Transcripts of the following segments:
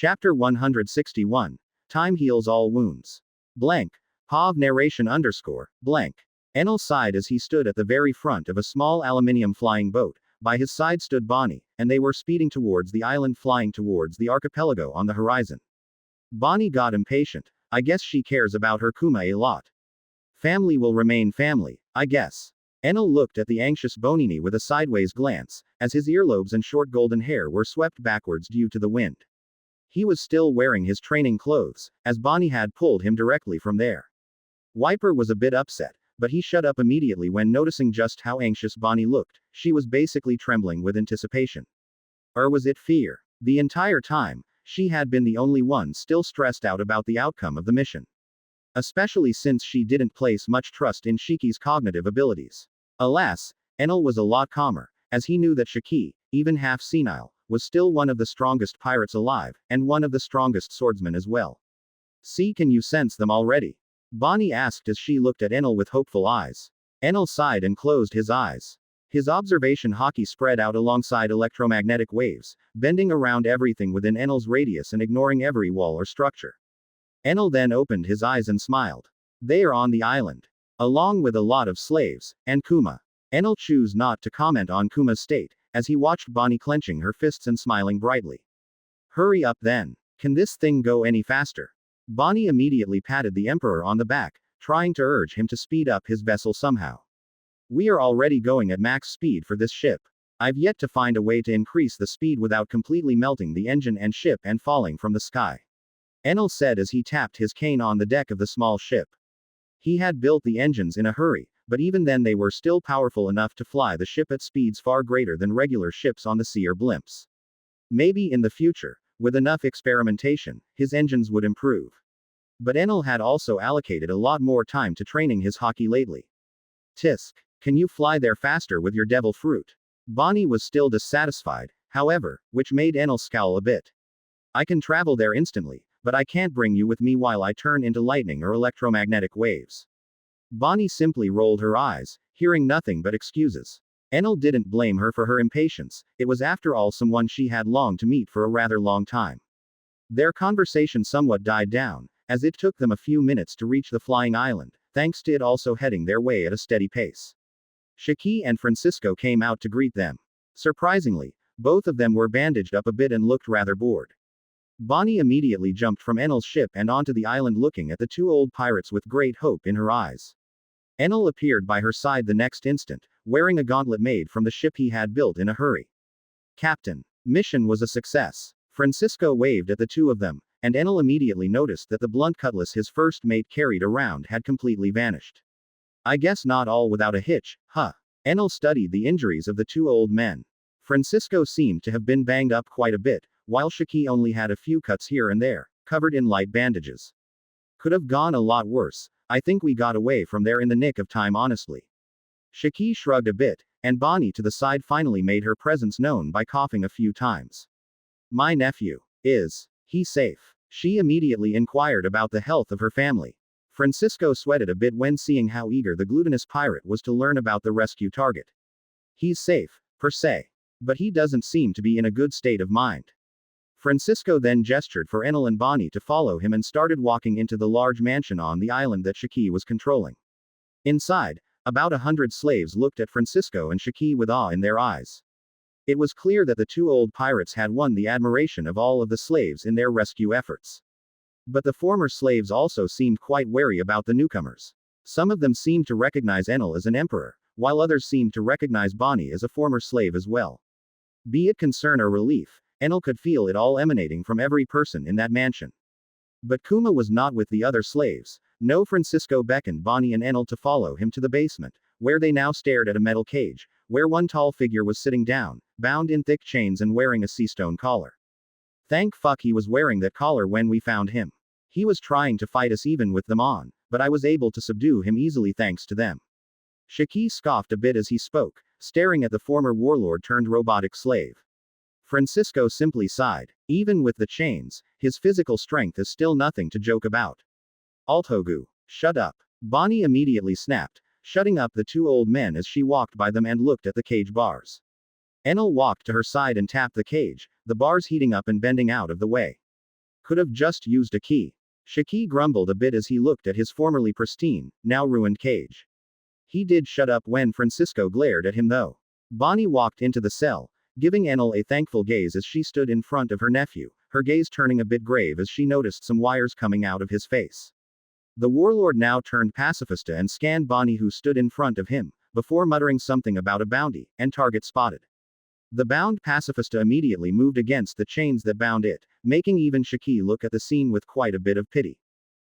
Chapter 161. Time heals all wounds. Blank. Pav narration underscore, blank. Enel sighed as he stood at the very front of a small aluminium flying boat. By his side stood Bonnie, and they were speeding towards the island, flying towards the archipelago on the horizon. Bonnie got impatient. I guess she cares about her Kuma a lot. Family will remain family, I guess. Enel looked at the anxious Bonini with a sideways glance, as his earlobes and short golden hair were swept backwards due to the wind. He was still wearing his training clothes, as Bonnie had pulled him directly from there. Wiper was a bit upset, but he shut up immediately when noticing just how anxious Bonnie looked. She was basically trembling with anticipation. Or was it fear? The entire time, she had been the only one still stressed out about the outcome of the mission. Especially since she didn't place much trust in Shiki's cognitive abilities. Alas, Enel was a lot calmer, as he knew that Shiki, even half senile, was still one of the strongest pirates alive, and one of the strongest swordsmen as well. See, can you sense them already? Bonnie asked as she looked at Enel with hopeful eyes. Enel sighed and closed his eyes. His observation hockey spread out alongside electromagnetic waves, bending around everything within Enel's radius and ignoring every wall or structure. Enel then opened his eyes and smiled. They are on the island. Along with a lot of slaves, and Kuma. Enel chose not to comment on Kuma's state, as he watched Bonnie clenching her fists and smiling brightly. Hurry up then. Can this thing go any faster? Bonnie immediately patted the Emperor on the back, trying to urge him to speed up his vessel somehow. We are already going at max speed for this ship. I've yet to find a way to increase the speed without completely melting the engine and ship and falling from the sky. Enel said as he tapped his cane on the deck of the small ship. He had built the engines in a hurry, but even then they were still powerful enough to fly the ship at speeds far greater than regular ships on the sea or blimps. Maybe in the future, with enough experimentation, his engines would improve. But Enel had also allocated a lot more time to training his hockey lately. Tisk. Can you fly there faster with your devil fruit? Bonnie was still dissatisfied, however, which made Enel scowl a bit. I can travel there instantly, but I can't bring you with me while I turn into lightning or electromagnetic waves. Bonnie simply rolled her eyes, hearing nothing but excuses. Enel didn't blame her for her impatience, it was after all someone she had longed to meet for a rather long time. Their conversation somewhat died down, as it took them a few minutes to reach the flying island, thanks to it also heading their way at a steady pace. Shiki and Francisco came out to greet them. Surprisingly, both of them were bandaged up a bit and looked rather bored. Bonnie immediately jumped from Enel's ship and onto the island, looking at the two old pirates with great hope in her eyes. Enel appeared by her side the next instant, wearing a gauntlet made from the ship he had built in a hurry. Captain. Mission was a success. Francisco waved at the two of them, and Enel immediately noticed that the blunt cutlass his first mate carried around had completely vanished. I guess not all without a hitch, huh? Enel studied the injuries of the two old men. Francisco seemed to have been banged up quite a bit, while Shiki only had a few cuts here and there, covered in light bandages. Could have gone a lot worse. I think we got away from there in the nick of time, honestly. Shiki shrugged a bit, and Bonnie to the side finally made her presence known by coughing a few times. My nephew. Is he safe? She immediately inquired about the health of her family. Francisco sweated a bit when seeing how eager the glutinous pirate was to learn about the rescue target. He's safe, per se. But he doesn't seem to be in a good state of mind. Francisco then gestured for Enel and Bonnie to follow him and started walking into the large mansion on the island that Shiki was controlling. Inside, about 100 slaves looked at Francisco and Shiki with awe in their eyes. It was clear that the two old pirates had won the admiration of all of the slaves in their rescue efforts. But the former slaves also seemed quite wary about the newcomers. Some of them seemed to recognize Enel as an emperor, while others seemed to recognize Bonnie as a former slave as well. Be it concern or relief, Enel could feel it all emanating from every person in that mansion. But Kuma was not with the other slaves. No. Francisco beckoned Bonnie and Enel to follow him to the basement, where they now stared at a metal cage, where one tall figure was sitting down, bound in thick chains and wearing a seastone collar. Thank fuck he was wearing that collar when we found him. He was trying to fight us even with them on, but I was able to subdue him easily thanks to them. Shiki scoffed a bit as he spoke, staring at the former warlord turned robotic slave. Francisco simply sighed. Even with the chains, his physical strength is still nothing to joke about. Althogu. Shut up. Bonnie immediately snapped, shutting up the two old men as she walked by them and looked at the cage bars. Enel walked to her side and tapped the cage, the bars heating up and bending out of the way. Could have just used a key. Shaki grumbled a bit as he looked at his formerly pristine, now ruined cage. He did shut up when Francisco glared at him though. Bonnie walked into the cell, giving Enel a thankful gaze as she stood in front of her nephew, her gaze turning a bit grave as she noticed some wires coming out of his face. The warlord now turned pacifista and scanned Bonnie, who stood in front of him, before muttering something about a bounty, and target spotted. The bound pacifista immediately moved against the chains that bound it, making even Shaki look at the scene with quite a bit of pity.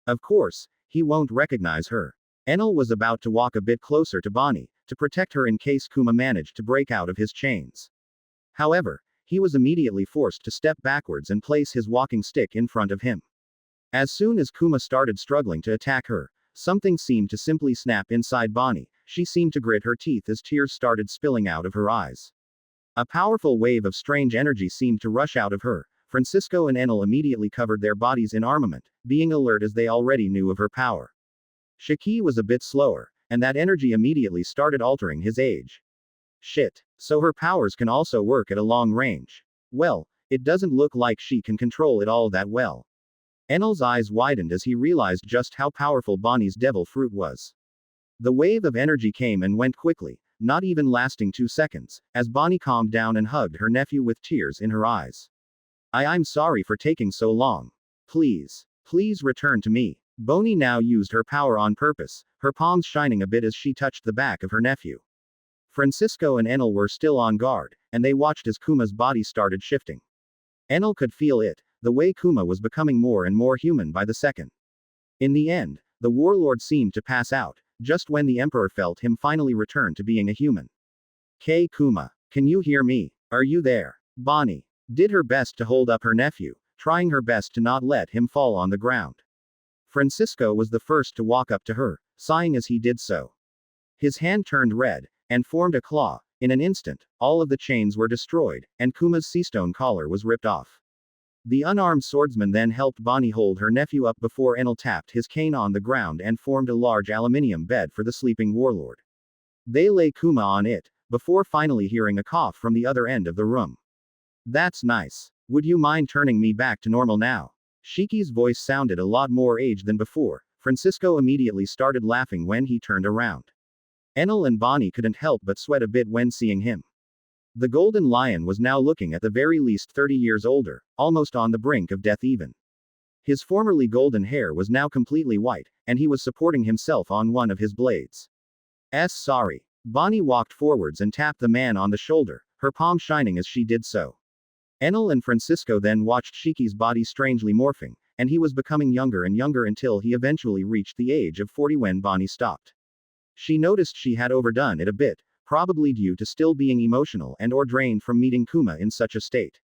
Of course, he won't recognize her. Enel was about to walk a bit closer to Bonnie, to protect her in case Kuma managed to break out of his chains. However, he was immediately forced to step backwards and place his walking stick in front of him. As soon as Kuma started struggling to attack her, something seemed to simply snap inside Bonnie. She seemed to grit her teeth as tears started spilling out of her eyes. A powerful wave of strange energy seemed to rush out of her. Francisco and Enel immediately covered their bodies in armament, being alert as they already knew of her power. Shaki was a bit slower, and that energy immediately started altering his age. Shit. So her powers can also work at a long range. Well, it doesn't look like she can control it all that well. Enel's eyes widened as he realized just how powerful Bonnie's devil fruit was. The wave of energy came and went quickly, not even lasting 2 seconds, as Bonnie calmed down and hugged her nephew with tears in her eyes. I'm sorry for taking so long. Please return to me. Bonnie now used her power on purpose, her palms shining a bit as she touched the back of her nephew. Francisco and Enel were still on guard, and they watched as Kuma's body started shifting. Enel could feel it, the way Kuma was becoming more and more human by the second. In the end, the warlord seemed to pass out, just when the emperor felt him finally return to being a human. Kuma, can you hear me? Are you there? Bonnie did her best to hold up her nephew, trying her best to not let him fall on the ground. Francisco was the first to walk up to her, sighing as he did so. His hand turned red, and formed a claw. In an instant, all of the chains were destroyed, and Kuma's seastone collar was ripped off. The unarmed swordsman then helped Bonnie hold her nephew up before Enel tapped his cane on the ground and formed a large aluminium bed for the sleeping warlord. They lay Kuma on it, before finally hearing a cough from the other end of the room. That's nice. Would you mind turning me back to normal now? Shiki's voice sounded a lot more aged than before. Francisco immediately started laughing when he turned around. Enel and Bonnie couldn't help but sweat a bit when seeing him. The golden lion was now looking at the very least 30 years older, almost on the brink of death even. His formerly golden hair was now completely white, and he was supporting himself on one of his blades. Sorry. Bonnie walked forwards and tapped the man on the shoulder, her palm shining as she did so. Enel and Francisco then watched Shiki's body strangely morphing, and he was becoming younger and younger until he eventually reached the age of 40 when Bonnie stopped. She noticed she had overdone it a bit, probably due to still being emotional and or drained from meeting Kuma in such a state.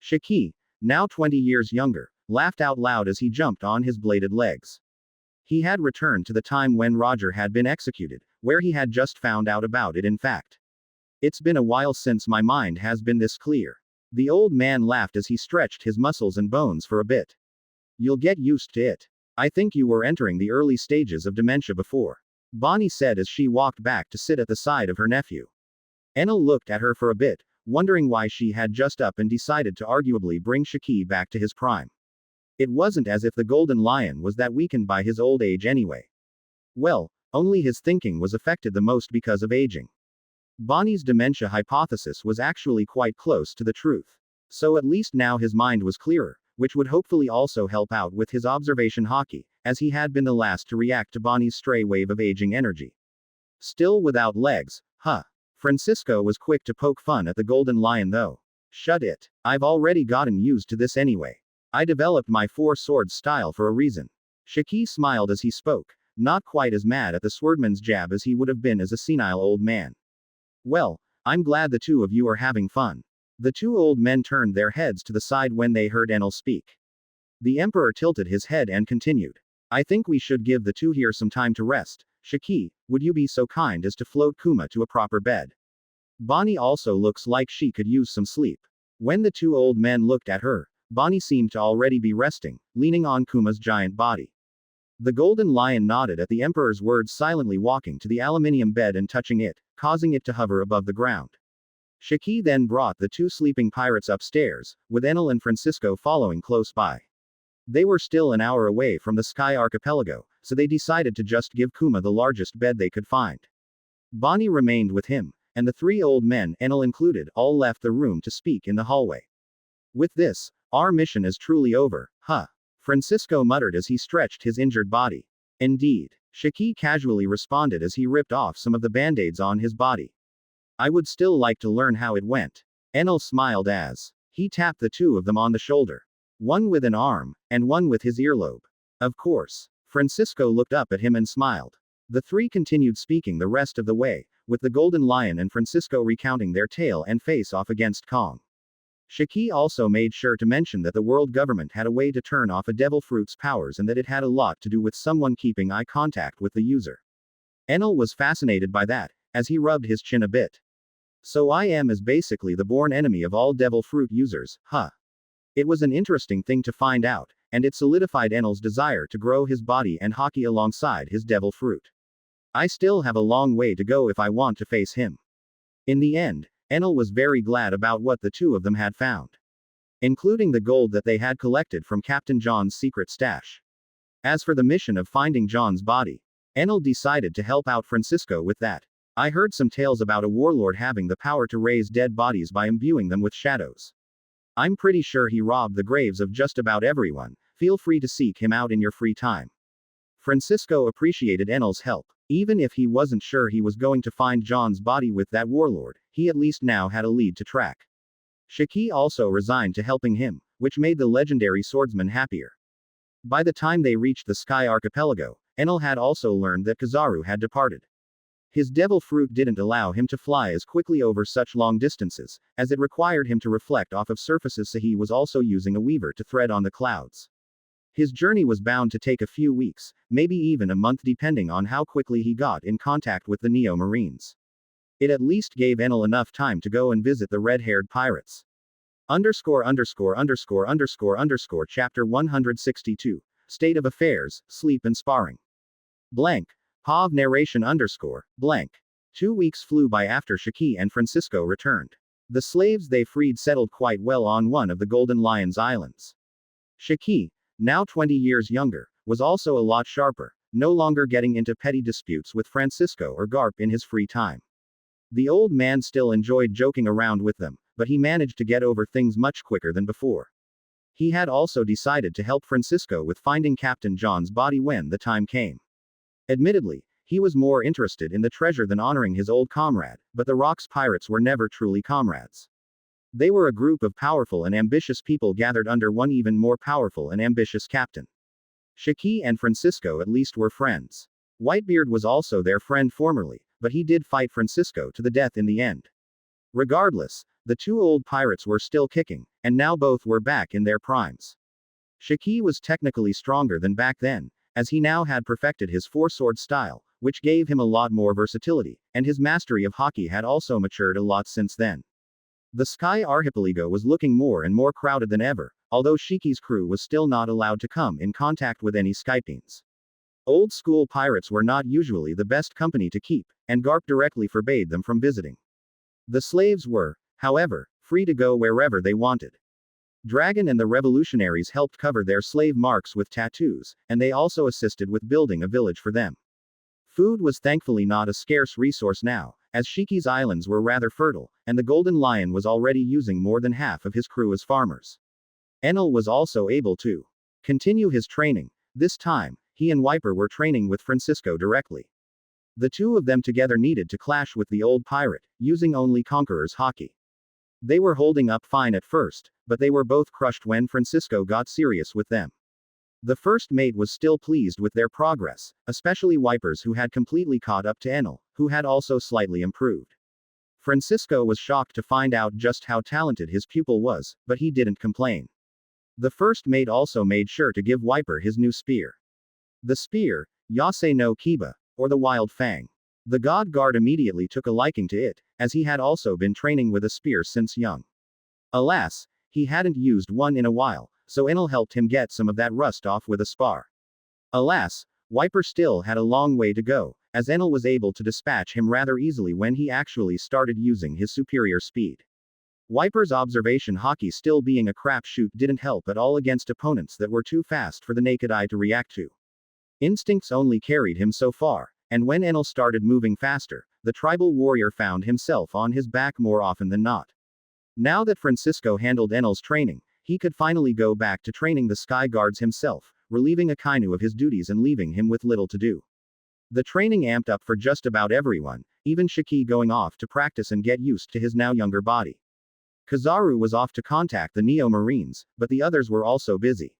Shaki, now 20 years younger, laughed out loud as he jumped on his bladed legs. He had returned to the time when Roger had been executed, where he had just found out about it in fact. It's been a while since my mind has been this clear. The old man laughed as he stretched his muscles and bones for a bit. You'll get used to it. I think you were entering the early stages of dementia before. Bonnie said as she walked back to sit at the side of her nephew. Enel looked at her for a bit, wondering why she had just up and decided to arguably bring Shaki back to his prime. It wasn't as if the golden lion was that weakened by his old age anyway. Well, only his thinking was affected the most because of aging. Bonnie's dementia hypothesis was actually quite close to the truth. So at least now his mind was clearer, which would hopefully also help out with his observation hockey, as he had been the last to react to Bonnie's stray wave of aging energy. Still without legs, huh? Francisco was quick to poke fun at the golden lion though. Shut it. I've already gotten used to this anyway. I developed my 4 swords style for a reason. Shaki smiled as he spoke, not quite as mad at the swordman's jab as he would have been as a senile old man. Well, I'm glad the two of you are having fun. The 2 old men turned their heads to the side when they heard Enel speak. The emperor tilted his head and continued. I think we should give the 2 here some time to rest. Shaki, would you be so kind as to float Kuma to a proper bed? Bonnie also looks like she could use some sleep. When the 2 old men looked at her, Bonnie seemed to already be resting, leaning on Kuma's giant body. The golden lion nodded at the emperor's words, silently walking to the aluminium bed and touching it, causing it to hover above the ground. Shaki then brought the 2 sleeping pirates upstairs, with Enel and Francisco following close by. They were still an hour away from the Sky Archipelago, so they decided to just give Kuma the largest bed they could find. Bonnie remained with him, and the three old men, Enel included, all left the room to speak in the hallway. With this, our mission is truly over, huh? Francisco muttered as he stretched his injured body. Indeed. Shiki casually responded as he ripped off some of the band-aids on his body. I would still like to learn how it went. Enel smiled as he tapped the two of them on the shoulder. One with an arm, and one with his earlobe. Of course. Francisco looked up at him and smiled. The three continued speaking the rest of the way, with the Golden Lion and Francisco recounting their tale and face off against Kong. Shiki also made sure to mention that the world government had a way to turn off a devil fruit's powers and that it had a lot to do with someone keeping eye contact with the user. Enel was fascinated by that, as he rubbed his chin a bit. So I is basically the born enemy of all devil fruit users, huh? It was an interesting thing to find out, and it solidified Enel's desire to grow his body and hockey alongside his devil fruit. I still have a long way to go if I want to face him. In the end, Enel was very glad about what the two of them had found. Including the gold that they had collected from Captain John's secret stash. As for the mission of finding John's body, Enel decided to help out Francisco with that. I heard some tales about a warlord having the power to raise dead bodies by imbuing them with shadows. I'm pretty sure he robbed the graves of just about everyone. Feel free to seek him out in your free time. Francisco appreciated Enel's help. Even if he wasn't sure he was going to find John's body with that warlord, he at least now had a lead to track. Shiki also resigned to helping him, which made the legendary swordsman happier. By the time they reached the Sky Archipelago, Enel had also learned that Kizaru had departed. His devil fruit didn't allow him to fly as quickly over such long distances, as it required him to reflect off of surfaces, so he was also using a weaver to thread on the clouds. His journey was bound to take a few weeks, maybe even a month, depending on how quickly he got in contact with the Neo Marines. It at least gave Enel enough time to go and visit the red-haired pirates. Chapter 162. State of Affairs, Sleep and Sparring. Blank. POV narration blank. 2 weeks flew by after Shiki and Francisco returned. The slaves they freed settled quite well on one of the Golden Lion's islands. Shiki, now 20 years younger, was also a lot sharper, no longer getting into petty disputes with Francisco or Garp in his free time. The old man still enjoyed joking around with them, but he managed to get over things much quicker than before. He had also decided to help Francisco with finding Captain John's body when the time came. Admittedly, he was more interested in the treasure than honoring his old comrade, but the Rock's pirates were never truly comrades. They were a group of powerful and ambitious people gathered under one even more powerful and ambitious captain. Shiki and Francisco at least were friends. Whitebeard was also their friend formerly, but he did fight Francisco to the death in the end. Regardless, the two old pirates were still kicking, and now both were back in their primes. Shiki was technically stronger than back then, as he now had perfected his four-sword style, which gave him a lot more versatility, and his mastery of hockey had also matured a lot since then. The Sky Archipelago was looking more and more crowded than ever, although Shiki's crew was still not allowed to come in contact with any Skypeans. Old-school pirates were not usually the best company to keep, and Garp directly forbade them from visiting. The slaves were, however, free to go wherever they wanted. Dragon and the revolutionaries helped cover their slave marks with tattoos, and they also assisted with building a village for them. Food was thankfully not a scarce resource now, as Shiki's islands were rather fertile, and the Golden Lion was already using more than half of his crew as farmers. Enel was also able to continue his training. This time, he and Wiper were training with Francisco directly. The two of them together needed to clash with the old pirate, using only Conqueror's hockey. They were holding up fine at first, but they were both crushed when Francisco got serious with them. The first mate was still pleased with their progress, especially Wipers, who had completely caught up to Enel, who had also slightly improved. Francisco was shocked to find out just how talented his pupil was, but he didn't complain. The first mate also made sure to give Wiper his new spear. The spear, Yase no Kiba, or the Wild Fang. The God Guard immediately took a liking to it, as he had also been training with a spear since young. Alas, he hadn't used one in a while, so Enel helped him get some of that rust off with a spar. Alas, Wiper still had a long way to go, as Enel was able to dispatch him rather easily when he actually started using his superior speed. Wiper's observation hockey still being a crapshoot didn't help at all against opponents that were too fast for the naked eye to react to. Instincts only carried him so far, and when Enel started moving faster, the tribal warrior found himself on his back more often than not. Now that Francisco handled Enel's training, he could finally go back to training the Sky Guards himself, relieving Akainu of his duties and leaving him with little to do. The training amped up for just about everyone, even Shiki going off to practice and get used to his now younger body. Kizaru was off to contact the Neo Marines, but the others were also busy.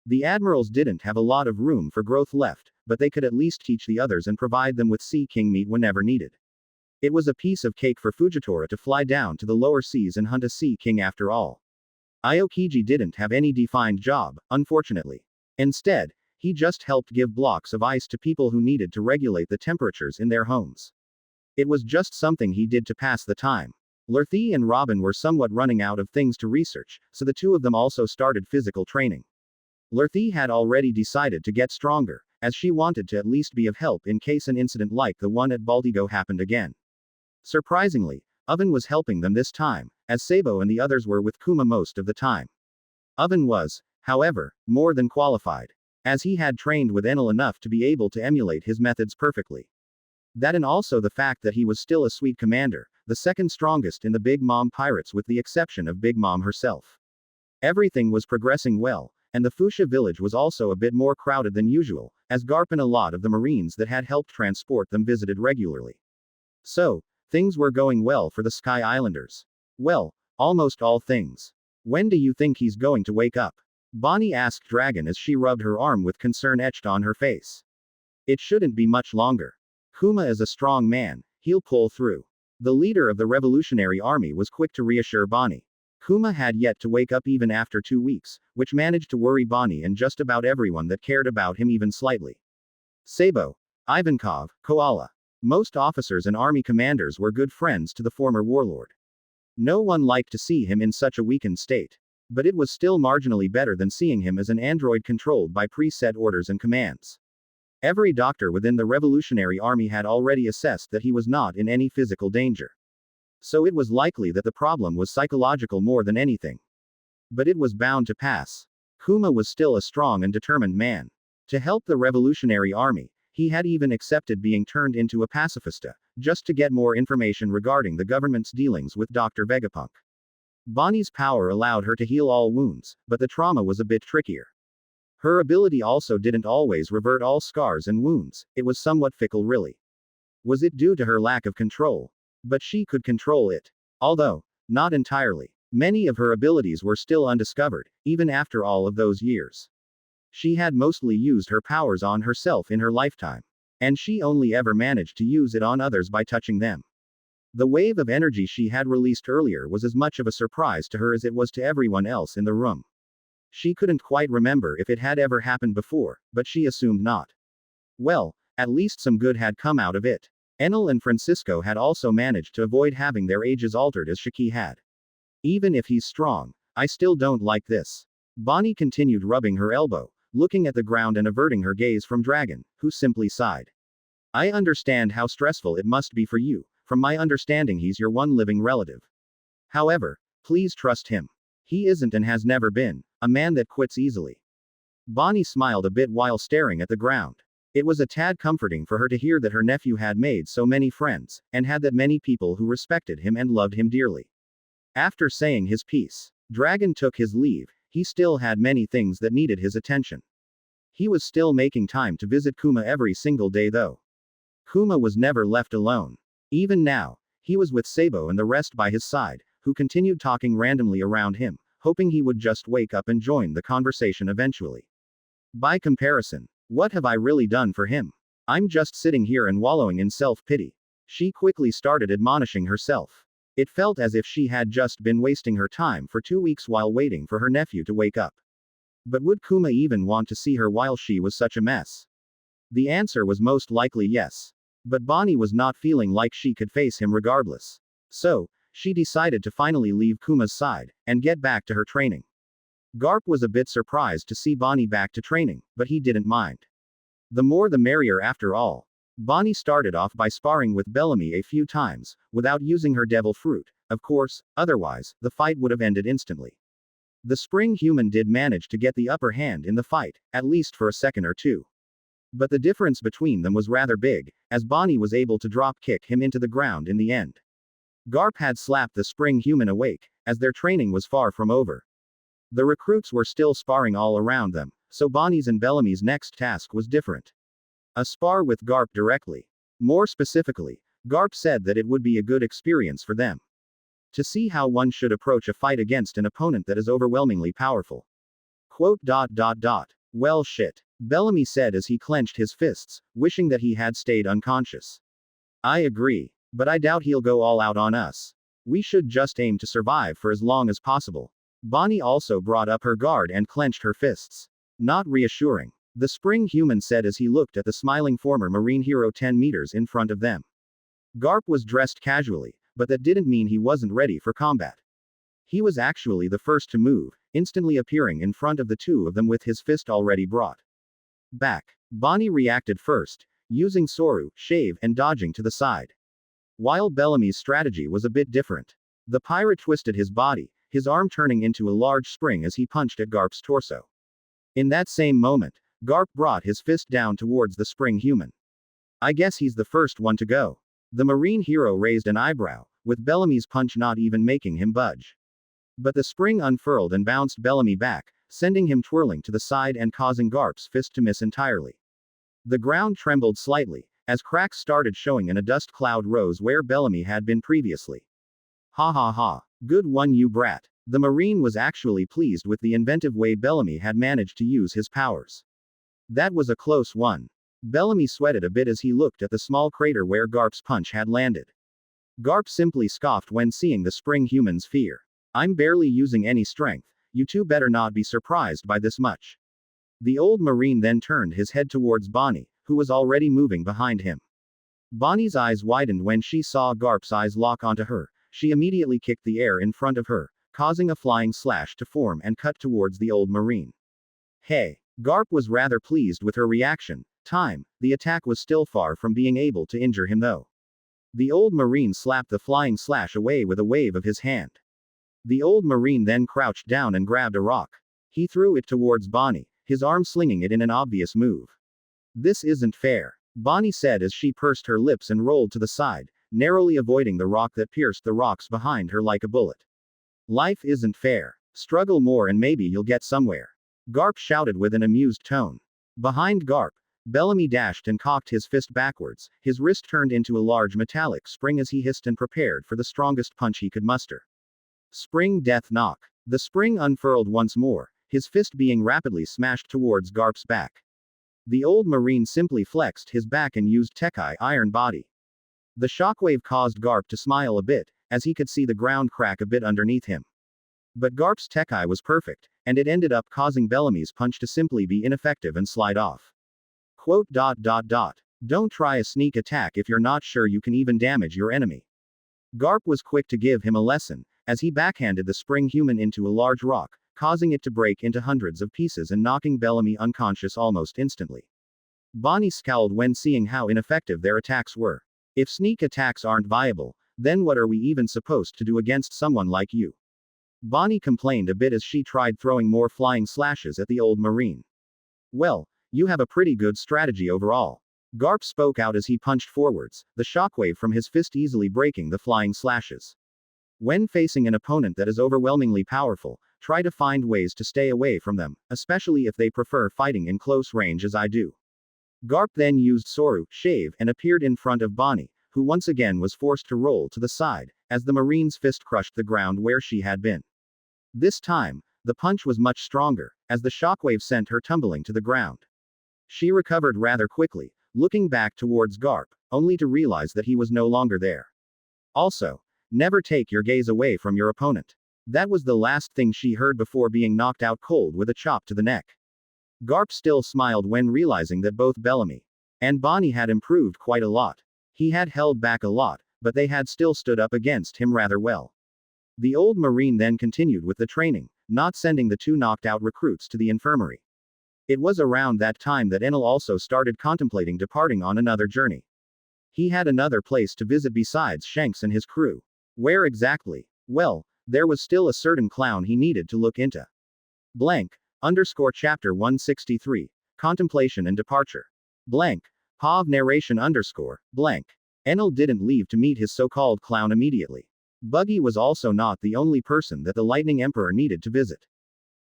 The admirals didn't have a lot of room for growth left, but they could at least teach the others and provide them with Sea King meat whenever needed. It was a piece of cake for Fujitora to fly down to the lower seas and hunt a Sea King after all. Aokiji didn't have any defined job, unfortunately. Instead, he just helped give blocks of ice to people who needed to regulate the temperatures in their homes. It was just something he did to pass the time. Lurthi and Robin were somewhat running out of things to research, so the two of them also started physical training. Lurthi had already decided to get stronger, as she wanted to at least be of help in case an incident like the one at Baltigo happened again. Surprisingly, Oven was helping them this time, as Sabo and the others were with Kuma most of the time. Oven was, however, more than qualified, as he had trained with Enel enough to be able to emulate his methods perfectly. That and also the fact that he was still a sweet commander, the second strongest in the Big Mom pirates with the exception of Big Mom herself. Everything was progressing well, and the Fuchsia village was also a bit more crowded than usual, as Garp and a lot of the Marines that had helped transport them visited regularly. So, things were going well for the Sky Islanders. Well, almost all things. When do you think he's going to wake up? Bonnie asked Dragon as she rubbed her arm with concern etched on her face. It shouldn't be much longer. Kuma is a strong man, he'll pull through. The leader of the Revolutionary Army was quick to reassure Bonnie. Kuma had yet to wake up even after 2 weeks, which managed to worry Bonnie and just about everyone that cared about him even slightly. Sabo, Ivankov, Koala. Most officers and army commanders were good friends to the former warlord. No one liked to see him in such a weakened state. But it was still marginally better than seeing him as an android controlled by preset orders and commands. Every doctor within the Revolutionary Army had already assessed that he was not in any physical danger. So it was likely that the problem was psychological more than anything. But it was bound to pass. Kuma was still a strong and determined man. To help the Revolutionary Army, he had even accepted being turned into a pacifista, just to get more information regarding the government's dealings with Dr. Vegapunk. Bonnie's power allowed her to heal all wounds, but the trauma was a bit trickier. Her ability also didn't always revert all scars and wounds, it was somewhat fickle really. Was it due to her lack of control? But she could control it. Although, not entirely. Many of her abilities were still undiscovered, even after all of those years. She had mostly used her powers on herself in her lifetime. And she only ever managed to use it on others by touching them. The wave of energy she had released earlier was as much of a surprise to her as it was to everyone else in the room. She couldn't quite remember if it had ever happened before, but she assumed not. Well, at least some good had come out of it. Enel and Francisco had also managed to avoid having their ages altered as Shiki had. Even if he's strong, I still don't like this. Bonnie continued rubbing her elbow, looking at the ground and averting her gaze from Dragon, who simply sighed. I understand how stressful it must be for you. From my understanding he's your one living relative. However, please trust him. He isn't and has never been a man that quits easily. Bonnie smiled a bit while staring at the ground. It was a tad comforting for her to hear that her nephew had made so many friends, and had that many people who respected him and loved him dearly. After saying his piece, Dragon took his leave. He still had many things that needed his attention. He was still making time to visit Kuma every single day though. Kuma was never left alone. Even now, he was with Sabo and the rest by his side, who continued talking randomly around him, hoping he would just wake up and join the conversation eventually. By comparison, what have I really done for him? I'm just sitting here and wallowing in self-pity. She quickly started admonishing herself. It felt as if she had just been wasting her time for 2 weeks while waiting for her nephew to wake up. But would Kuma even want to see her while she was such a mess? The answer was most likely yes. But Bonnie was not feeling like she could face him regardless. So, she decided to finally leave Kuma's side, and get back to her training. Garp was a bit surprised to see Bonnie back to training, but he didn't mind. The more the merrier after all. Bonnie started off by sparring with Bellamy a few times, without using her devil fruit, of course, otherwise, the fight would have ended instantly. The spring human did manage to get the upper hand in the fight, at least for a second or two. But the difference between them was rather big, as Bonnie was able to drop kick him into the ground in the end. Garp had slapped the spring human awake, as their training was far from over. The recruits were still sparring all around them, so Bonnie's and Bellamy's next task was different. A spar with Garp directly. More specifically, Garp said that it would be a good experience for them. To see how one should approach a fight against an opponent that is overwhelmingly powerful. Quote. Well shit. Bellamy said as he clenched his fists, wishing that he had stayed unconscious. I agree. But I doubt he'll go all out on us. We should just aim to survive for as long as possible. Bonnie also brought up her guard and clenched her fists. Not reassuring. The spring human said as he looked at the smiling former Marine hero 10 meters in front of them. Garp was dressed casually, but that didn't mean he wasn't ready for combat. He was actually the first to move, instantly appearing in front of the two of them with his fist already brought back. Bonnie reacted first, using Soru, shave, and dodging to the side. While Bellamy's strategy was a bit different. The pirate twisted his body, his arm turning into a large spring as he punched at Garp's torso. In that same moment, Garp brought his fist down towards the spring human. I guess he's the first one to go. The Marine hero raised an eyebrow, with Bellamy's punch not even making him budge. But the spring unfurled and bounced Bellamy back, sending him twirling to the side and causing Garp's fist to miss entirely. The ground trembled slightly, as cracks started showing and a dust cloud rose where Bellamy had been previously. Ha ha ha. Good one you brat. The Marine was actually pleased with the inventive way Bellamy had managed to use his powers. That was a close one. Bellamy sweated a bit as he looked at the small crater where Garp's punch had landed. Garp simply scoffed when seeing the spring human's fear. I'm barely using any strength, you two better not be surprised by this much. The old Marine then turned his head towards Bonnie, who was already moving behind him. Bonnie's eyes widened when she saw Garp's eyes lock onto her. She immediately kicked the air in front of her, causing a flying slash to form and cut towards the old Marine. Hey! Garp was rather pleased with her reaction. The attack was still far from being able to injure him though. The old Marine slapped the flying slash away with a wave of his hand. The old Marine then crouched down and grabbed a rock. He threw it towards Bonnie, his arm slinging it in an obvious move. This isn't fair, Bonnie said as she pursed her lips and rolled to the side, narrowly avoiding the rock that pierced the rocks behind her like a bullet. Life isn't fair. Struggle more and maybe you'll get somewhere. Garp shouted with an amused tone. Behind Garp, Bellamy dashed and cocked his fist backwards, his wrist turned into a large metallic spring as he hissed and prepared for the strongest punch he could muster. Spring death knock. The spring unfurled once more, his fist being rapidly smashed towards Garp's back. The old Marine simply flexed his back and used Tekai iron body. The shockwave caused Garp to smile a bit, as he could see the ground crack a bit underneath him. But Garp's Tekai was perfect, and it ended up causing Bellamy's punch to simply be ineffective and slide off. Quote. Don't try a sneak attack if you're not sure you can even damage your enemy. Garp was quick to give him a lesson, as he backhanded the spring human into a large rock, causing it to break into hundreds of pieces and knocking Bellamy unconscious almost instantly. Bonnie scowled when seeing how ineffective their attacks were. If sneak attacks aren't viable, then what are we even supposed to do against someone like you? Bonnie complained a bit as she tried throwing more flying slashes at the old Marine. Well, you have a pretty good strategy overall. Garp spoke out as he punched forwards, the shockwave from his fist easily breaking the flying slashes. When facing an opponent that is overwhelmingly powerful, try to find ways to stay away from them, especially if they prefer fighting in close range as I do. Garp then used Soru, shave, and appeared in front of Bonnie, who once again was forced to roll to the side, as the Marine's fist crushed the ground where she had been. This time, the punch was much stronger, as the shockwave sent her tumbling to the ground. She recovered rather quickly, looking back towards Garp, only to realize that he was no longer there. Also, never take your gaze away from your opponent. That was the last thing she heard before being knocked out cold with a chop to the neck. Garp still smiled when realizing that both Bellamy and Bonnie had improved quite a lot. He had held back a lot, but they had still stood up against him rather well. The old Marine then continued with the training, not sending the two knocked out recruits to the infirmary. It was around that time that Enel also started contemplating departing on another journey. He had another place to visit besides Shanks and his crew. Where exactly? Well, there was still a certain clown he needed to look into. Blank, underscore chapter 163. Contemplation and departure. Blank, POV narration underscore, blank. Enel didn't leave to meet his so-called clown immediately. Buggy was also not the only person that the Lightning Emperor needed to visit.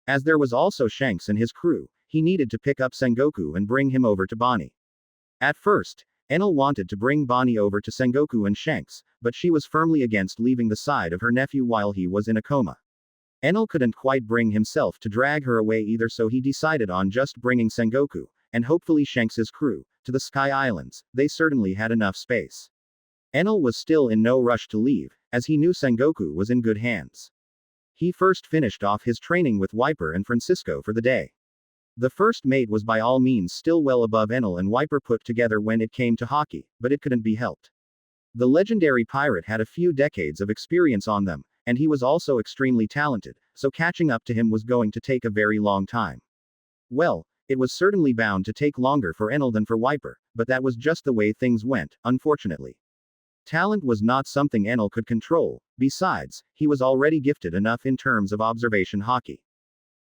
As there was also Shanks and his crew, he needed to pick up Sengoku and bring him over to Bonnie. At first, Enel wanted to bring Bonnie over to Sengoku and Shanks, but she was firmly against leaving the side of her nephew while he was in a coma. Enel couldn't quite bring himself to drag her away either, so he decided on just bringing Sengoku, and hopefully Shanks's crew, to the Sky Islands. They certainly had enough space. Enel was still in no rush to leave, as he knew Sengoku was in good hands. He first finished off his training with Wiper and Francisco for the day. The first mate was by all means still well above Enel and Wiper put together when it came to hockey, but it couldn't be helped. The legendary pirate had a few decades of experience on them, and he was also extremely talented, so catching up to him was going to take a very long time. Well, it was certainly bound to take longer for Enel than for Wiper, but that was just the way things went, unfortunately. Talent was not something Enel could control. Besides, he was already gifted enough in terms of observation hockey.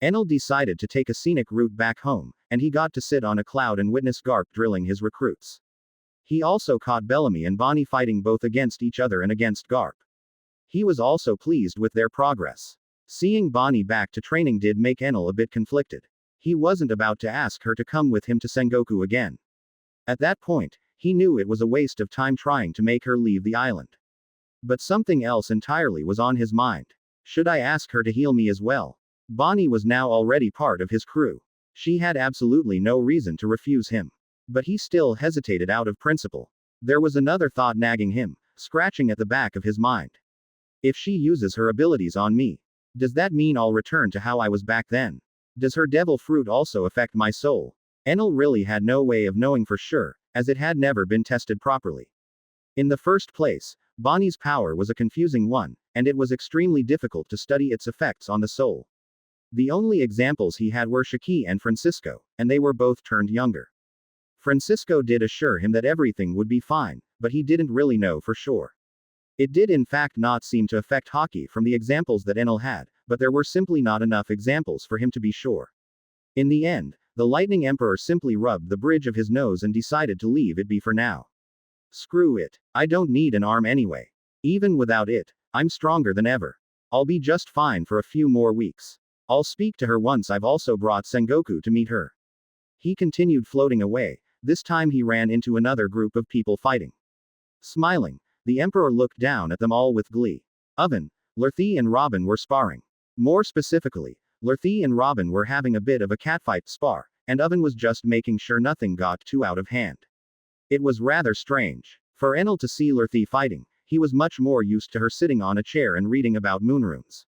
Enel decided to take a scenic route back home, and he got to sit on a cloud and witness Garp drilling his recruits. He also caught Bellamy and Bonnie fighting both against each other and against Garp. He was also pleased with their progress. Seeing Bonnie back to training did make Enel a bit conflicted. He wasn't about to ask her to come with him to Sengoku again. At that point, he knew it was a waste of time trying to make her leave the island. But something else entirely was on his mind. Should I ask her to heal me as well? Bonnie was now already part of his crew. She had absolutely no reason to refuse him. But he still hesitated out of principle. There was another thought nagging him, scratching at the back of his mind. If she uses her abilities on me, does that mean I'll return to how I was back then? Does her devil fruit also affect my soul? Enel really had no way of knowing for sure, as it had never been tested properly. In the first place, Bonnie's power was a confusing one, and it was extremely difficult to study its effects on the soul. The only examples he had were Shiki and Francisco, and they were both turned younger. Francisco did assure him that everything would be fine, but he didn't really know for sure. It did in fact not seem to affect hockey from the examples that Enel had, but there were simply not enough examples for him to be sure. In the end, the Lightning Emperor simply rubbed the bridge of his nose and decided to leave it be for now. Screw it. I don't need an arm anyway. Even without it, I'm stronger than ever. I'll be just fine for a few more weeks. I'll speak to her once I've also brought Sengoku to meet her. He continued floating away. This time he ran into another group of people fighting. Smiling, the Emperor looked down at them all with glee. Oven, Lurthy and Robin were sparring. More specifically, Lurthy and Robin were having a bit of a catfight spar, and Oven was just making sure nothing got too out of hand. It was rather strange. For Enel to see Lurthy fighting, he was much more used to her sitting on a chair and reading about moonrunes.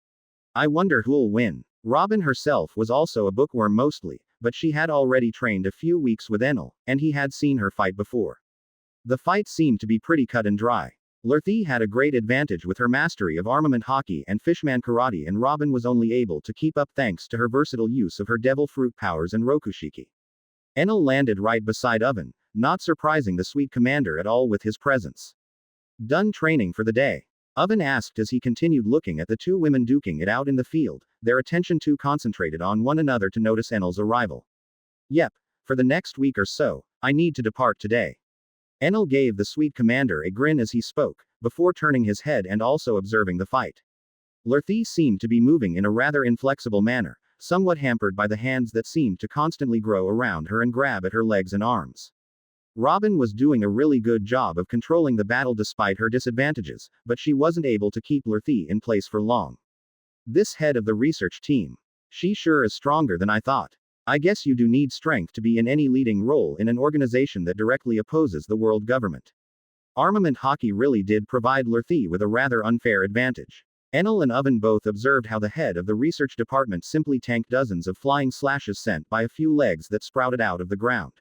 I wonder who'll win. Robin herself was also a bookworm mostly, but she had already trained a few weeks with Enel, and he had seen her fight before. The fight seemed to be pretty cut and dry. Lurthy had a great advantage with her mastery of armament hockey and fishman karate, and Robin was only able to keep up thanks to her versatile use of her devil fruit powers and rokushiki. Enel landed right beside Oven, not surprising the sweet commander at all with his presence. Done training for the day? Oven asked as he continued looking at the two women duking it out in the field, their attention too concentrated on one another to notice Enel's arrival. Yep, for the next week or so, I need to depart today. Enel gave the sweet commander a grin as he spoke, before turning his head and also observing the fight. Lurthy seemed to be moving in a rather inflexible manner, somewhat hampered by the hands that seemed to constantly grow around her and grab at her legs and arms. Robin was doing a really good job of controlling the battle despite her disadvantages, but she wasn't able to keep Lurthy in place for long. This head of the research team. She sure is stronger than I thought. I guess you do need strength to be in any leading role in an organization that directly opposes the world government. Armament hockey really did provide Lurthy with a rather unfair advantage. Enel and Oven both observed how the head of the research department simply tanked dozens of flying slashes sent by a few legs that sprouted out of the ground.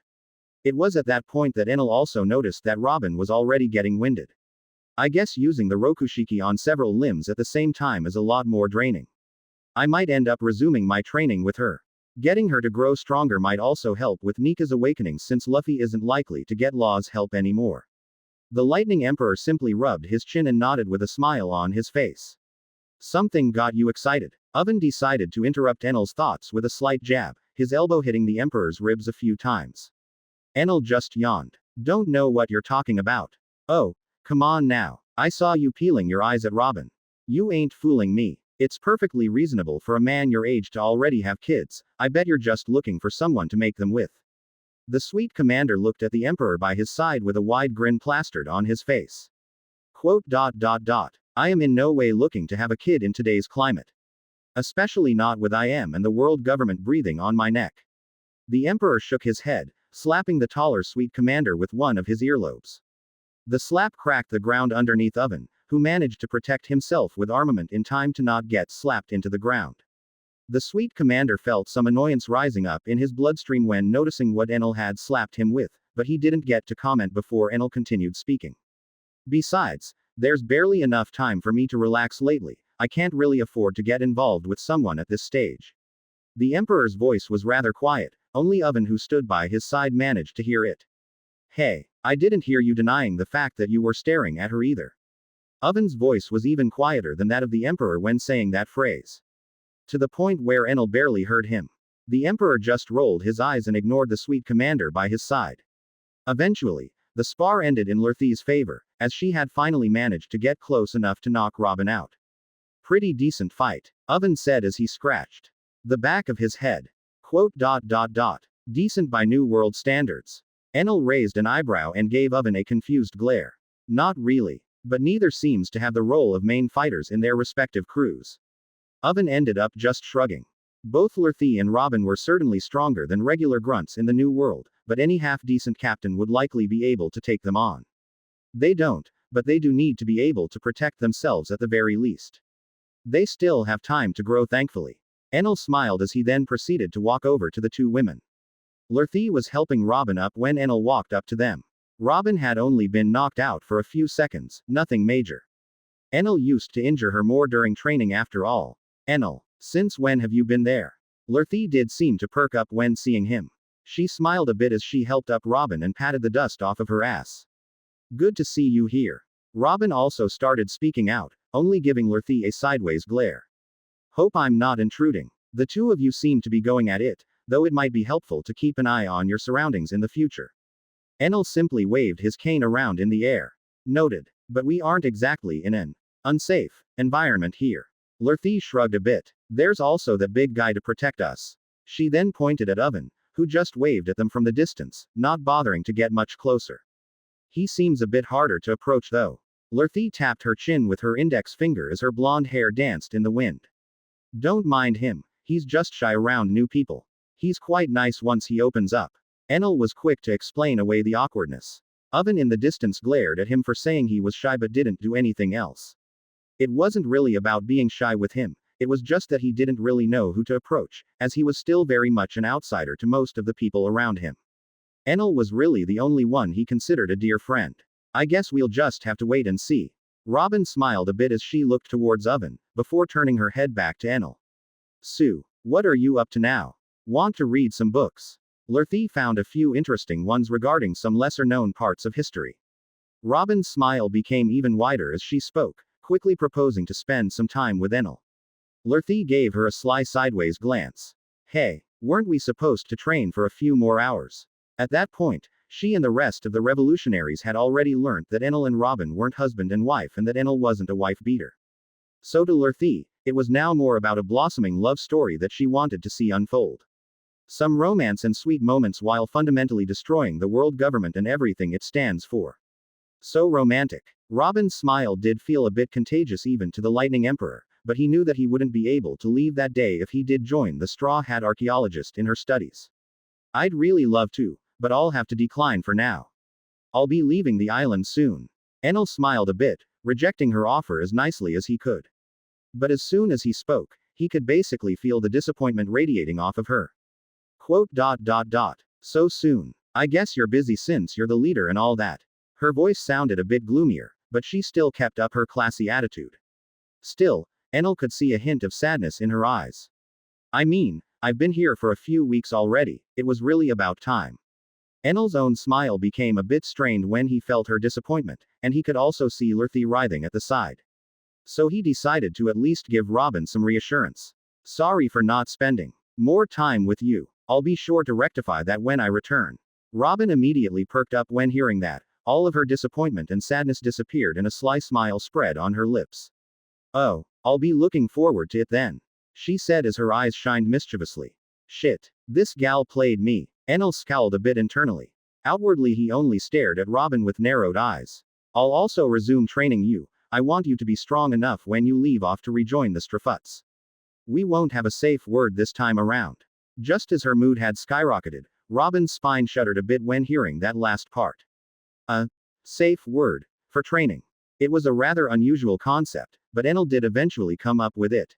It was at that point that Enel also noticed that Robin was already getting winded. I guess using the rokushiki on several limbs at the same time is a lot more draining. I might end up resuming my training with her. Getting her to grow stronger might also help with Nika's awakening, since Luffy isn't likely to get Law's help anymore. The Lightning Emperor simply rubbed his chin and nodded with a smile on his face. Something got you excited. Oven decided to interrupt Enel's thoughts with a slight jab, his elbow hitting the Emperor's ribs a few times. Enel just yawned. Don't know what you're talking about. Oh, come on now. I saw you peeling your eyes at Robin. You ain't fooling me. It's perfectly reasonable for a man your age to already have kids. I bet you're just looking for someone to make them with. The sweet commander looked at the Emperor by his side with a wide grin plastered on his face. Quote. I am in no way looking to have a kid in today's climate. Especially not with I am and the world government breathing on my neck. The Emperor shook his head, slapping the taller sweet commander with one of his earlobes. The slap cracked the ground underneath Oven, who managed to protect himself with armament in time to not get slapped into the ground. The sweet commander felt some annoyance rising up in his bloodstream when noticing what Enel had slapped him with, but he didn't get to comment before Enel continued speaking. Besides, there's barely enough time for me to relax lately. I can't really afford to get involved with someone at this stage. The Emperor's voice was rather quiet, only Oven who stood by his side managed to hear it. Hey, I didn't hear you denying the fact that you were staring at her either. Oven's voice was even quieter than that of the Emperor when saying that phrase. To the point where Enel barely heard him. The Emperor just rolled his eyes and ignored the sweet commander by his side. Eventually, the spar ended in Lurthi's favor, as she had finally managed to get close enough to knock Robin out. Pretty decent fight, Oven said as he scratched the back of his head. Quote. Decent by New World standards. Enel raised an eyebrow and gave Oven a confused glare. Not really. But neither seems to have the role of main fighters in their respective crews. Oven ended up just shrugging. Both Lurthi and Robin were certainly stronger than regular grunts in the New World, but any half-decent captain would likely be able to take them on. They don't, but they do need to be able to protect themselves at the very least. They still have time to grow, thankfully. Enel smiled as he then proceeded to walk over to the two women. Lurthi was helping Robin up when Enel walked up to them. Robin had only been knocked out for a few seconds, nothing major. Enel used to injure her more during training after all. Enel, since when have you been there? Lurthi did seem to perk up when seeing him. She smiled a bit as she helped up Robin and patted the dust off of her ass. Good to see you here. Robin also started speaking out, only giving Lurthi a sideways glare. Hope I'm not intruding. The two of you seem to be going at it, though it might be helpful to keep an eye on your surroundings in the future. Enel simply waved his cane around in the air. Noted. But we aren't exactly in an unsafe environment here. Lurthi shrugged a bit. There's also that big guy to protect us. She then pointed at Oven, who just waved at them from the distance, not bothering to get much closer. He seems a bit harder to approach though. Lurthi tapped her chin with her index finger as her blonde hair danced in the wind. Don't mind him, he's just shy around new people. He's quite nice once he opens up. Enel was quick to explain away the awkwardness. Oven in the distance glared at him for saying he was shy but didn't do anything else. It wasn't really about being shy with him, it was just that he didn't really know who to approach, as he was still very much an outsider to most of the people around him. Enel was really the only one he considered a dear friend. I guess we'll just have to wait and see. Robin smiled a bit as she looked towards Oven, before turning her head back to Enel. Sue, what are you up to now? Want to read some books? Lurthi found a few interesting ones regarding some lesser-known parts of history. Robin's smile became even wider as she spoke, quickly proposing to spend some time with Enel. Lurthi gave her a sly sideways glance. Hey, weren't we supposed to train for a few more hours? At that point, she and the rest of the revolutionaries had already learnt that Enel and Robin weren't husband and wife and that Enel wasn't a wife-beater. So to Lurthi, it was now more about a blossoming love story that she wanted to see unfold. Some romance and sweet moments while fundamentally destroying the world government and everything it stands for. So romantic. Robin's smile did feel a bit contagious even to the Lightning Emperor, but he knew that he wouldn't be able to leave that day if he did join the Straw Hat archaeologist in her studies. I'd really love to, but I'll have to decline for now. I'll be leaving the island soon. Enel smiled a bit, rejecting her offer as nicely as he could. But as soon as he spoke, he could basically feel the disappointment radiating off of her. Quote. So soon. I guess you're busy since you're the leader and all that. Her voice sounded a bit gloomier, but she still kept up her classy attitude. Still, Enel could see a hint of sadness in her eyes. I mean, I've been here for a few weeks already, it was really about time. Enel's own smile became a bit strained when he felt her disappointment, and he could also see Lurthy writhing at the side. So he decided to at least give Robin some reassurance. Sorry for not spending more time with you. I'll be sure to rectify that when I return. Robin immediately perked up when hearing that. All of her disappointment and sadness disappeared and a sly smile spread on her lips. Oh, I'll be looking forward to it then, she said as her eyes shined mischievously. Shit. This gal played me. Enel scowled a bit internally. Outwardly he only stared at Robin with narrowed eyes. I'll also resume training you. I want you to be strong enough when you leave off to rejoin the Strafuts. We won't have a safe word this time around. Just as her mood had skyrocketed, Robin's spine shuddered a bit when hearing that last part. A safe word for training. It was a rather unusual concept, but Enel did eventually come up with it.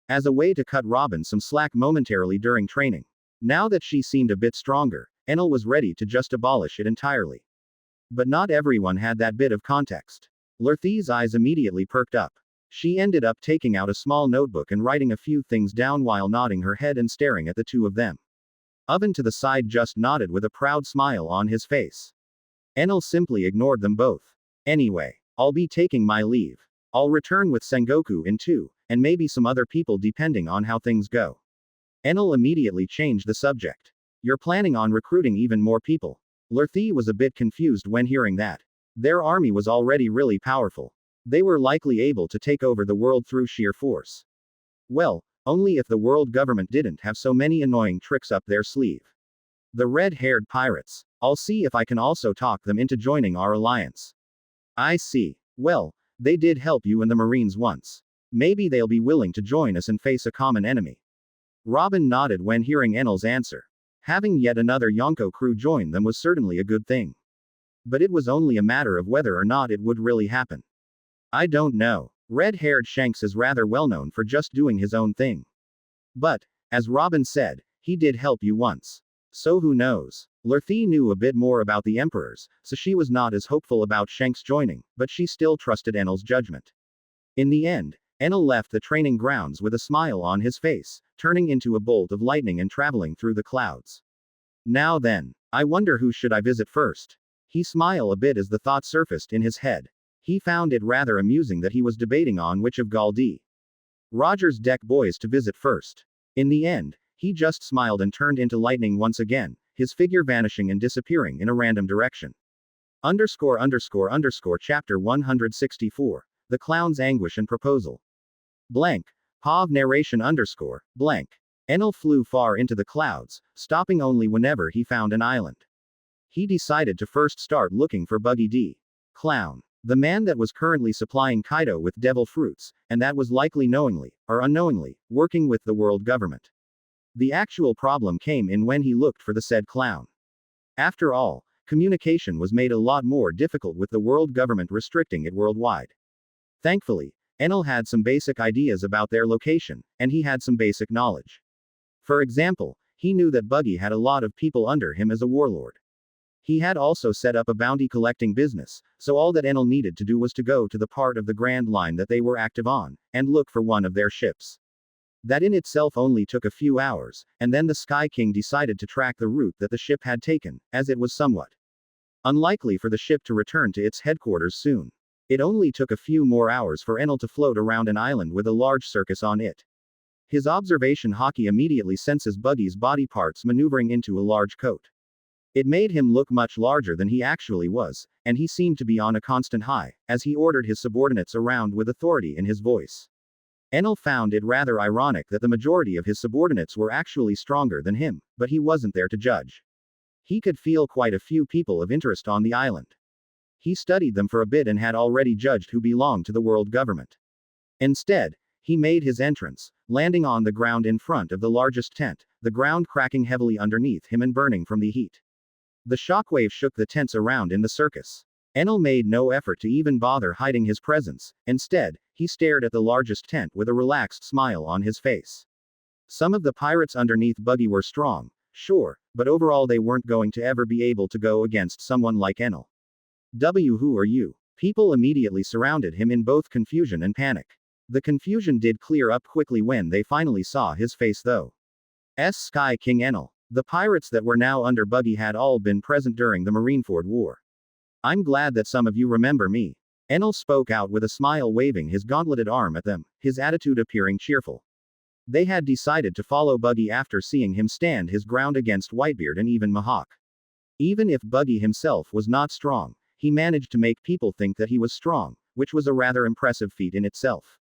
As a way to cut Robin some slack momentarily during training. Now that she seemed a bit stronger, Enel was ready to just abolish it entirely. But not everyone had that bit of context. Lurthy's eyes immediately perked up. She ended up taking out a small notebook and writing a few things down while nodding her head and staring at the two of them. Oven to the side just nodded with a proud smile on his face. Enel simply ignored them both. Anyway, I'll be taking my leave. I'll return with Sengoku in 2, and maybe some other people depending on how things go. Enel immediately changed the subject. You're planning on recruiting even more people. Lurthy was a bit confused when hearing that. Their army was already really powerful. They were likely able to take over the world through sheer force. Well, only if the world government didn't have so many annoying tricks up their sleeve. The red-haired pirates. I'll see if I can also talk them into joining our alliance. I see. Well, they did help you in the Marines once. Maybe they'll be willing to join us and face a common enemy. Robin nodded when hearing Enel's answer. Having yet another Yonko crew join them was certainly a good thing. But it was only a matter of whether or not it would really happen. I don't know. Red-haired Shanks is rather well known for just doing his own thing. But, as Robin said, he did help you once. So who knows? Lurthy knew a bit more about the Emperors, so she was not as hopeful about Shanks joining, but she still trusted Enel's judgment. In the end, Enel left the training grounds with a smile on his face, turning into a bolt of lightning and traveling through the clouds. Now then, I wonder who should I visit first? He smiled a bit as the thought surfaced in his head. He found it rather amusing that he was debating on which of Galdi Roger's deck boys to visit first. In the end, he just smiled and turned into lightning once again, his figure vanishing and disappearing in a random direction. Chapter 164. The Clown's Anguish and Proposal. Blank. Pav narration blank. Enel flew far into the clouds, stopping only whenever he found an island. He decided to first start looking for Buggy D. Clown. The man that was currently supplying Kaido with devil fruits, and that was likely knowingly, or unknowingly, working with the world government. The actual problem came in when he looked for the said clown. After all, communication was made a lot more difficult with the world government restricting it worldwide. Thankfully, Enel had some basic ideas about their location, and he had some basic knowledge. For example, he knew that Buggy had a lot of people under him as a warlord. He had also set up a bounty collecting business, so all that Enel needed to do was to go to the part of the Grand Line that they were active on, and look for one of their ships. That in itself only took a few hours, and then the Sky King decided to track the route that the ship had taken, as it was somewhat unlikely for the ship to return to its headquarters soon. It only took a few more hours for Enel to float around an island with a large circus on it. His observation hockey immediately senses Buggy's body parts maneuvering into a large coat. It made him look much larger than he actually was, and he seemed to be on a constant high, as he ordered his subordinates around with authority in his voice. Enel found it rather ironic that the majority of his subordinates were actually stronger than him, but he wasn't there to judge. He could feel quite a few people of interest on the island. He studied them for a bit and had already judged who belonged to the world government. Instead, he made his entrance, landing on the ground in front of the largest tent, the ground cracking heavily underneath him and burning from the heat. The shockwave shook the tents around in the circus. Enel made no effort to even bother hiding his presence. Instead, he stared at the largest tent with a relaxed smile on his face. Some of the pirates underneath Buggy were strong, sure, but overall they weren't going to ever be able to go against someone like Enel. Who are you? People immediately surrounded him in both confusion and panic. The confusion did clear up quickly when they finally saw his face though. Sky King Enel. The pirates that were now under Buggy had all been present during the Marineford War. I'm glad that some of you remember me. Enel spoke out with a smile, waving his gauntleted arm at them, his attitude appearing cheerful. They had decided to follow Buggy after seeing him stand his ground against Whitebeard and even Mahawk. Even if Buggy himself was not strong, he managed to make people think that he was strong, which was a rather impressive feat in itself.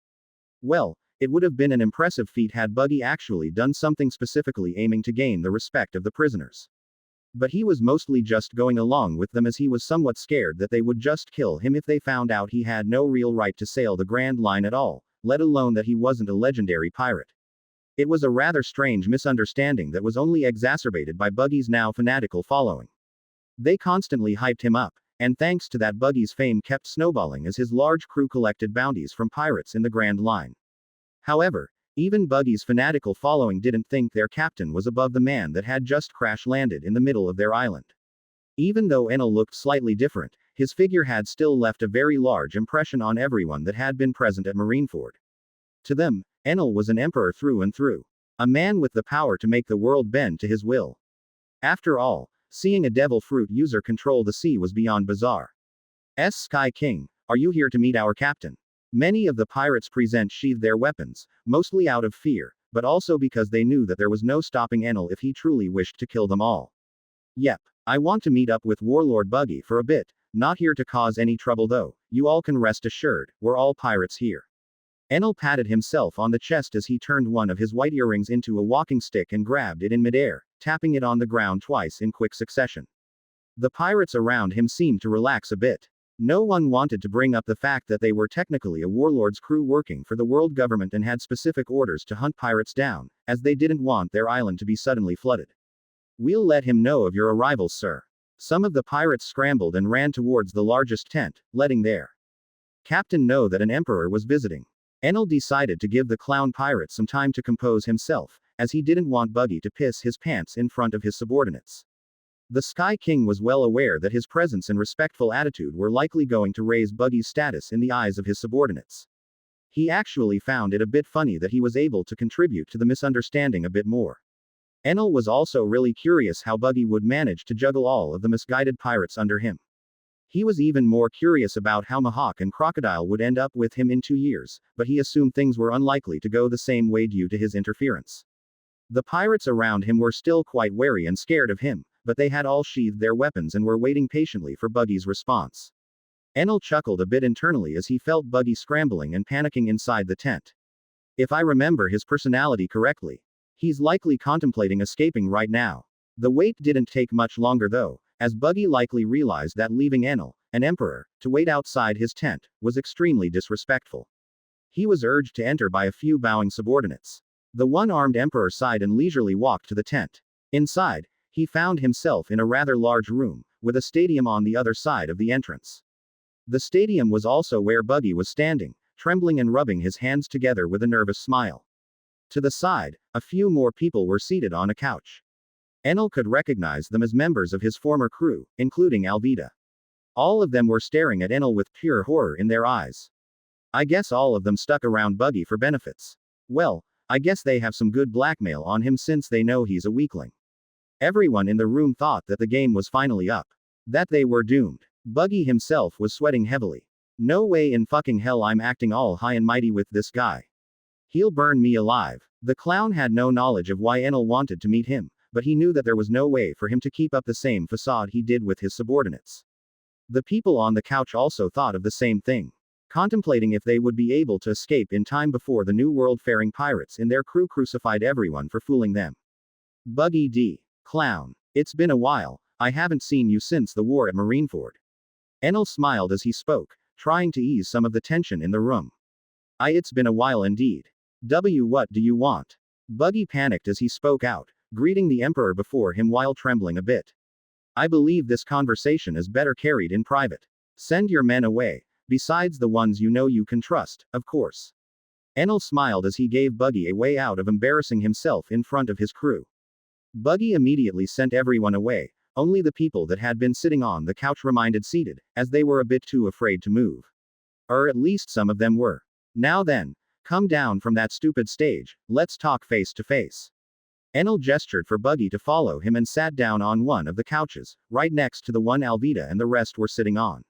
Well, it would have been an impressive feat had Buggy actually done something specifically aiming to gain the respect of the prisoners. But he was mostly just going along with them as he was somewhat scared that they would just kill him if they found out he had no real right to sail the Grand Line at all, let alone that he wasn't a legendary pirate. It was a rather strange misunderstanding that was only exacerbated by Buggy's now fanatical following. They constantly hyped him up, and thanks to that Buggy's fame kept snowballing as his large crew collected bounties from pirates in the Grand Line. However, even Buggy's fanatical following didn't think their captain was above the man that had just crash-landed in the middle of their island. Even though Enel looked slightly different, his figure had still left a very large impression on everyone that had been present at Marineford. To them, Enel was an emperor through and through. A man with the power to make the world bend to his will. After all, seeing a devil fruit user control the sea was beyond bizarre. Sky King, are you here to meet our captain? Many of the pirates present sheathed their weapons, mostly out of fear, but also because they knew that there was no stopping Enel if he truly wished to kill them all. Yep, I want to meet up with Warlord Buggy for a bit, not here to cause any trouble though, you all can rest assured, we're all pirates here. Enel patted himself on the chest as he turned one of his white earrings into a walking stick and grabbed it in midair, tapping it on the ground twice in quick succession. The pirates around him seemed to relax a bit. No one wanted to bring up the fact that they were technically a warlord's crew working for the world government and had specific orders to hunt pirates down, as they didn't want their island to be suddenly flooded. We'll let him know of your arrival, sir. Some of the pirates scrambled and ran towards the largest tent, letting their captain know that an emperor was visiting. Enel decided to give the clown pirate some time to compose himself, as he didn't want Buggy to piss his pants in front of his subordinates. The Sky King was well aware that his presence and respectful attitude were likely going to raise Buggy's status in the eyes of his subordinates. He actually found it a bit funny that he was able to contribute to the misunderstanding a bit more. Enel was also really curious how Buggy would manage to juggle all of the misguided pirates under him. He was even more curious about how Mahawk and Crocodile would end up with him in 2 years, but he assumed things were unlikely to go the same way due to his interference. The pirates around him were still quite wary and scared of him, but they had all sheathed their weapons and were waiting patiently for Buggy's response. Enel chuckled a bit internally as he felt Buggy scrambling and panicking inside the tent. If I remember his personality correctly, he's likely contemplating escaping right now. The wait didn't take much longer though, as Buggy likely realized that leaving Enel, an emperor, to wait outside his tent, was extremely disrespectful. He was urged to enter by a few bowing subordinates. The one-armed emperor sighed and leisurely walked to the tent. Inside, he found himself in a rather large room, with a stadium on the other side of the entrance. The stadium was also where Buggy was standing, trembling and rubbing his hands together with a nervous smile. To the side, a few more people were seated on a couch. Enel could recognize them as members of his former crew, including Alvida. All of them were staring at Enel with pure horror in their eyes. I guess all of them stuck around Buggy for benefits. Well, I guess they have some good blackmail on him since they know he's a weakling. Everyone in the room thought that the game was finally up. That they were doomed. Buggy himself was sweating heavily. No way in fucking hell I'm acting all high and mighty with this guy. He'll burn me alive. The clown had no knowledge of why Enel wanted to meet him, but he knew that there was no way for him to keep up the same facade he did with his subordinates. The people on the couch also thought of the same thing, contemplating if they would be able to escape in time before the New World-faring pirates in their crew crucified everyone for fooling them. Buggy D. Clown. It's been a while, I haven't seen you since the war at Marineford. Enel smiled as he spoke, trying to ease some of the tension in the room. It's been a while indeed. What do you want? Buggy panicked as he spoke out, greeting the Emperor before him while trembling a bit. I believe this conversation is better carried in private. Send your men away, besides the ones you know you can trust, of course. Enel smiled as he gave Buggy a way out of embarrassing himself in front of his crew. Buggy immediately sent everyone away, only the people that had been sitting on the couch remained seated, as they were a bit too afraid to move. Or at least some of them were. Now then, come down from that stupid stage, let's talk face to face. Enel gestured for Buggy to follow him and sat down on one of the couches, right next to the one Alvida and the rest were sitting on.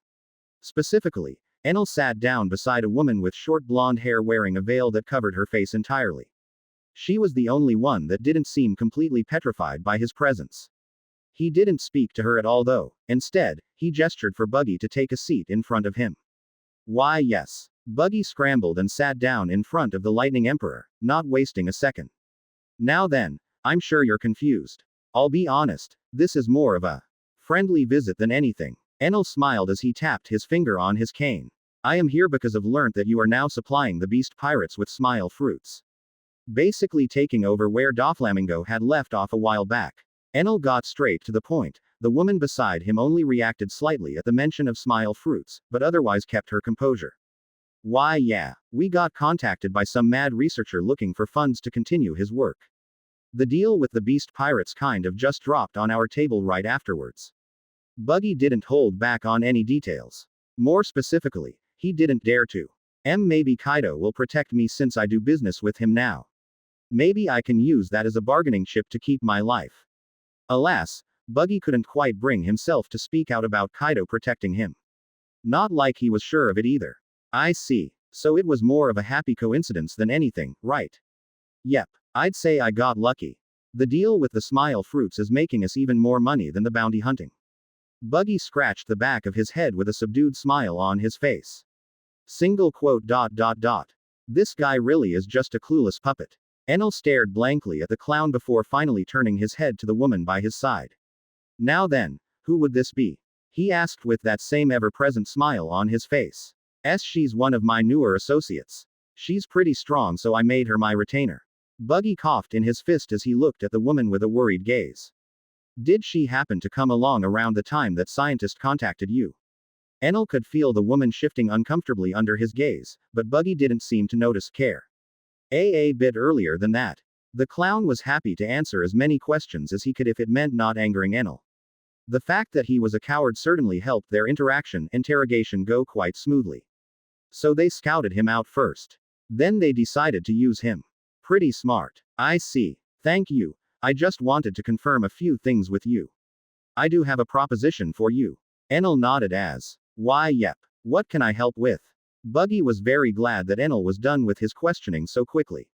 Specifically, Enel sat down beside a woman with short blonde hair wearing a veil that covered her face entirely. She was the only one that didn't seem completely petrified by his presence. He didn't speak to her at all though. Instead, he gestured for Buggy to take a seat in front of him. Why yes. Buggy scrambled and sat down in front of the Lightning Emperor, not wasting a second. Now then, I'm sure you're confused. I'll be honest, this is more of a friendly visit than anything. Enel smiled as he tapped his finger on his cane. I am here because I've learnt that you are now supplying the beast pirates with smile fruits. Basically taking over where Doflamingo had left off a while back. Enel got straight to the point. The woman beside him only reacted slightly at the mention of smile fruits, but otherwise kept her composure. Why yeah, we got contacted by some mad researcher looking for funds to continue his work. The deal with the beast pirates kind of just dropped on our table right afterwards. Buggy didn't hold back on any details. More specifically, he didn't dare to. Maybe Kaido will protect me since I do business with him now. Maybe I can use that as a bargaining chip to keep my life. Alas, Buggy couldn't quite bring himself to speak out about Kaido protecting him. Not like he was sure of it either. I see. So it was more of a happy coincidence than anything, right? Yep. I'd say I got lucky. The deal with the smile fruits is making us even more money than the bounty hunting. Buggy scratched the back of his head with a subdued smile on his face. Single quote. This guy really is just a clueless puppet. Enel stared blankly at the clown before finally turning his head to the woman by his side. Now then, who would this be? He asked with that same ever-present smile on his face. She's one of my newer associates. She's pretty strong so I made her my retainer. Buggy coughed in his fist as he looked at the woman with a worried gaze. Did she happen to come along around the time that scientist contacted you? Enel could feel the woman shifting uncomfortably under his gaze, but Buggy didn't seem to notice care. A bit earlier than that. The clown was happy to answer as many questions as he could if it meant not angering Enel. The fact that he was a coward certainly helped their interrogation go quite smoothly. So they scouted him out first. Then they decided to use him. Pretty smart. I see. Thank you. I just wanted to confirm a few things with you. I do have a proposition for you. Enel nodded as. Why yep. What can I help with? Buggy was very glad that Enel was done with his questioning so quickly.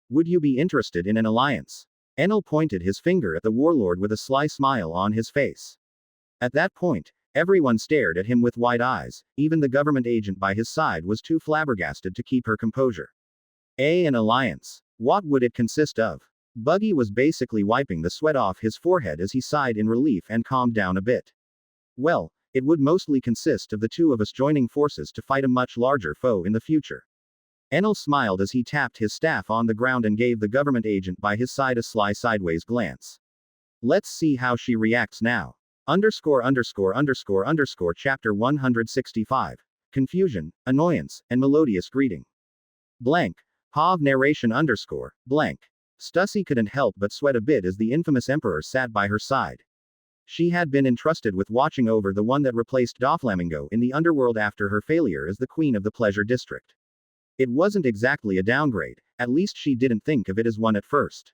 Would you be interested in an alliance? Enel pointed his finger at the warlord with a sly smile on his face. At that point, everyone stared at him with wide eyes, even the government agent by his side was too flabbergasted to keep her composure. An alliance. What would it consist of? Buggy was basically wiping the sweat off his forehead as he sighed in relief and calmed down a bit. Well, it would mostly consist of the two of us joining forces to fight a much larger foe in the future. Enel smiled as he tapped his staff on the ground and gave the government agent by his side a sly sideways glance. Let's see how she reacts now. Chapter 165. Confusion, annoyance, and melodious greeting. Blank. Pav narration blank. Stussy couldn't help but sweat a bit as the infamous emperor sat by her side. She had been entrusted with watching over the one that replaced Doflamingo in the underworld after her failure as the queen of the pleasure district. It wasn't exactly a downgrade, at least she didn't think of it as one at first.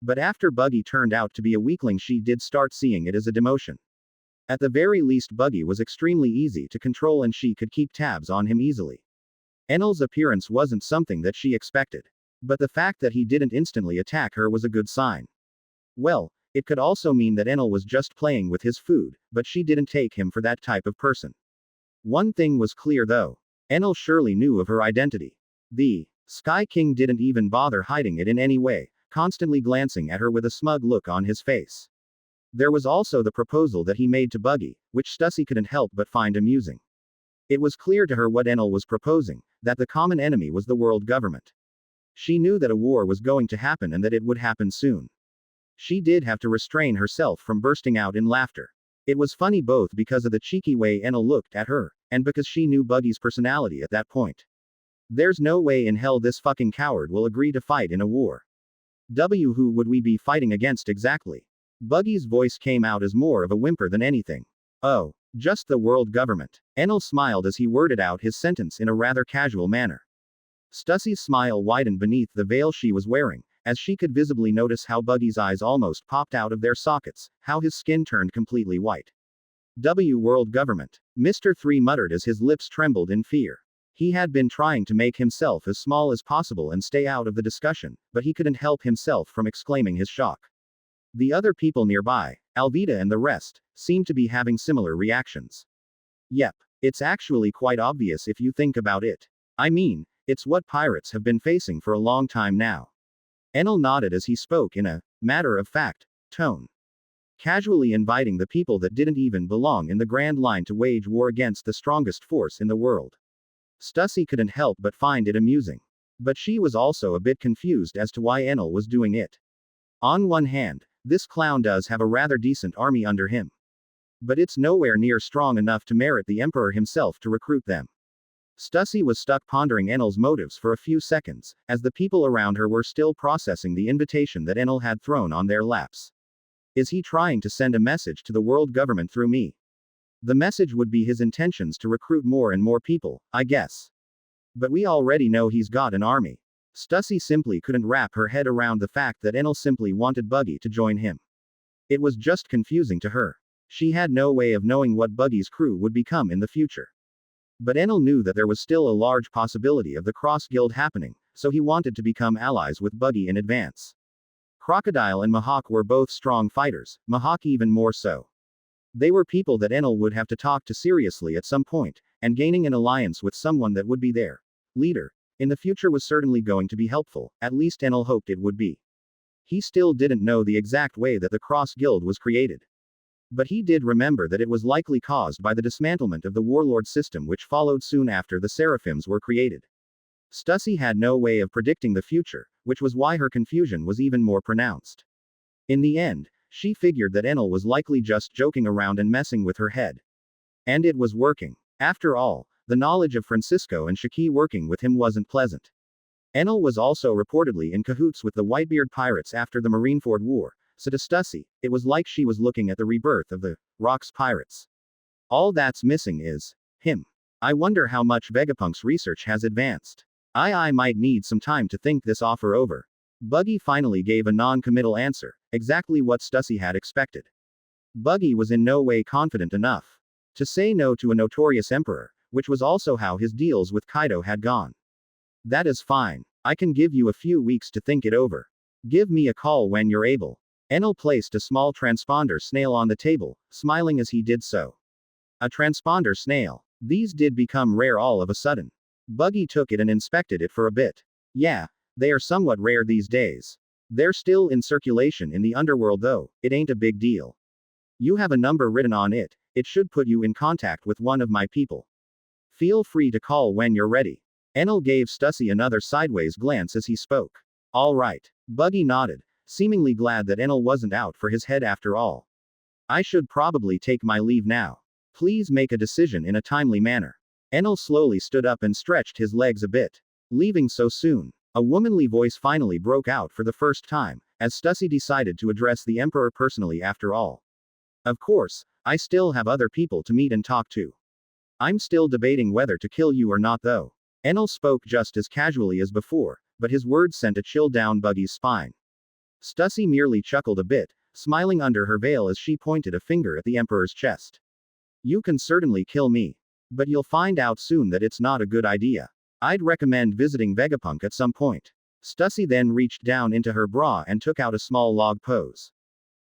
But after Buggy turned out to be a weakling, she did start seeing it as a demotion. At the very least, Buggy was extremely easy to control and she could keep tabs on him easily. Enel's appearance wasn't something that she expected. But the fact that he didn't instantly attack her was a good sign. Well, it could also mean that Enel was just playing with his food, but she didn't take him for that type of person. One thing was clear though. Enel surely knew of her identity. The Sky King didn't even bother hiding it in any way, constantly glancing at her with a smug look on his face. There was also the proposal that he made to Buggy, which Stussy couldn't help but find amusing. It was clear to her what Enel was proposing, that the common enemy was the world government. She knew that a war was going to happen and that it would happen soon. She did have to restrain herself from bursting out in laughter. It was funny both because of the cheeky way Enel looked at her, and because she knew Buggy's personality at that point. There's no way in hell this fucking coward will agree to fight in a war. Who would we be fighting against exactly? Buggy's voice came out as more of a whimper than anything. Oh, just the world government. Enel smiled as he worded out his sentence in a rather casual manner. Stussy's smile widened beneath the veil she was wearing, as she could visibly notice how Buggy's eyes almost popped out of their sockets, how his skin turned completely white. World Government. Mr. 3 muttered as his lips trembled in fear. He had been trying to make himself as small as possible and stay out of the discussion, but he couldn't help himself from exclaiming his shock. The other people nearby, Alvida and the rest, seemed to be having similar reactions. Yep. It's actually quite obvious if you think about it. I mean, it's what pirates have been facing for a long time now. Enel nodded as he spoke in a matter-of-fact tone, casually inviting the people that didn't even belong in the Grand Line to wage war against the strongest force in the world. Stussy couldn't help but find it amusing. But she was also a bit confused as to why Enel was doing it. On one hand, this clown does have a rather decent army under him. But it's nowhere near strong enough to merit the Emperor himself to recruit them. Stussy was stuck pondering Enel's motives for a few seconds, as the people around her were still processing the invitation that Enel had thrown on their laps. Is he trying to send a message to the world government through me? The message would be his intentions to recruit more and more people, I guess. But we already know he's got an army. Stussy simply couldn't wrap her head around the fact that Enel simply wanted Buggy to join him. It was just confusing to her. She had no way of knowing what Buggy's crew would become in the future. But Enel knew that there was still a large possibility of the Cross Guild happening, so he wanted to become allies with Buggy in advance. Crocodile and Mahawk were both strong fighters, Mahawk even more so. They were people that Enel would have to talk to seriously at some point, and gaining an alliance with someone that would be their leader in the future was certainly going to be helpful, at least Enel hoped it would be. He still didn't know the exact way that the Cross Guild was created. But he did remember that it was likely caused by the dismantlement of the warlord system which followed soon after the Seraphims were created. Stussy had no way of predicting the future, which was why her confusion was even more pronounced. In the end, she figured that Enel was likely just joking around and messing with her head. And it was working. After all, the knowledge of Francisco and Shaki working with him wasn't pleasant. Enel was also reportedly in cahoots with the Whitebeard pirates after the Marineford War, so to Stussy, it was like she was looking at the rebirth of the Rocks pirates. All that's missing is him. I wonder how much Vegapunk's research has advanced. I might need some time to think this offer over. Buggy finally gave a non-committal answer, exactly what Stussy had expected. Buggy was in no way confident enough to say no to a notorious emperor, which was also how his deals with Kaido had gone. That is fine. I can give you a few weeks to think it over. Give me a call when you're able. Enel placed a small transponder snail on the table, smiling as he did so. A transponder snail. These did become rare all of a sudden. Buggy took it and inspected it for a bit. Yeah, they are somewhat rare these days. They're still in circulation in the underworld though, it ain't a big deal. You have a number written on it, it should put you in contact with one of my people. Feel free to call when you're ready. Enel gave Stussy another sideways glance as he spoke. All right. Buggy nodded, seemingly glad that Enel wasn't out for his head after all. I should probably take my leave now. Please make a decision in a timely manner. Enel slowly stood up and stretched his legs a bit. Leaving so soon? A womanly voice finally broke out for the first time, as Stussy decided to address the Emperor personally after all. Of course, I still have other people to meet and talk to. I'm still debating whether to kill you or not though. Enel spoke just as casually as before, but his words sent a chill down Buggy's spine. Stussy merely chuckled a bit, smiling under her veil as she pointed a finger at the Emperor's chest. You can certainly kill me. But you'll find out soon that it's not a good idea. I'd recommend visiting Vegapunk at some point. Stussy then reached down into her bra and took out a small log pose.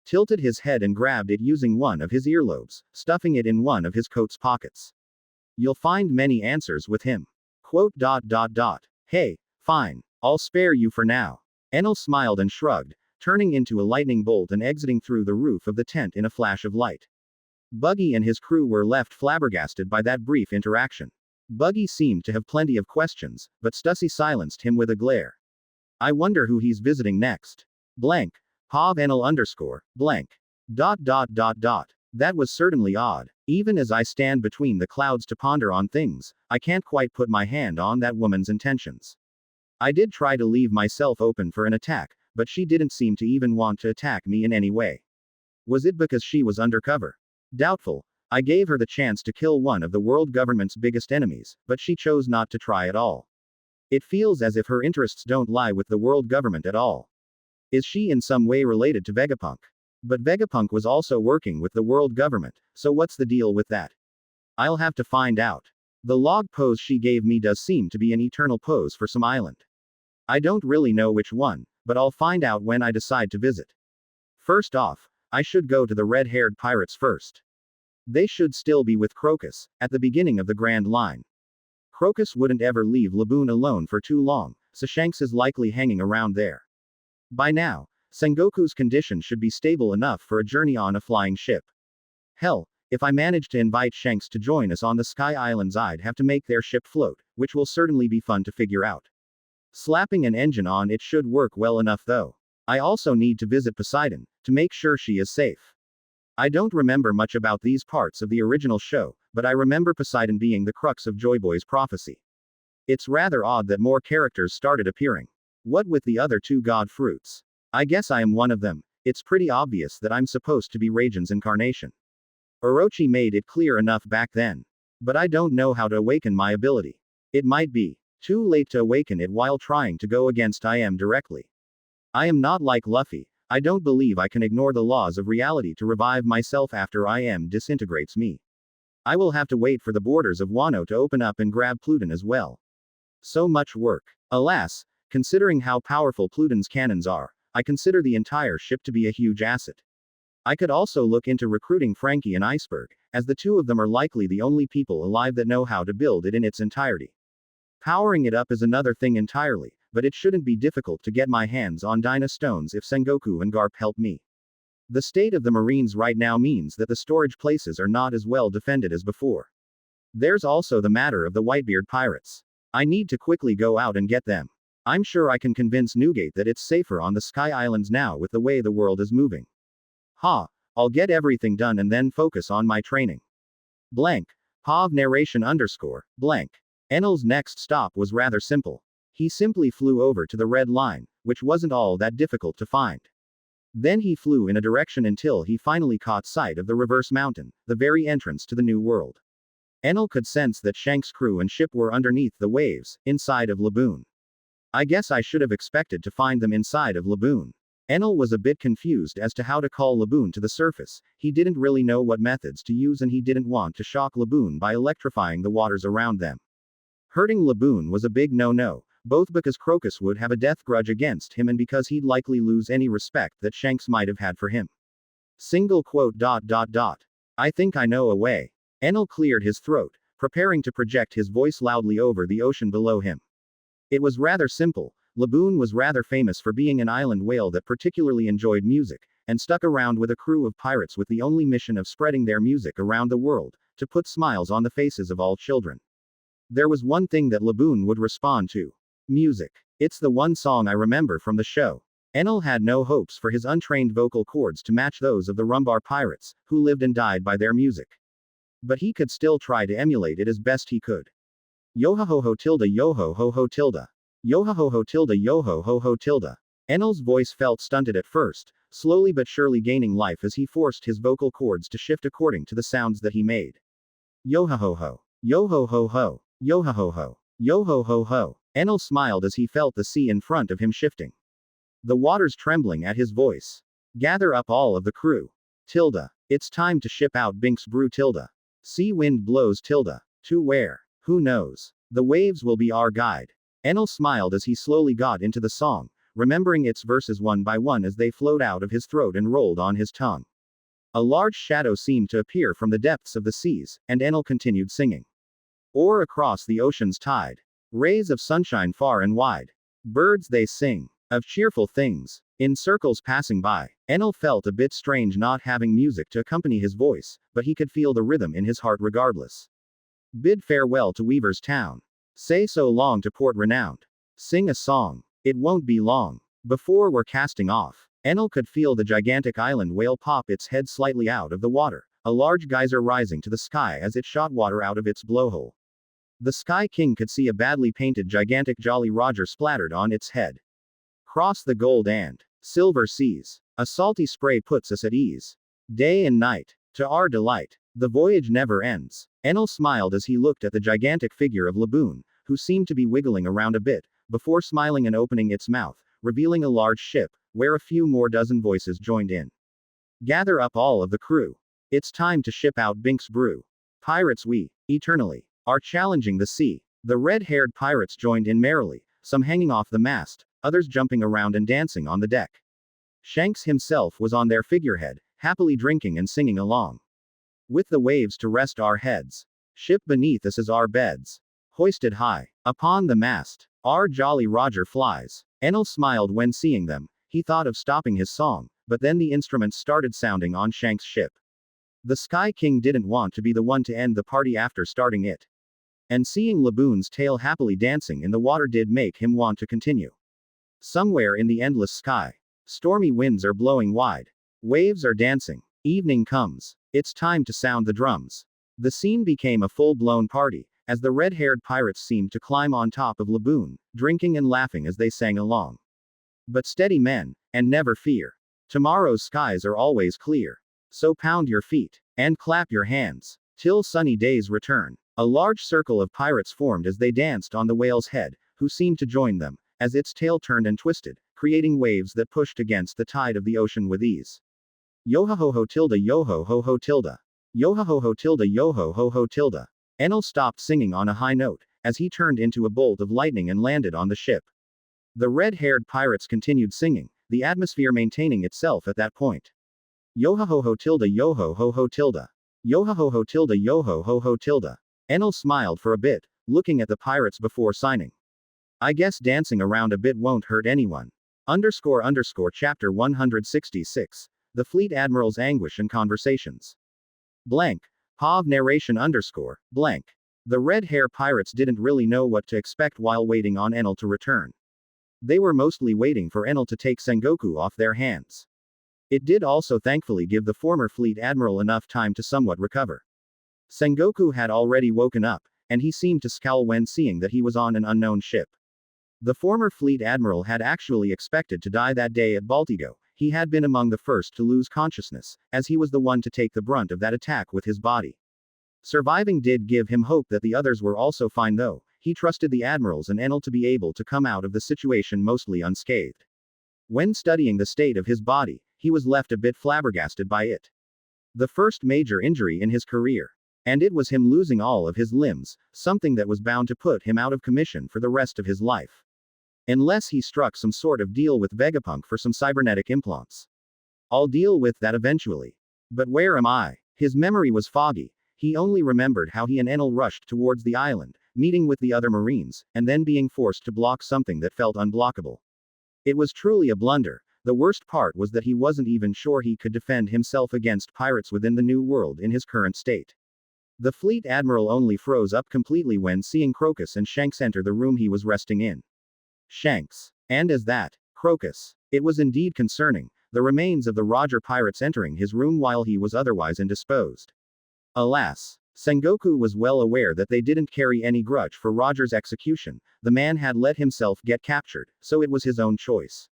Tilted his head and grabbed it using one of his earlobes, stuffing it in one of his coat's pockets. You'll find many answers with him. Quote. Hey, fine. I'll spare you for now. Enel smiled and shrugged, turning into a lightning bolt and exiting through the roof of the tent in a flash of light. Buggy and his crew were left flabbergasted by that brief interaction. Buggy seemed to have plenty of questions, but Stussy silenced him with a glare. I wonder who he's visiting next. Blank. Pav Enel _ blank. That was certainly odd. Even as I stand between the clouds to ponder on things, I can't quite put my hand on that woman's intentions. I did try to leave myself open for an attack, but she didn't seem to even want to attack me in any way. Was it because she was undercover? Doubtful. I gave her the chance to kill one of the world government's biggest enemies, but she chose not to try at all. It feels as if her interests don't lie with the world government at all. Is she in some way related to Vegapunk? But Vegapunk was also working with the world government, so what's the deal with that? I'll have to find out. The log pose she gave me does seem to be an eternal pose for some island. I don't really know which one, but I'll find out when I decide to visit. First off, I should go to the red-haired pirates first. They should still be with Crocus, at the beginning of the Grand Line. Crocus wouldn't ever leave Laboon alone for too long, so Shanks is likely hanging around there. By now, Sengoku's condition should be stable enough for a journey on a flying ship. Hell, if I manage to invite Shanks to join us on the Sky Islands, I'd have to make their ship float, which will certainly be fun to figure out. Slapping an engine on it should work well enough though. I also need to visit Poseidon, to make sure she is safe. I don't remember much about these parts of the original show, but I remember Poseidon being the crux of Joy Boy's prophecy. It's rather odd that more characters started appearing. What with the other two god fruits? I guess I am one of them. It's pretty obvious that I'm supposed to be Raijin's incarnation. Orochi made it clear enough back then. But I don't know how to awaken my ability. It might be too late to awaken it while trying to go against I am directly. I am not like Luffy. I don't believe I can ignore the laws of reality to revive myself after I am disintegrates me. I will have to wait for the borders of Wano to open up and grab Pluton as well. So much work. Alas, considering how powerful Pluton's cannons are, I consider the entire ship to be a huge asset. I could also look into recruiting Frankie and Iceberg, as the two of them are likely the only people alive that know how to build it in its entirety. Powering it up is another thing entirely, but it shouldn't be difficult to get my hands on Dyna Stones if Sengoku and Garp help me. The state of the Marines right now means that the storage places are not as well defended as before. There's also the matter of the Whitebeard pirates. I need to quickly go out and get them. I'm sure I can convince Newgate that it's safer on the Sky Islands now with the way the world is moving. I'll get everything done and then focus on my training. Blank. Pav narration underscore, blank. Enel's next stop was rather simple. He simply flew over to the red line, which wasn't all that difficult to find. Then he flew in a direction until he finally caught sight of the reverse mountain, the very entrance to the new world. Enel could sense that Shank's crew and ship were underneath the waves, inside of Laboon. I guess I should have expected to find them inside of Laboon. Enel was a bit confused as to how to call Laboon to the surface. He didn't really know what methods to use and he didn't want to shock Laboon by electrifying the waters around them. Hurting Laboon was a big no-no, both because Crocus would have a death grudge against him and because he'd likely lose any respect that Shanks might have had for him. Single quote. I think I know a way. Enel cleared his throat, preparing to project his voice loudly over the ocean below him. It was rather simple. Laboon was rather famous for being an island whale that particularly enjoyed music, and stuck around with a crew of pirates with the only mission of spreading their music around the world, to put smiles on the faces of all children. There was one thing that Laboon would respond to. Music. It's the one song I remember from the show. Enel had no hopes for his untrained vocal cords to match those of the Rumbar pirates, who lived and died by their music. But he could still try to emulate it as best he could. Yo-ho-ho-ho tilde yo-ho-ho-ho tilde. Yo-ho-ho-ho tilde yo-ho-ho-ho tilde. Enel's voice felt stunted at first, slowly but surely gaining life as he forced his vocal cords to shift according to the sounds that he made. Yo-ho-ho-ho. Yo-ho-ho-ho. Yo-ho-ho-ho. Yo-ho-ho-ho. Enel smiled as he felt the sea in front of him shifting. The waters trembling at his voice. Gather up all of the crew. Tilde. It's time to ship out Binks Brew tilde. Sea wind blows tilde. To where? Who knows? The waves will be our guide. Enel smiled as he slowly got into the song, remembering its verses one by one as they flowed out of his throat and rolled on his tongue. A large shadow seemed to appear from the depths of the seas, and Enel continued singing. Or across the ocean's tide. Rays of sunshine far and wide. Birds they sing. Of cheerful things. In circles passing by. Enel felt a bit strange not having music to accompany his voice, but he could feel the rhythm in his heart regardless. Bid farewell to Weaver's Town. Say so long to Port Renowned. Sing a song. It won't be long before we're casting off. Enel could feel the gigantic island whale pop its head slightly out of the water, a large geyser rising to the sky as it shot water out of its blowhole. The Sky King could see a badly painted gigantic Jolly Roger splattered on its head. Cross the gold and silver seas. A salty spray puts us at ease. Day and night. To our delight. The voyage never ends. Enel smiled as he looked at the gigantic figure of Laboon, who seemed to be wiggling around a bit, before smiling and opening its mouth, revealing a large ship, where a few more dozen voices joined in. Gather up all of the crew. It's time to ship out Bink's brew. Pirates we, eternally, are challenging the sea. The red-haired pirates joined in merrily, some hanging off the mast, others jumping around and dancing on the deck. Shanks himself was on their figurehead, happily drinking and singing along. With the waves to rest our heads. Ship beneath us is our beds. Hoisted high. Upon the mast. Our Jolly Roger flies. Enel smiled when seeing them. He thought of stopping his song, but then the instruments started sounding on Shanks' ship. The Sky King didn't want to be the one to end the party after starting it. And seeing Laboon's tail happily dancing in the water did make him want to continue. Somewhere in the endless sky. Stormy winds are blowing wide. Waves are dancing. Evening comes. It's time to sound the drums. The scene became a full-blown party, as the red-haired pirates seemed to climb on top of Laboon, drinking and laughing as they sang along. But steady men, and never fear. Tomorrow's skies are always clear. So pound your feet, and clap your hands, till sunny days return. A large circle of pirates formed as they danced on the whale's head, who seemed to join them, as its tail turned and twisted, creating waves that pushed against the tide of the ocean with ease. Yo-ho-ho-ho tilde yo-ho-ho-ho tilde. Yo-ho-ho-ho tilde yo-ho-ho-ho tilde. Enel stopped singing on a high note, as he turned into a bolt of lightning and landed on the ship. The red-haired pirates continued singing, the atmosphere maintaining itself at that point. Yo-ho-ho-ho tilde yo-ho-ho-ho tilde. Yo-ho-ho-ho tilde yo-ho-ho-ho tilde. Enel smiled for a bit, looking at the pirates before signing. I guess dancing around a bit won't hurt anyone. Chapter 166. The Fleet Admiral's Anguish and Conversations. Blank. POV narration blank. The red hair pirates didn't really know what to expect while waiting on Enel to return. They were mostly waiting for Enel to take Sengoku off their hands. It did also thankfully give the former fleet admiral enough time to somewhat recover. Sengoku had already woken up, and he seemed to scowl when seeing that he was on an unknown ship. The former fleet admiral had actually expected to die that day at Baltigo. He had been among the first to lose consciousness, as he was the one to take the brunt of that attack with his body. Surviving did give him hope that the others were also fine though. He trusted the admirals and Enel to be able to come out of the situation mostly unscathed. When studying the state of his body, he was left a bit flabbergasted by it. The first major injury in his career. And it was him losing all of his limbs, something that was bound to put him out of commission for the rest of his life. Unless he struck some sort of deal with Vegapunk for some cybernetic implants. I'll deal with that eventually. But where am I? His memory was foggy. He only remembered how he and Enel rushed towards the island, meeting with the other Marines, and then being forced to block something that felt unblockable. It was truly a blunder. The worst part was that he wasn't even sure he could defend himself against pirates within the new world in his current state. The fleet admiral only froze up completely when seeing Crocus and Shanks enter the room he was resting in. Shanks. And as that, Crocus. It was indeed concerning, the remains of the Roger pirates entering his room while he was otherwise indisposed. Alas, Sengoku was well aware that they didn't carry any grudge for Roger's execution. The man had let himself get captured, so it was his own choice.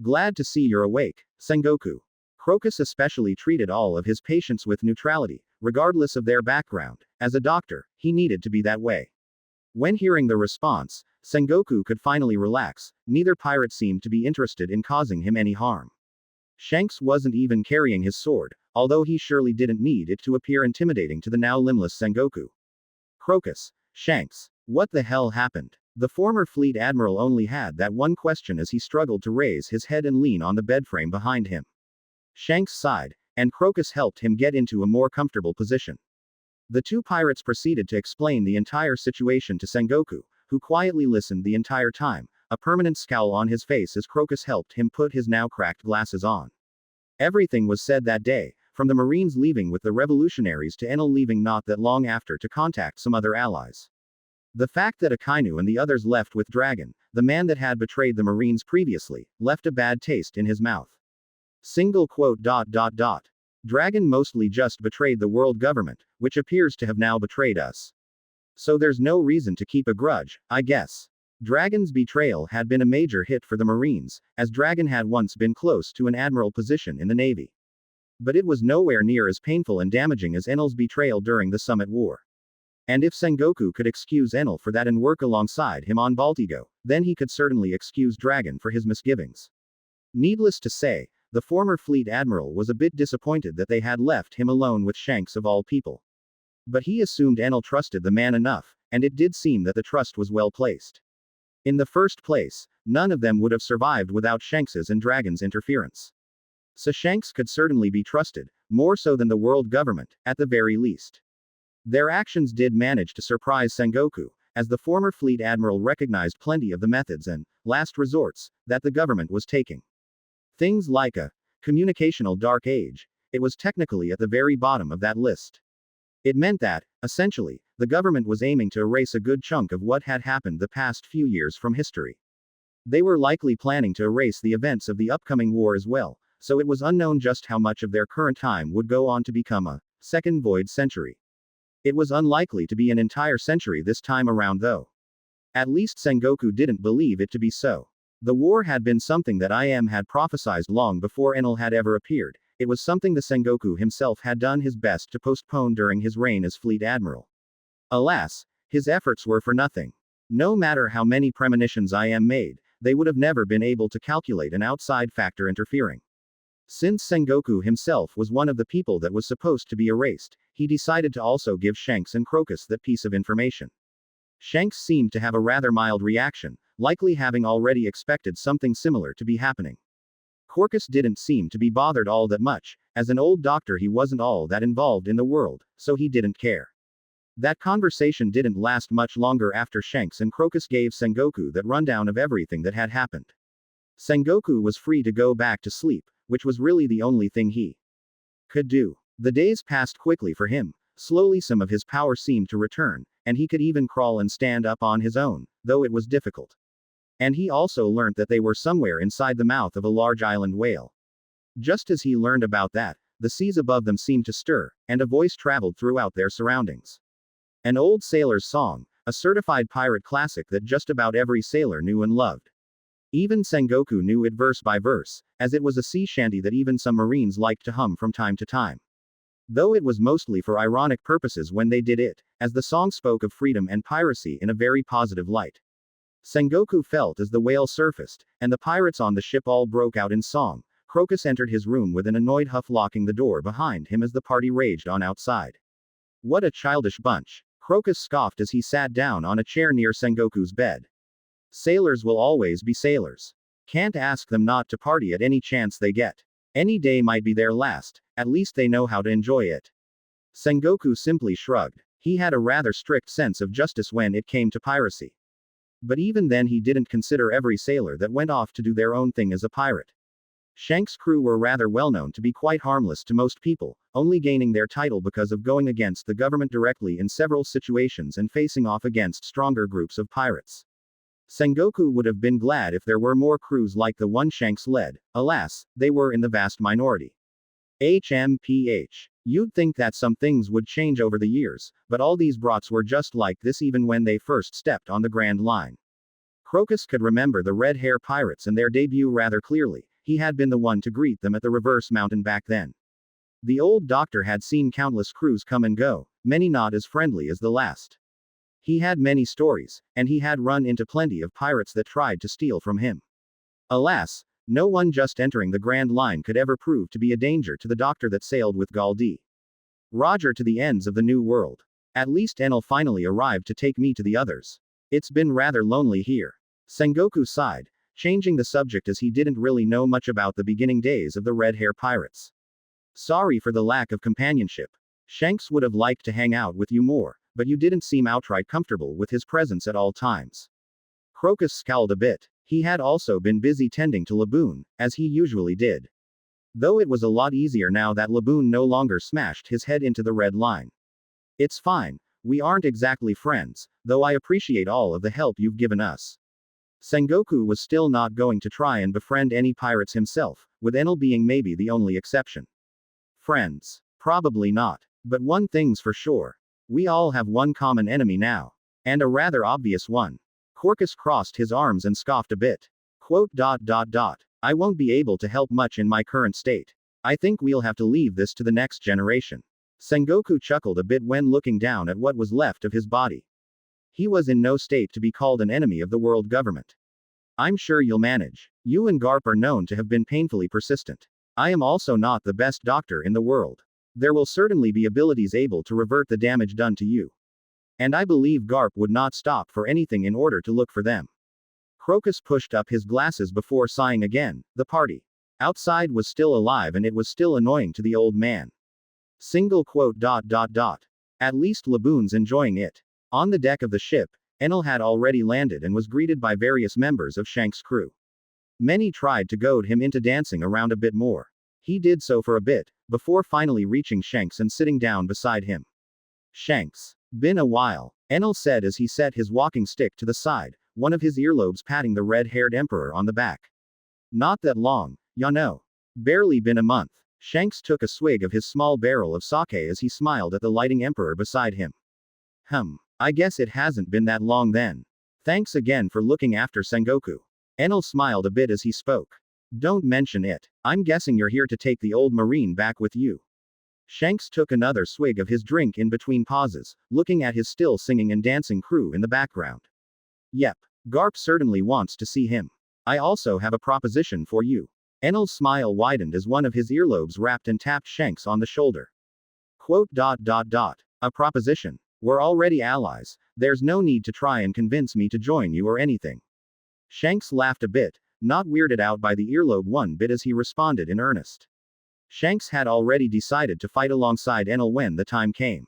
Glad to see you're awake, Sengoku. Crocus especially treated all of his patients with neutrality, regardless of their background. As a doctor, he needed to be that way. When hearing the response, Sengoku could finally relax. Neither pirate seemed to be interested in causing him any harm. Shanks wasn't even carrying his sword, although he surely didn't need it to appear intimidating to the now limbless Sengoku. Crocus. Shanks. What the hell happened? The former fleet admiral only had that one question as he struggled to raise his head and lean on the bedframe behind him. Shanks sighed, and Crocus helped him get into a more comfortable position. The two pirates proceeded to explain the entire situation to Sengoku, who quietly listened the entire time, a permanent scowl on his face as Crocus helped him put his now cracked glasses on. Everything was said that day, from the Marines leaving with the revolutionaries to Enel leaving not that long after to contact some other allies. The fact that Akainu and the others left with Dragon, the man that had betrayed the Marines previously, left a bad taste in his mouth. Dragon mostly just betrayed the world government, which appears to have now betrayed us. So there's no reason to keep a grudge, I guess. Dragon's betrayal had been a major hit for the Marines, as Dragon had once been close to an admiral position in the Navy. But it was nowhere near as painful and damaging as Enel's betrayal during the Summit War. And if Sengoku could excuse Enel for that and work alongside him on Baltigo, then he could certainly excuse Dragon for his misgivings. Needless to say, the former fleet admiral was a bit disappointed that they had left him alone with Shanks of all people. But he assumed Enel trusted the man enough, and it did seem that the trust was well placed. In the first place, none of them would have survived without Shanks's and Dragon's interference. So Shanks could certainly be trusted, more so than the world government, at the very least. Their actions did manage to surprise Sengoku, as the former fleet admiral recognized plenty of the methods and last resorts that the government was taking. Things like a communicational dark age. It was technically at the very bottom of that list. It meant that, essentially, the government was aiming to erase a good chunk of what had happened the past few years from history. They were likely planning to erase the events of the upcoming war as well, so it was unknown just how much of their current time would go on to become a second void century. It was unlikely to be an entire century this time around though. At least Sengoku didn't believe it to be so. The war had been something that IM had prophesied long before Enel had ever appeared. It was something the Sengoku himself had done his best to postpone during his reign as fleet admiral. Alas, his efforts were for nothing. No matter how many premonitions IM made, they would have never been able to calculate an outside factor interfering. Since Sengoku himself was one of the people that was supposed to be erased, he decided to also give Shanks and Crocus that piece of information. Shanks seemed to have a rather mild reaction, likely having already expected something similar to be happening. Crocus didn't seem to be bothered all that much. As an old doctor he wasn't all that involved in the world, so he didn't care. That conversation didn't last much longer after Shanks and Crocus gave Sengoku that rundown of everything that had happened. Sengoku was free to go back to sleep, which was really the only thing he could do. The days passed quickly for him. Slowly some of his power seemed to return, and he could even crawl and stand up on his own, though it was difficult. And he also learned that they were somewhere inside the mouth of a large island whale. Just as he learned about that, the seas above them seemed to stir, and a voice traveled throughout their surroundings. An old sailor's song, a certified pirate classic that just about every sailor knew and loved. Even Sengoku knew it verse by verse, as it was a sea shanty that even some marines liked to hum from time to time. Though it was mostly for ironic purposes when they did it, as the song spoke of freedom and piracy in a very positive light. Sengoku felt as the whale surfaced, and the pirates on the ship all broke out in song. Crocus entered his room with an annoyed huff, locking the door behind him as the party raged on outside. What a childish bunch. Crocus scoffed as he sat down on a chair near Sengoku's bed. Sailors will always be sailors. Can't ask them not to party at any chance they get. Any day might be their last, at least they know how to enjoy it. Sengoku simply shrugged. He had a rather strict sense of justice when it came to piracy. But even then he didn't consider every sailor that went off to do their own thing as a pirate. Shanks' crew were rather well known to be quite harmless to most people, only gaining their title because of going against the government directly in several situations and facing off against stronger groups of pirates. Sengoku would have been glad if there were more crews like the one Shanks led. Alas, they were in the vast minority. HMPH. You'd think that some things would change over the years, but all these brats were just like this even when they first stepped on the Grand Line. Crocus could remember the Red Hair Pirates and their debut rather clearly. He had been the one to greet them at the Reverse Mountain back then. The old doctor had seen countless crews come and go, many not as friendly as the last. He had many stories, and he had run into plenty of pirates that tried to steal from him. Alas, no one just entering the Grand Line could ever prove to be a danger to the doctor that sailed with Galdi. Roger to the ends of the New World. At least Enel finally arrived to take me to the others. It's been rather lonely here. Sengoku sighed, changing the subject as he didn't really know much about the beginning days of the Red Hair Pirates. Sorry for the lack of companionship. Shanks would have liked to hang out with you more, but you didn't seem outright comfortable with his presence at all times. Crocus scowled a bit. He had also been busy tending to Laboon, as he usually did. Though it was a lot easier now that Laboon no longer smashed his head into the red line. It's fine, we aren't exactly friends, though I appreciate all of the help you've given us. Sengoku was still not going to try and befriend any pirates himself, with Enel being maybe the only exception. Friends? Probably not. But one thing's for sure. We all have one common enemy now. And a rather obvious one. Crocus crossed his arms and scoffed a bit. Quote. I won't be able to help much in my current state. I think we'll have to leave this to the next generation. Sengoku chuckled a bit when looking down at what was left of his body. He was in no state to be called an enemy of the world government. I'm sure you'll manage. You and Garp are known to have been painfully persistent. I am also not the best doctor in the world. There will certainly be abilities able to revert the damage done to you. And I believe Garp would not stop for anything in order to look for them. Crocus pushed up his glasses before sighing again. The party outside was still alive and it was still annoying to the old man. Single quote. At least Laboon's enjoying it. On the deck of the ship, Enel had already landed and was greeted by various members of Shank's crew. Many tried to goad him into dancing around a bit more. He did so for a bit, before finally reaching Shanks and sitting down beside him. Shanks. Been a while, Enel said as he set his walking stick to the side, one of his earlobes patting the red-haired emperor on the back. Not that long, ya know. Barely been a month. Shanks took a swig of his small barrel of sake as he smiled at the lighting emperor beside him. I guess it hasn't been that long then. Thanks again for looking after Sengoku. Enel smiled a bit as he spoke. Don't mention it. I'm guessing you're here to take the old marine back with you. Shanks took another swig of his drink in between pauses, looking at his still singing and dancing crew in the background. Yep. Garp certainly wants to see him. I also have a proposition for you. Enel's smile widened as one of his earlobes wrapped and tapped Shanks on the shoulder. Quote. A proposition. We're already allies, there's no need to try and convince me to join you or anything. Shanks laughed a bit, not weirded out by the earlobe one bit as he responded in earnest. Shanks had already decided to fight alongside Enel when the time came.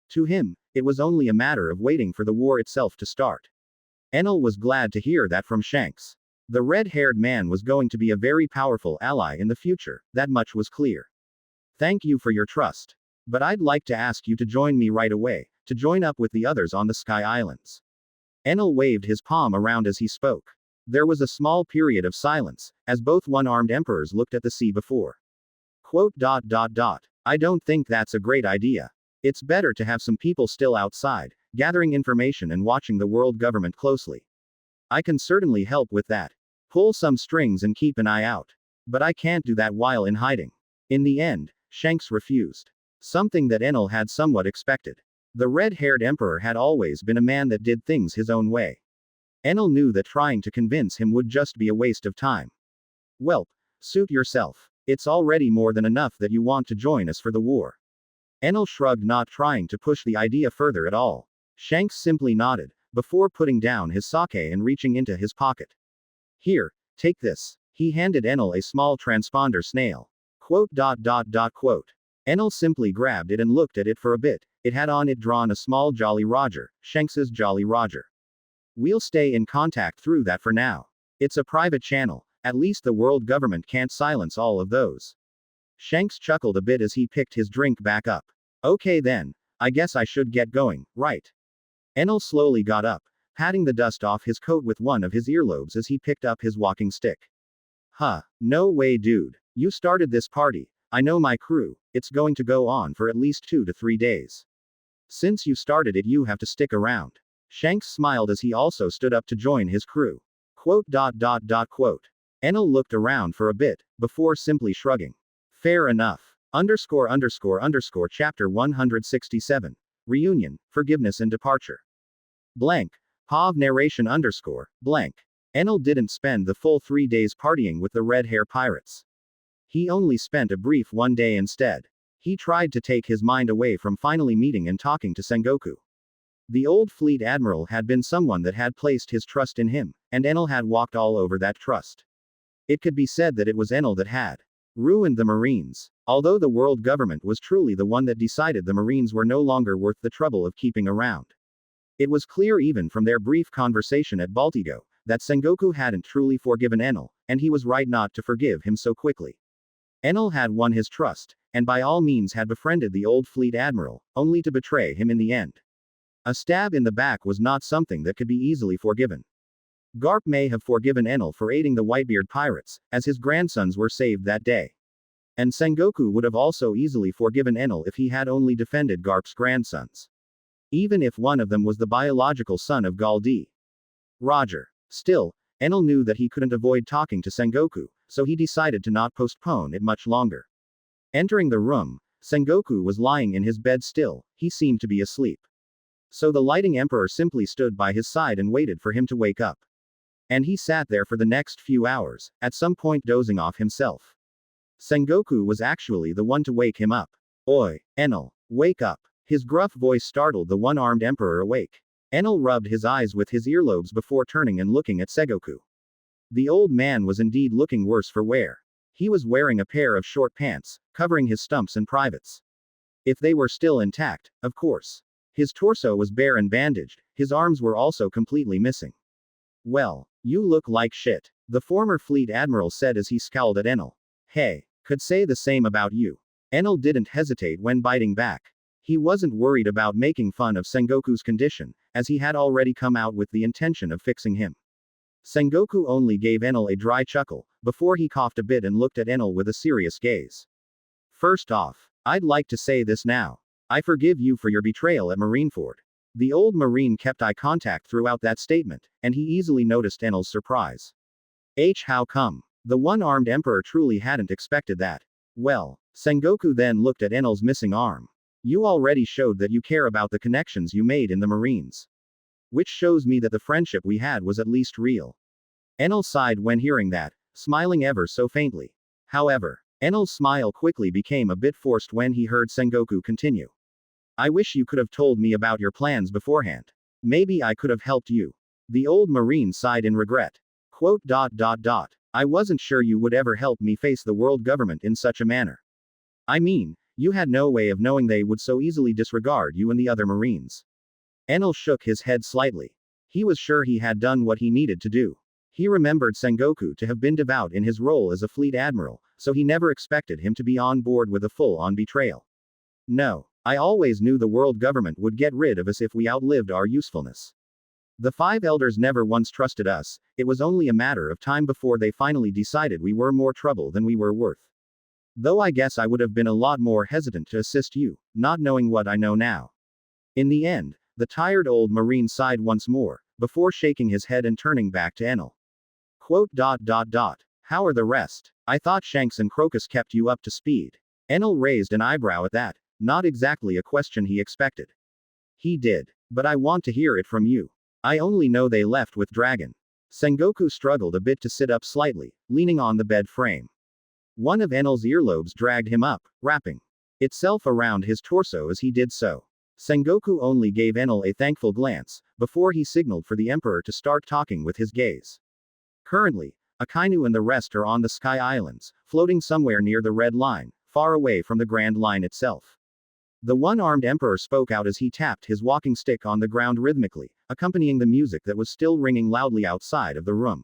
To him, it was only a matter of waiting for the war itself to start. Enel was glad to hear that from Shanks. The red-haired man was going to be a very powerful ally in the future, that much was clear. Thank you for your trust. But I'd like to ask you to join me right away, to join up with the others on the Sky Islands. Enel waved his palm around as he spoke. There was a small period of silence, as both one-armed emperors looked at the sea before. Quote. I don't think that's a great idea. It's better to have some people still outside, gathering information and watching the world government closely. I can certainly help with that. Pull some strings and keep an eye out. But I can't do that while in hiding. In the end, Shanks refused. Something that Enel had somewhat expected. The red-haired emperor had always been a man that did things his own way. Enel knew that trying to convince him would just be a waste of time. Welp, suit yourself. It's already more than enough that you want to join us for the war. Enel shrugged, not trying to push the idea further at all. Shanks simply nodded, before putting down his sake and reaching into his pocket. Here, take this. He handed Enel a small transponder snail. Quote. Enel simply grabbed it and looked at it for a bit. It had on it drawn a small Jolly Roger, Shanks's Jolly Roger. We'll stay in contact through that for now. It's a private channel, at least the world government can't silence all of those. Shanks chuckled a bit as he picked his drink back up. Okay then, I guess I should get going, right? Enel slowly got up, patting the dust off his coat with one of his earlobes as he picked up his walking stick. No way dude. You started this party. I know my crew, it's going to go on for at least 2 to 3 days. Since you started it, you have to stick around. Shanks smiled as he also stood up to join his crew. Quote. Enel looked around for a bit, before simply shrugging. Fair enough. Chapter 167. Reunion, Forgiveness and Departure. Blank. POV narration blank. Enel didn't spend the full 3 days partying with the red hair pirates. He only spent a brief 1 day instead. He tried to take his mind away from finally meeting and talking to Sengoku. The old fleet admiral had been someone that had placed his trust in him, and Enel had walked all over that trust. It could be said that it was Enel that had ruined the Marines, although the world government was truly the one that decided the Marines were no longer worth the trouble of keeping around. It was clear even from their brief conversation at Baltigo, that Sengoku hadn't truly forgiven Enel, and he was right not to forgive him so quickly. Enel had won his trust, and by all means had befriended the old fleet admiral, only to betray him in the end. A stab in the back was not something that could be easily forgiven. Garp may have forgiven Enel for aiding the Whitebeard pirates, as his grandsons were saved that day. And Sengoku would have also easily forgiven Enel if he had only defended Garp's grandsons. Even if one of them was the biological son of Galdi. Roger. Still, Enel knew that he couldn't avoid talking to Sengoku, so he decided to not postpone it much longer. Entering the room, Sengoku was lying in his bed still, he seemed to be asleep. So the lighting emperor simply stood by his side and waited for him to wake up. And he sat there for the next few hours, at some point dozing off himself. Sengoku was actually the one to wake him up. Oi, Enel, wake up. His gruff voice startled the one-armed emperor awake. Enel rubbed his eyes with his earlobes before turning and looking at Sengoku. The old man was indeed looking worse for wear. He was wearing a pair of short pants, covering his stumps and privates. If they were still intact, of course. His torso was bare and bandaged, his arms were also completely missing. Well, you look like shit, the former fleet admiral said as he scowled at Enel. Hey, could say the same about you. Enel didn't hesitate when biting back. He wasn't worried about making fun of Sengoku's condition, as he had already come out with the intention of fixing him. Sengoku only gave Enel a dry chuckle, before he coughed a bit and looked at Enel with a serious gaze. First off, I'd like to say this now. I forgive you for your betrayal at Marineford. The old Marine kept eye contact throughout that statement, and he easily noticed Enel's surprise. How come? The one-armed emperor truly hadn't expected that. Well, Sengoku then looked at Enel's missing arm. You already showed that you care about the connections you made in the Marines. Which shows me that the friendship we had was at least real. Enel sighed when hearing that, smiling ever so faintly. However, Enel's smile quickly became a bit forced when he heard Sengoku continue. I wish you could have told me about your plans beforehand. Maybe I could have helped you. The old Marine sighed in regret. I wasn't sure you would ever help me face the world government in such a manner. I mean, you had no way of knowing they would so easily disregard you and the other Marines. Enel shook his head slightly. He was sure he had done what he needed to do. He remembered Sengoku to have been devout in his role as a fleet admiral, so he never expected him to be on board with a full-on betrayal. No, I always knew the world government would get rid of us if we outlived our usefulness. The five elders never once trusted us, it was only a matter of time before they finally decided we were more trouble than we were worth. Though I guess I would have been a lot more hesitant to assist you, not knowing what I know now. In the end, the tired old Marine sighed once more, before shaking his head and turning back to Enel. How are the rest? I thought Shanks and Crocus kept you up to speed. Enel raised an eyebrow at that, not exactly a question he expected. He did. But I want to hear it from you. I only know they left with Dragon. Sengoku struggled a bit to sit up slightly, leaning on the bed frame. One of Enel's earlobes dragged him up, wrapping itself around his torso as he did so. Sengoku only gave Enel a thankful glance, before he signaled for the Emperor to start talking with his gaze. Currently, Akainu and the rest are on the Sky Islands, floating somewhere near the Red Line, far away from the Grand Line itself. The one-armed Emperor spoke out as he tapped his walking stick on the ground rhythmically, accompanying the music that was still ringing loudly outside of the room.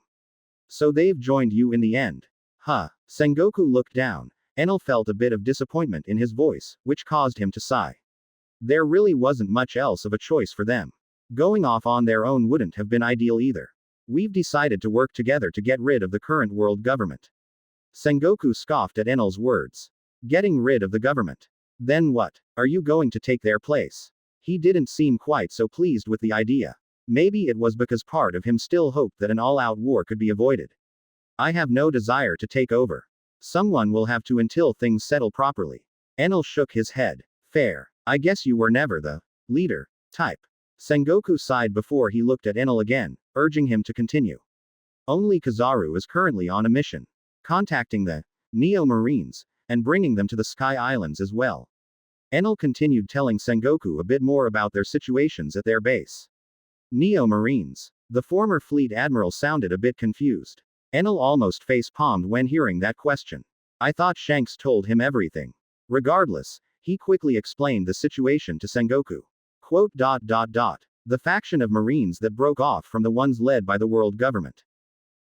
So they've joined you in the end. Huh. Sengoku looked down. Enel felt a bit of disappointment in his voice, which caused him to sigh. There really wasn't much else of a choice for them. Going off on their own wouldn't have been ideal either. We've decided to work together to get rid of the current world government. Sengoku scoffed at Enel's words. Getting rid of the government. Then what? Are you going to take their place? He didn't seem quite so pleased with the idea. Maybe it was because part of him still hoped that an all-out war could be avoided. I have no desire to take over. Someone will have to until things settle properly. Enel shook his head. Fair. I guess you were never the leader type. Sengoku sighed before he looked at Enel again, urging him to continue. Only Kizaru is currently on a mission. Contacting the Neo Marines, and bringing them to the Sky Islands as well. Enel continued telling Sengoku a bit more about their situations at their base. Neo Marines. The former fleet admiral sounded a bit confused. Enel almost face-palmed when hearing that question. I thought Shanks told him everything. Regardless, he quickly explained the situation to Sengoku. The faction of Marines that broke off from the ones led by the world government.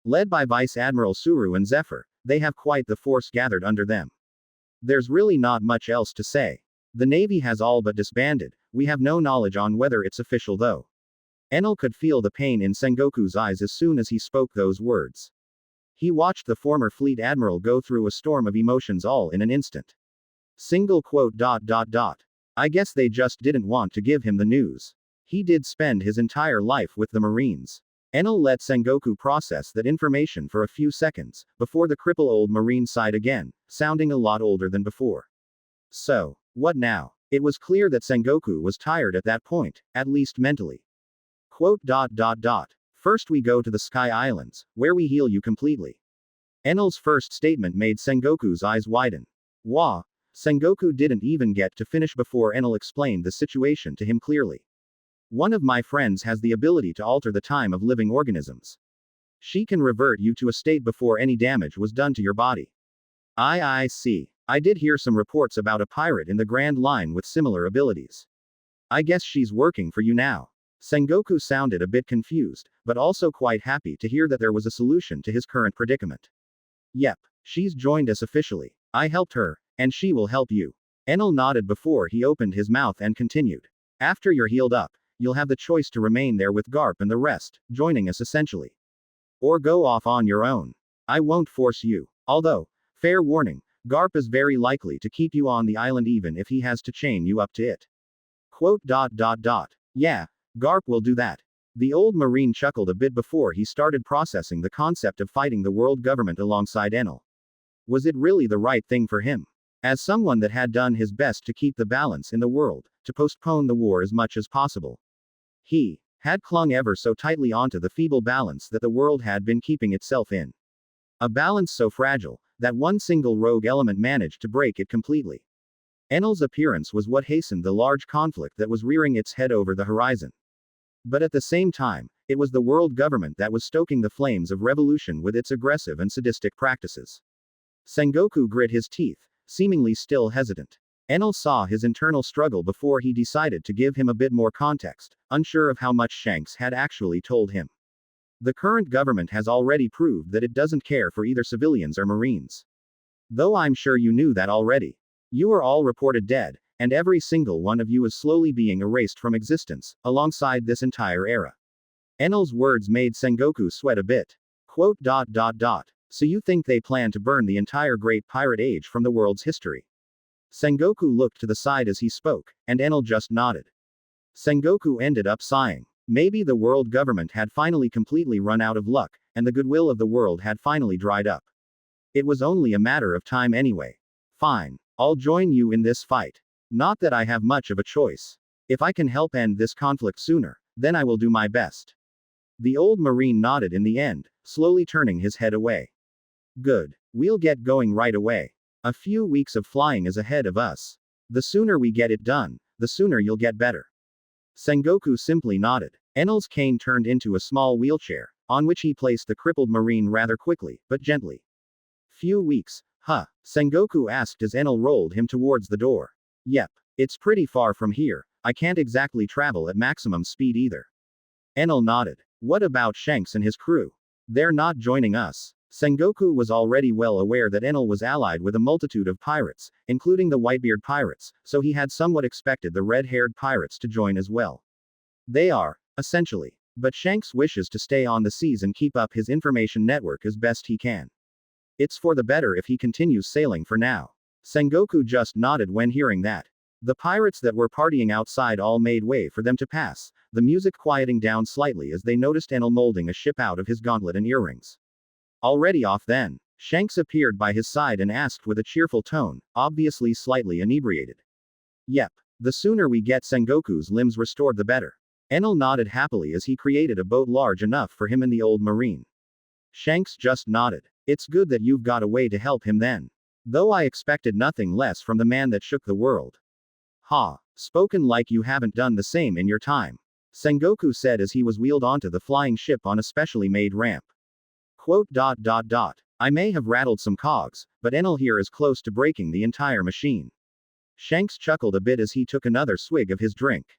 Led by Vice Admiral Suru and Zephyr, they have quite the force gathered under them. There's really not much else to say. The Navy has all but disbanded, we have no knowledge on whether it's official though. Enel could feel the pain in Sengoku's eyes as soon as he spoke those words. He watched the former fleet admiral go through a storm of emotions all in an instant. I guess they just didn't want to give him the news. He did spend his entire life with the Marines. Enel let Sengoku process that information for a few seconds, before the cripple old Marine sighed again, sounding a lot older than before. So, what now? It was clear that Sengoku was tired at that point, at least mentally. First we go to the Sky Islands, where we heal you completely. Enel's first statement made Sengoku's eyes widen. Wah! Sengoku didn't even get to finish before Enel explained the situation to him clearly. One of my friends has the ability to alter the time of living organisms. She can revert you to a state before any damage was done to your body. I see. I did hear some reports about a pirate in the Grand Line with similar abilities. I guess she's working for you now. Sengoku sounded a bit confused, but also quite happy to hear that there was a solution to his current predicament. Yep, she's joined us officially. I helped her, and she will help you. Enel nodded before he opened his mouth and continued. After you're healed up, you'll have the choice to remain there with Garp and the rest, joining us essentially. Or go off on your own. I won't force you. Although, fair warning, Garp is very likely to keep you on the island even if he has to chain you up to it. Quote. Yeah, Garp will do that. The old Marine chuckled a bit before he started processing the concept of fighting the world government alongside Enel. Was it really the right thing for him? As someone that had done his best to keep the balance in the world, to postpone the war as much as possible. He had clung ever so tightly onto the feeble balance that the world had been keeping itself in. A balance so fragile, that one single rogue element managed to break it completely. Enel's appearance was what hastened the large conflict that was rearing its head over the horizon. But at the same time, it was the world government that was stoking the flames of revolution with its aggressive and sadistic practices. Sengoku grit his teeth, seemingly still hesitant. Enel saw his internal struggle before he decided to give him a bit more context, unsure of how much Shanks had actually told him. The current government has already proved that it doesn't care for either civilians or Marines. Though I'm sure you knew that already. You are all reported dead, and every single one of you is slowly being erased from existence, alongside this entire era. Enel's words made Sengoku sweat a bit. Quote. So you think they plan to burn the entire Great Pirate Age from the world's history? Sengoku looked to the side as he spoke, and Enel just nodded. Sengoku ended up sighing. Maybe the world government had finally completely run out of luck, and the goodwill of the world had finally dried up. It was only a matter of time anyway. Fine. I'll join you in this fight. Not that I have much of a choice. If I can help end this conflict sooner, then I will do my best. The old Marine nodded in the end, slowly turning his head away. Good. We'll get going right away. A few weeks of flying is ahead of us. The sooner we get it done, the sooner you'll get better. Sengoku simply nodded. Enel's cane turned into a small wheelchair, on which he placed the crippled Marine rather quickly, but gently. Few weeks, huh? Sengoku asked as Enel rolled him towards the door. Yep. It's pretty far from here, I can't exactly travel at maximum speed either. Enel nodded. What about Shanks and his crew? They're not joining us. Sengoku was already well aware that Enel was allied with a multitude of pirates, including the Whitebeard pirates, so he had somewhat expected the red-haired pirates to join as well. They are, essentially. But Shanks wishes to stay on the seas and keep up his information network as best he can. It's for the better if he continues sailing for now. Sengoku just nodded when hearing that. The pirates that were partying outside all made way for them to pass, the music quieting down slightly as they noticed Enel molding a ship out of his gauntlet and earrings. Already off then. Shanks appeared by his side and asked with a cheerful tone, obviously slightly inebriated. Yep. The sooner we get Sengoku's limbs restored the better. Enel nodded happily as he created a boat large enough for him and the old Marine. Shanks just nodded. It's good that you've got a way to help him then. Though I expected nothing less from the man that shook the world. Ha. Spoken like you haven't done the same in your time. Sengoku said as he was wheeled onto the flying ship on a specially made ramp. Quote. I may have rattled some cogs, but Enel here is close to breaking the entire machine. Shanks chuckled a bit as he took another swig of his drink.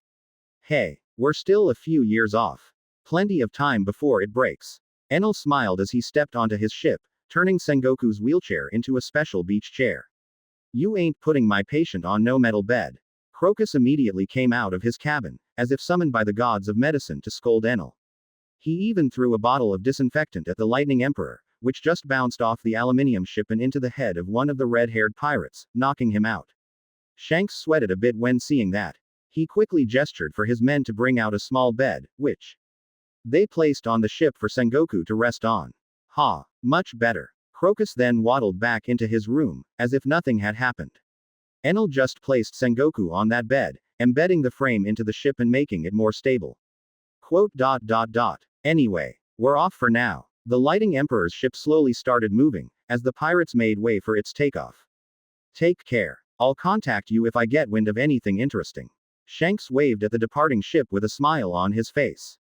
Hey, we're still a few years off. Plenty of time before it breaks. Enel smiled as he stepped onto his ship, turning Sengoku's wheelchair into a special beach chair. You ain't putting my patient on no metal bed. Crocus immediately came out of his cabin, as if summoned by the gods of medicine to scold Enel. He even threw a bottle of disinfectant at the Lightning Emperor, which just bounced off the aluminium ship and into the head of one of the red-haired pirates, knocking him out. Shanks sweated a bit when seeing that. He quickly gestured for his men to bring out a small bed, which they placed on the ship for Sengoku to rest on. Ha, much better. Crocus then waddled back into his room, as if nothing had happened. Enel just placed Sengoku on that bed, embedding the frame into the ship and making it more stable. Quote. Anyway, we're off for now. The Lighting Emperor's ship slowly started moving, as the pirates made way for its takeoff. Take care. I'll contact you if I get wind of anything interesting. Shanks waved at the departing ship with a smile on his face.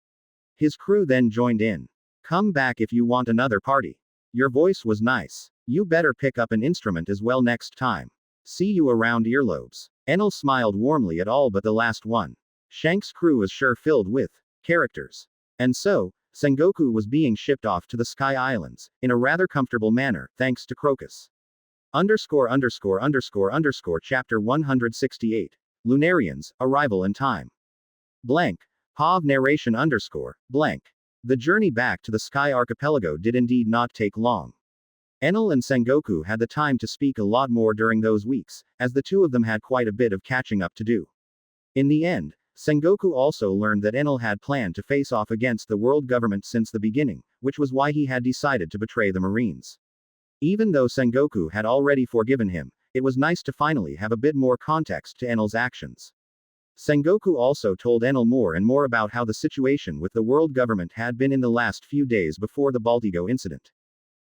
His crew then joined in. Come back if you want another party. Your voice was nice. You better pick up an instrument as well next time. See you around earlobes. Enel smiled warmly at all but the last one. Shanks' crew is sure filled with characters. And so, Sengoku was being shipped off to the Sky Islands, in a rather comfortable manner, thanks to Crocus. Chapter 168. Lunarians, Arrival and Time. Blank. POV narration blank. The journey back to the Sky Archipelago did indeed not take long. Enel and Sengoku had the time to speak a lot more during those weeks, as the two of them had quite a bit of catching up to do. In the end, Sengoku also learned that Enel had planned to face off against the world government since the beginning, which was why he had decided to betray the Marines. Even though Sengoku had already forgiven him, it was nice to finally have a bit more context to Enel's actions. Sengoku also told Enel more and more about how the situation with the world government had been in the last few days before the Baltigo incident.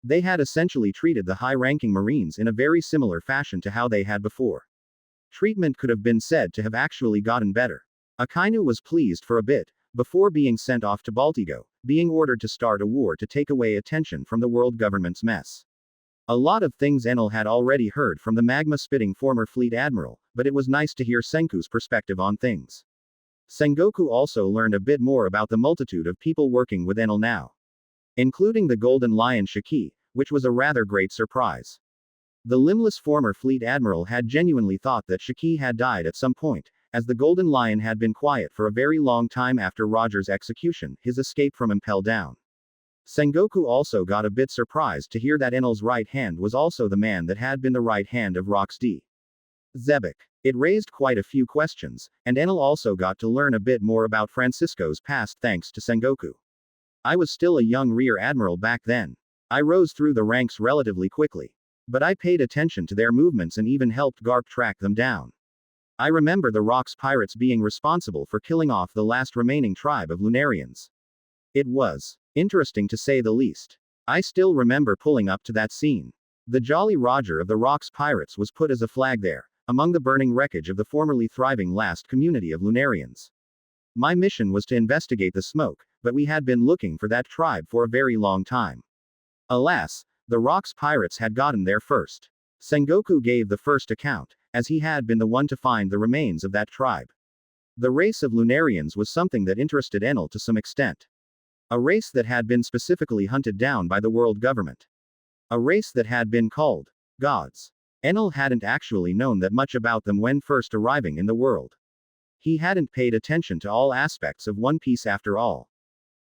They had essentially treated the high-ranking Marines in a very similar fashion to how they had before. Treatment could have been said to have actually gotten better. Akainu was pleased for a bit, before being sent off to Baltigo, being ordered to start a war to take away attention from the world government's mess. A lot of things Enel had already heard from the magma-spitting former fleet admiral, but it was nice to hear Senku's perspective on things. Sengoku also learned a bit more about the multitude of people working with Enel now, including the Golden Lion Shiki, which was a rather great surprise. The limbless former fleet admiral had genuinely thought that Shiki had died at some point, as the Golden Lion had been quiet for a very long time after Roger's execution, his escape from Impel Down. Sengoku also got a bit surprised to hear that Enel's right hand was also the man that had been the right hand of Rox D. Zebek. It raised quite a few questions, and Enel also got to learn a bit more about Francisco's past thanks to Sengoku. I was still a young rear admiral back then. I rose through the ranks relatively quickly. But I paid attention to their movements and even helped Garp track them down. I remember the Rox pirates being responsible for killing off the last remaining tribe of Lunarians. It was interesting to say the least. I still remember pulling up to that scene. The Jolly Roger of the Rox pirates was put as a flag there, among the burning wreckage of the formerly thriving last community of Lunarians. My mission was to investigate the smoke, but we had been looking for that tribe for a very long time. Alas, the Rox pirates had gotten there first. Sengoku gave the first account, as he had been the one to find the remains of that tribe. The race of Lunarians was something that interested Enel to some extent. A race that had been specifically hunted down by the world government. A race that had been called gods. Enel hadn't actually known that much about them when first arriving in the world. He hadn't paid attention to all aspects of One Piece after all.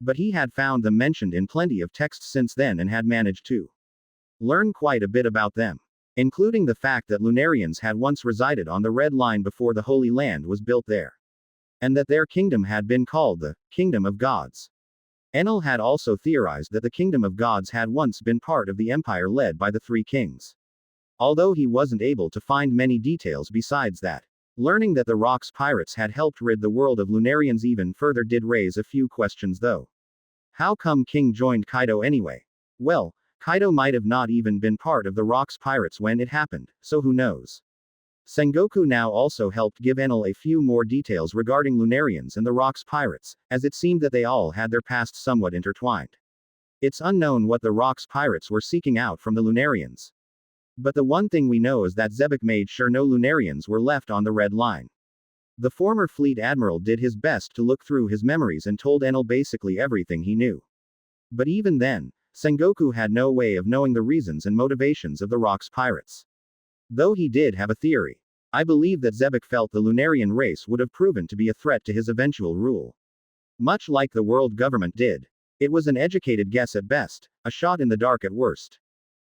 But he had found them mentioned in plenty of texts since then and had managed to learn quite a bit about them, including the fact that Lunarians had once resided on the Red Line before the Holy Land was built there, and that their kingdom had been called the Kingdom of Gods. Enel had also theorized that the Kingdom of Gods had once been part of the empire led by the Three Kings. Although he wasn't able to find many details besides that. Learning that the Rox pirates had helped rid the world of Lunarians even further did raise a few questions though. How come King joined Kaido anyway? Well, Kaido might have not even been part of the Rox pirates when it happened, so who knows? Sengoku now also helped give Enel a few more details regarding Lunarians and the Rox pirates, as it seemed that they all had their past somewhat intertwined. It's unknown what the Rox pirates were seeking out from the Lunarians. But the one thing we know is that Zebek made sure no Lunarians were left on the Red Line. The former fleet admiral did his best to look through his memories and told Enel basically everything he knew. But even then, Sengoku had no way of knowing the reasons and motivations of the Rox pirates. Though he did have a theory. I believe that Zebek felt the Lunarian race would have proven to be a threat to his eventual rule. Much like the world government did. It was an educated guess at best, a shot in the dark at worst.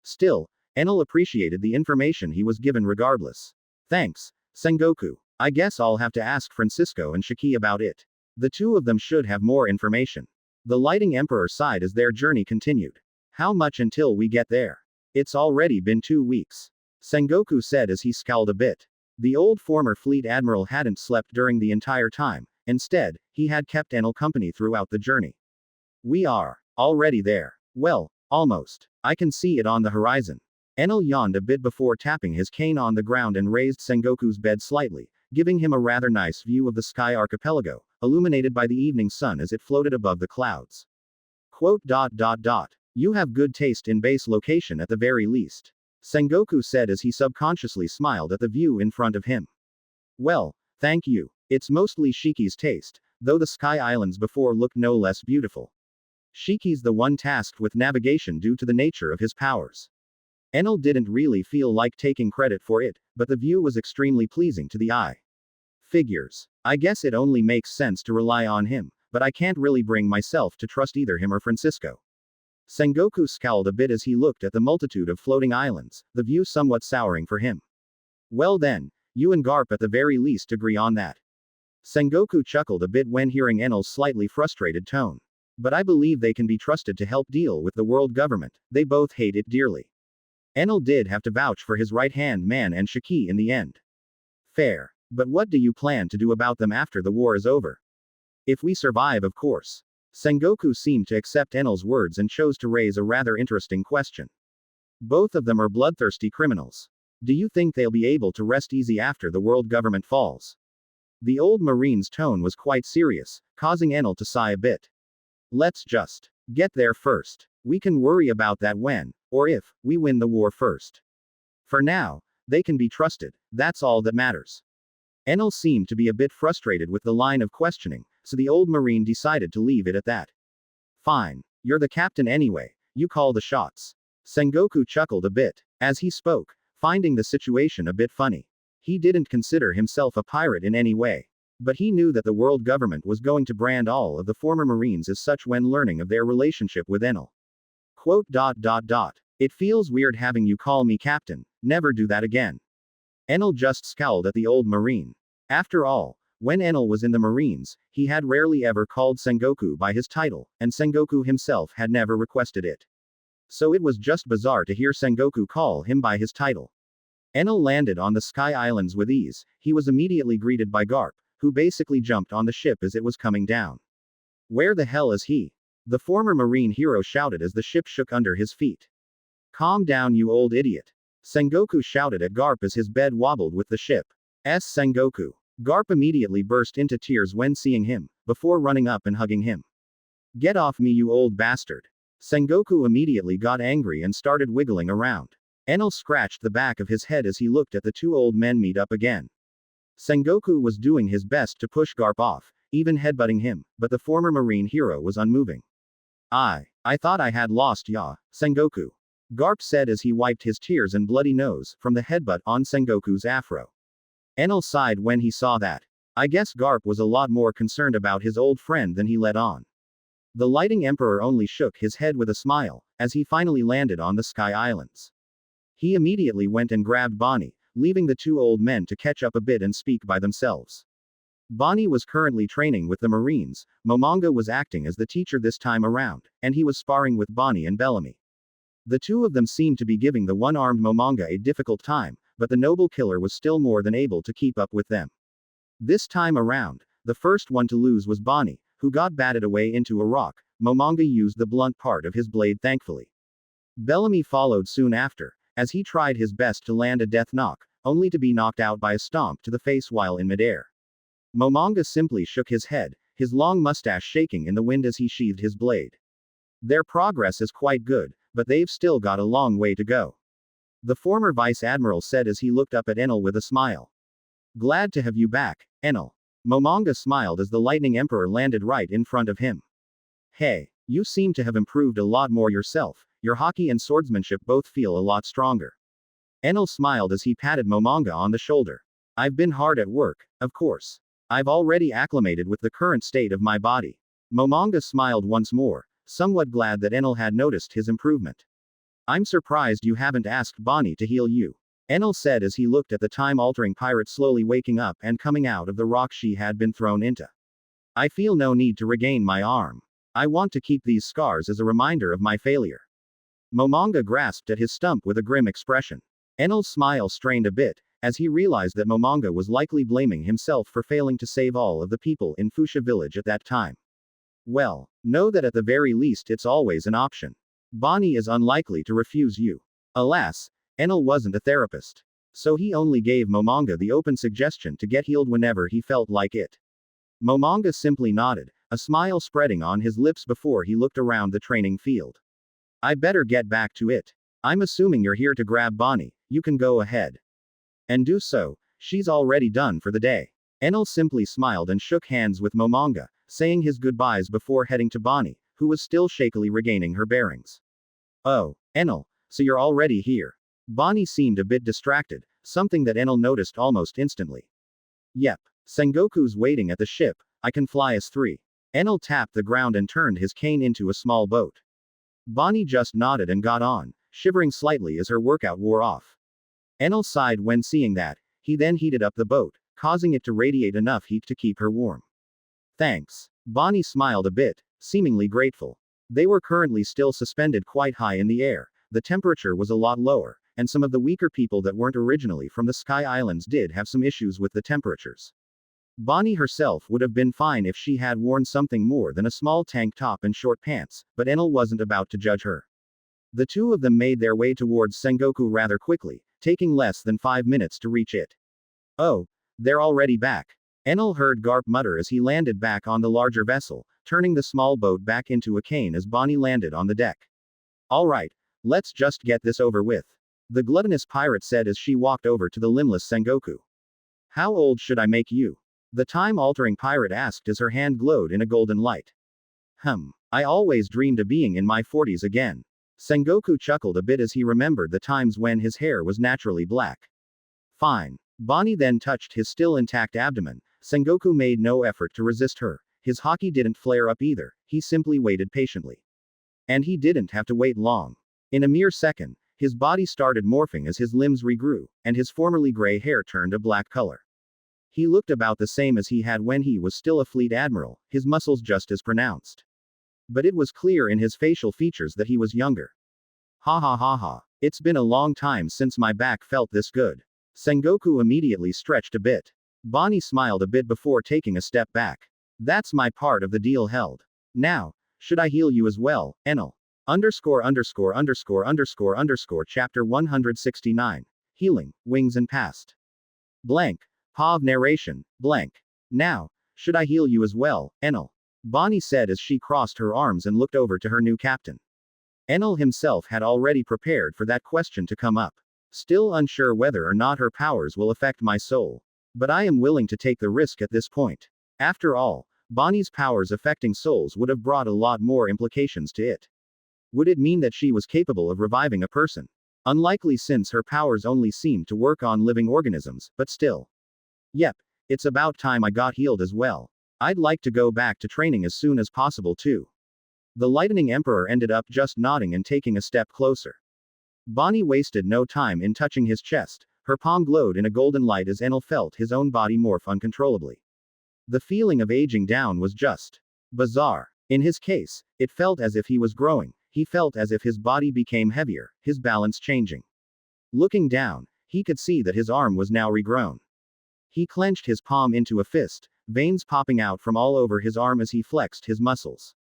Still, Enel appreciated the information he was given regardless. Thanks, Sengoku. I guess I'll have to ask Francisco and Shiki about it. The two of them should have more information. The Lighting Emperor sighed as their journey continued. How much until we get there? It's already been 2 weeks. Sengoku said as he scowled a bit. The old former fleet admiral hadn't slept during the entire time. Instead, he had kept Enel company throughout the journey. We are already there. Well, almost. I can see it on the horizon. Enel yawned a bit before tapping his cane on the ground and raised Sengoku's bed slightly, giving him a rather nice view of the Sky Archipelago, illuminated by the evening sun as it floated above the clouds. Quote. You have good taste in base location at the very least. Sengoku said as he subconsciously smiled at the view in front of him. Well, thank you. It's mostly Shiki's taste, though the Sky Islands before looked no less beautiful. Shiki's the one tasked with navigation due to the nature of his powers. Enel didn't really feel like taking credit for it, but the view was extremely pleasing to the eye. Figures. I guess it only makes sense to rely on him, but I can't really bring myself to trust either him or Francisco. Sengoku scowled a bit as he looked at the multitude of floating islands, the view somewhat souring for him. Well then, you and Garp at the very least agree on that. Sengoku chuckled a bit when hearing Enel's slightly frustrated tone. But I believe they can be trusted to help deal with the world government, they both hate it dearly. Enel did have to vouch for his right-hand man and Shiki in the end. Fair. But what do you plan to do about them after the war is over? If we survive, of course. Sengoku seemed to accept Enel's words and chose to raise a rather interesting question. Both of them are bloodthirsty criminals. Do you think they'll be able to rest easy after the world government falls? The old marine's tone was quite serious, causing Enel to sigh a bit. Let's just get there first. We can worry about that when, or if, we win the war first. For now, they can be trusted, that's all that matters. Enel seemed to be a bit frustrated with the line of questioning, so the old marine decided to leave it at that. Fine. You're the captain anyway, you call the shots. Sengoku chuckled a bit, as he spoke, finding the situation a bit funny. He didn't consider himself a pirate in any way. But he knew that the world government was going to brand all of the former marines as such when learning of their relationship with Enel. Quote. It feels weird having you call me captain, never do that again. Enel just scowled at the old marine. After all, when Enel was in the Marines, he had rarely ever called Sengoku by his title, and Sengoku himself had never requested it. So it was just bizarre to hear Sengoku call him by his title. Enel landed on the Sky Islands with ease. He was immediately greeted by Garp, who basically jumped on the ship as it was coming down. Where the hell is he? The former Marine hero shouted as the ship shook under his feet. Calm down, you old idiot. Sengoku shouted at Garp as his bed wobbled with the ship's Sengoku. Garp immediately burst into tears when seeing him, before running up and hugging him. Get off me, you old bastard. Sengoku immediately got angry and started wiggling around. Enel scratched the back of his head as he looked at the two old men meet up again. Sengoku was doing his best to push Garp off, even headbutting him, but the former Marine hero was unmoving. I thought I had lost ya, Sengoku. Garp said as he wiped his tears and bloody nose from the headbutt on Sengoku's afro. Enel sighed when he saw that. I guess Garp was a lot more concerned about his old friend than he let on. The Lighting Emperor only shook his head with a smile, as he finally landed on the Sky Islands. He immediately went and grabbed Bonnie, leaving the two old men to catch up a bit and speak by themselves. Bonnie was currently training with the Marines, Momonga was acting as the teacher this time around, and he was sparring with Bonnie and Bellamy. The two of them seemed to be giving the one-armed Momonga a difficult time, but the noble killer was still more than able to keep up with them. This time around, the first one to lose was Bonnie, who got batted away into a rock. Momonga used the blunt part of his blade thankfully. Bellamy followed soon after, as he tried his best to land a death knock, only to be knocked out by a stomp to the face while in midair. Momonga simply shook his head, his long mustache shaking in the wind as he sheathed his blade. Their progress is quite good, but they've still got a long way to go. The former Vice Admiral said as he looked up at Enel with a smile. Glad to have you back, Enel. Momonga smiled as the Lightning Emperor landed right in front of him. Hey, you seem to have improved a lot more yourself, your hockey and swordsmanship both feel a lot stronger. Enel smiled as he patted Momonga on the shoulder. I've been hard at work, of course. I've already acclimated with the current state of my body. Momonga smiled once more, somewhat glad that Enel had noticed his improvement. I'm surprised you haven't asked Bonnie to heal you. Enel said as he looked at the time-altering pirate slowly waking up and coming out of the rock she had been thrown into. I feel no need to regain my arm. I want to keep these scars as a reminder of my failure. Momonga grasped at his stump with a grim expression. Enel's smile strained a bit, as he realized that Momonga was likely blaming himself for failing to save all of the people in Fuchsia village at that time. Well, know that at the very least it's always an option. Bonnie is unlikely to refuse you. Alas, Enel wasn't a therapist. So he only gave Momonga the open suggestion to get healed whenever he felt like it. Momonga simply nodded, a smile spreading on his lips before he looked around the training field. I better get back to it. I'm assuming you're here to grab Bonnie, you can go ahead. And do so, she's already done for the day. Enel simply smiled and shook hands with Momonga, saying his goodbyes before heading to Bonnie, who was still shakily regaining her bearings. Oh, Enel, so you're already here. Bonnie seemed a bit distracted, something that Enel noticed almost instantly. Yep, Sengoku's waiting at the ship, I can fly us 3. Enel tapped the ground and turned his cane into a small boat. Bonnie just nodded and got on, shivering slightly as her workout wore off. Enel sighed when seeing that, he then heated up the boat, causing it to radiate enough heat to keep her warm. Thanks. Bonnie smiled a bit, seemingly grateful. They were currently still suspended quite high in the air, the temperature was a lot lower, and some of the weaker people that weren't originally from the Sky Islands did have some issues with the temperatures. Bonnie herself would have been fine if she had worn something more than a small tank top and short pants, but Enel wasn't about to judge her. The two of them made their way towards Sengoku rather quickly, taking less than 5 minutes to reach it. Oh, they're already back. Enel heard Garp mutter as he landed back on the larger vessel, turning the small boat back into a cane as Bonnie landed on the deck. Alright, let's just get this over with. The gluttonous pirate said as she walked over to the limbless Sengoku. How old should I make you? The time-altering pirate asked as her hand glowed in a golden light. I always dreamed of being in my 40s again. Sengoku chuckled a bit as he remembered the times when his hair was naturally black. Fine. Bonnie then touched his still intact abdomen. Sengoku made no effort to resist her. His haki didn't flare up either, he simply waited patiently. And he didn't have to wait long. In a mere second, his body started morphing as his limbs regrew, and his formerly gray hair turned a black color. He looked about the same as he had when he was still a fleet admiral, his muscles just as pronounced. But it was clear in his facial features that he was younger. Ha ha ha ha. It's been a long time since my back felt this good. Sengoku immediately stretched a bit. Bonnie smiled a bit before taking a step back. That's my part of the deal held. Now, should I heal you as well, Enel? Chapter 169. Healing, Wings and Past. Blank. Pav narration, blank. Now, should I heal you as well, Enel? Bonnie said as she crossed her arms and looked over to her new captain. Enel himself had already prepared for that question to come up. Still unsure whether or not her powers will affect my soul. But I am willing to take the risk at this point. After all, Bonnie's powers affecting souls would have brought a lot more implications to it. Would it mean that she was capable of reviving a person? Unlikely since her powers only seemed to work on living organisms, but still. Yep, it's about time I got healed as well. I'd like to go back to training as soon as possible too. The Lightning Emperor ended up just nodding and taking a step closer. Bonnie wasted no time in touching his chest, her palm glowed in a golden light as Enel felt his own body morph uncontrollably. The feeling of aging down was just bizarre. In his case, it felt as if he was growing, he felt as if his body became heavier, his balance changing. Looking down, he could see that his arm was now regrown. He clenched his palm into a fist, veins popping out from all over his arm as he flexed his muscles.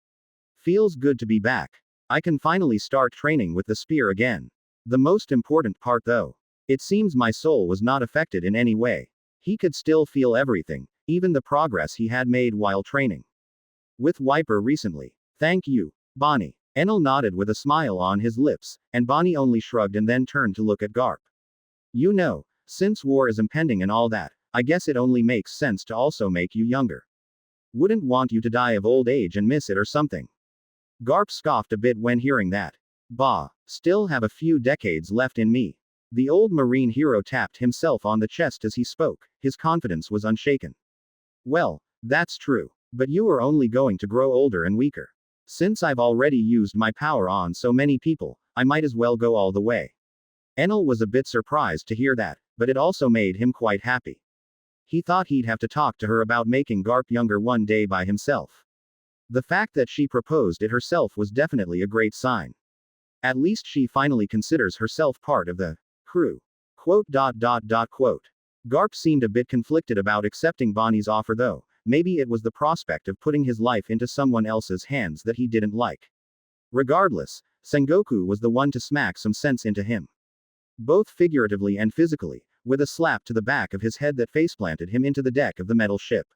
Feels good to be back. I can finally start training with the spear again. The most important part though. It seems my soul was not affected in any way. He could still feel everything, even the progress he had made while training with Wiper recently. Thank you, Bonnie. Enel nodded with a smile on his lips, and Bonnie only shrugged and then turned to look at Garp. You know, since war is impending and all that, I guess it only makes sense to also make you younger. Wouldn't want you to die of old age and miss it or something. Garp scoffed a bit when hearing that. Bah, still have a few decades left in me. The old marine hero tapped himself on the chest as he spoke, his confidence was unshaken. Well, that's true. But you are only going to grow older and weaker. Since I've already used my power on so many people, I might as well go all the way. Enel was a bit surprised to hear that, but it also made him quite happy. He thought he'd have to talk to her about making Garp younger one day by himself. The fact that she proposed it herself was definitely a great sign. At least she finally considers herself part of the crew. Quote. Garp seemed a bit conflicted about accepting Bonnie's offer though, maybe it was the prospect of putting his life into someone else's hands that he didn't like. Regardless, Sengoku was the one to smack some sense into him. Both figuratively and physically, with a slap to the back of his head that faceplanted him into the deck of the metal ship.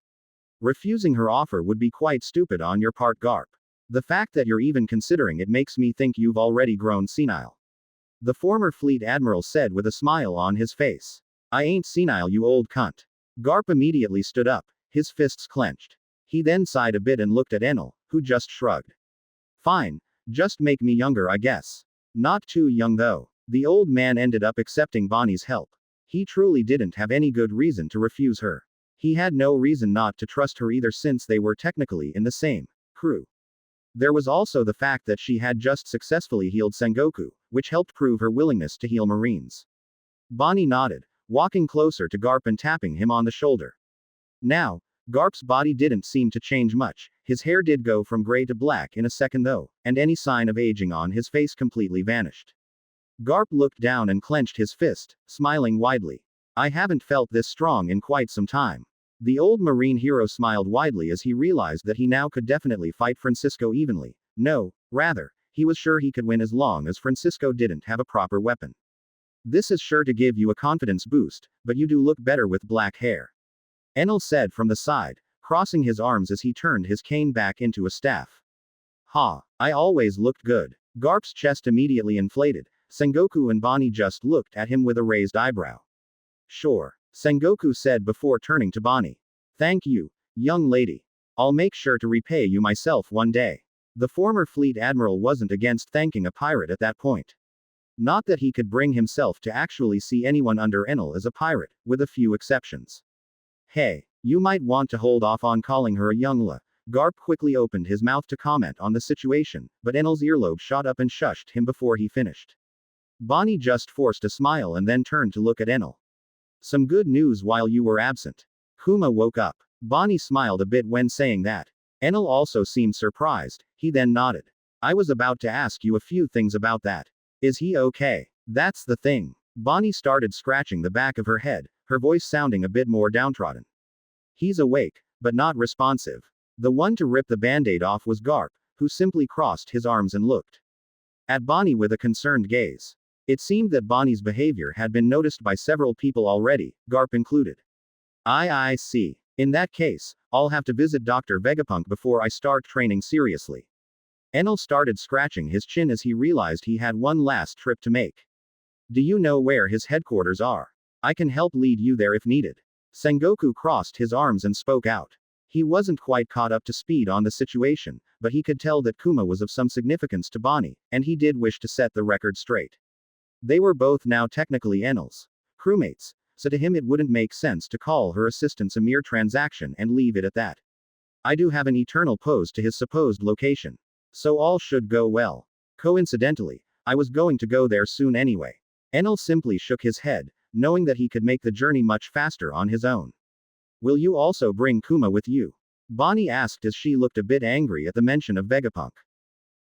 Refusing her offer would be quite stupid on your part, Garp. The fact that you're even considering it makes me think you've already grown senile. The former fleet admiral said with a smile on his face. I ain't senile, you old cunt. Garp immediately stood up, his fists clenched. He then sighed a bit and looked at Enel, who just shrugged. Fine, just make me younger, I guess. Not too young though. The old man ended up accepting Bonnie's help. He truly didn't have any good reason to refuse her. He had no reason not to trust her either, since they were technically in the same crew. There was also the fact that she had just successfully healed Sengoku, which helped prove her willingness to heal Marines. Bonnie nodded, walking closer to Garp and tapping him on the shoulder. Now, Garp's body didn't seem to change much. His hair did go from gray to black in a second though, and any sign of aging on his face completely vanished. Garp looked down and clenched his fist, smiling widely. I haven't felt this strong in quite some time. The old Marine hero smiled widely as he realized that he now could definitely fight Francisco evenly. No, rather, he was sure he could win as long as Francisco didn't have a proper weapon. This is sure to give you a confidence boost, but you do look better with black hair. Enel said from the side, crossing his arms as he turned his cane back into a staff. Ha, I always looked good. Garp's chest immediately inflated. Sengoku and Bonnie just looked at him with a raised eyebrow. Sure, Sengoku said before turning to Bonnie. Thank you, young lady. I'll make sure to repay you myself one day. The former fleet admiral wasn't against thanking a pirate at that point. Not that he could bring himself to actually see anyone under Enel as a pirate, with a few exceptions. Hey, you might want to hold off on calling her a youngla. Garp quickly opened his mouth to comment on the situation, but Enel's earlobe shot up and shushed him before he finished. Bonnie just forced a smile and then turned to look at Enel. Some good news while you were absent. Kuma woke up. Bonnie smiled a bit when saying that. Enel also seemed surprised. He then nodded. I was about to ask you a few things about that. Is he okay? That's the thing. Bonnie started scratching the back of her head, her voice sounding a bit more downtrodden. He's awake, but not responsive. The one to rip the band-aid off was Garp, who simply crossed his arms and looked at Bonnie with a concerned gaze. It seemed that Bonnie's behavior had been noticed by several people already, Garp included. I see. In that case, I'll have to visit Dr. Vegapunk before I start training seriously. Enel started scratching his chin as he realized he had one last trip to make. Do you know where his headquarters are? I can help lead you there if needed. Sengoku crossed his arms and spoke out. He wasn't quite caught up to speed on the situation, but he could tell that Kuma was of some significance to Bonnie, and he did wish to set the record straight. They were both now technically Enel's crewmates, so to him it wouldn't make sense to call her assistance a mere transaction and leave it at that. I do have an eternal pose to his supposed location. So all should go well. Coincidentally, I was going to go there soon anyway. Enel simply shook his head, knowing that he could make the journey much faster on his own. Will you also bring Kuma with you? Bonnie asked as she looked a bit angry at the mention of Vegapunk.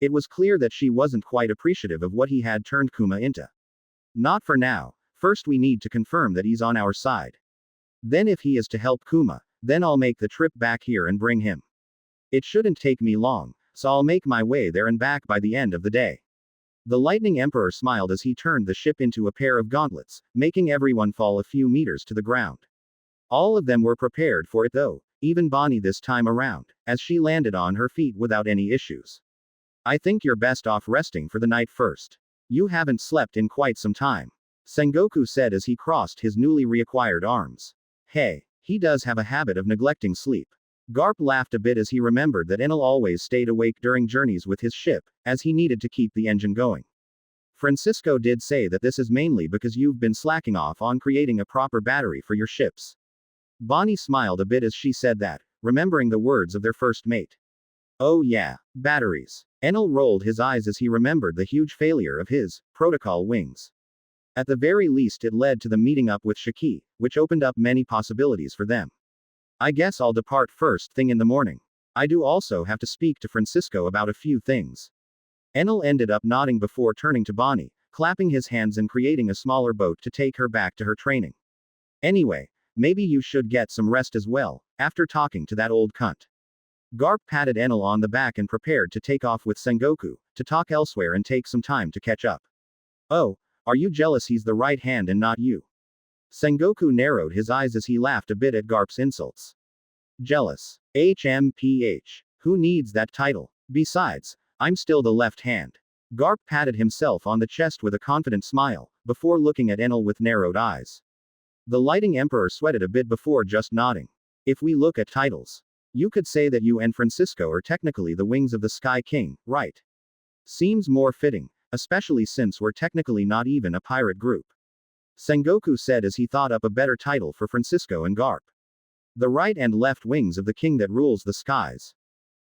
It was clear that she wasn't quite appreciative of what he had turned Kuma into. Not for now. First we need to confirm that he's on our side. Then if he is to help Kuma, then I'll make the trip back here and bring him. It shouldn't take me long, so I'll make my way there and back by the end of the day. The Lightning Emperor smiled as he turned the ship into a pair of gauntlets, making everyone fall a few meters to the ground. All of them were prepared for it though, even Bonnie this time around, as she landed on her feet without any issues. I think you're best off resting for the night first. You haven't slept in quite some time. Sengoku said as he crossed his newly reacquired arms. Hey, he does have a habit of neglecting sleep. Garp laughed a bit as he remembered that Enel always stayed awake during journeys with his ship, as he needed to keep the engine going. Francisco did say that this is mainly because you've been slacking off on creating a proper battery for your ships. Bonnie smiled a bit as she said that, remembering the words of their first mate. Oh yeah, batteries. Enel rolled his eyes as he remembered the huge failure of his protocol wings. At the very least it led to the meeting up with Shiki, which opened up many possibilities for them. I guess I'll depart first thing in the morning. I do also have to speak to Francisco about a few things. Enel ended up nodding before turning to Bonnie, clapping his hands and creating a smaller boat to take her back to her training. Anyway, maybe you should get some rest as well. after talking to that old cunt. Garp patted Enel on the back and prepared to take off with Sengoku, to talk elsewhere and take some time to catch up. Oh, are you jealous he's the right hand and not you? Sengoku narrowed his eyes as he laughed a bit at Garp's insults. Jealous. HMPH. Who needs that title? Besides, I'm still the left hand. Garp patted himself on the chest with a confident smile, before looking at Enel with narrowed eyes. The lighting emperor sweated a bit before just nodding. If we look at titles, you could say that you and Francisco are technically the wings of the Sky King, right? Seems more fitting, especially since we're technically not even a pirate group. Sengoku said as he thought up a better title for Francisco and Garp. The right and left wings of the king that rules the skies.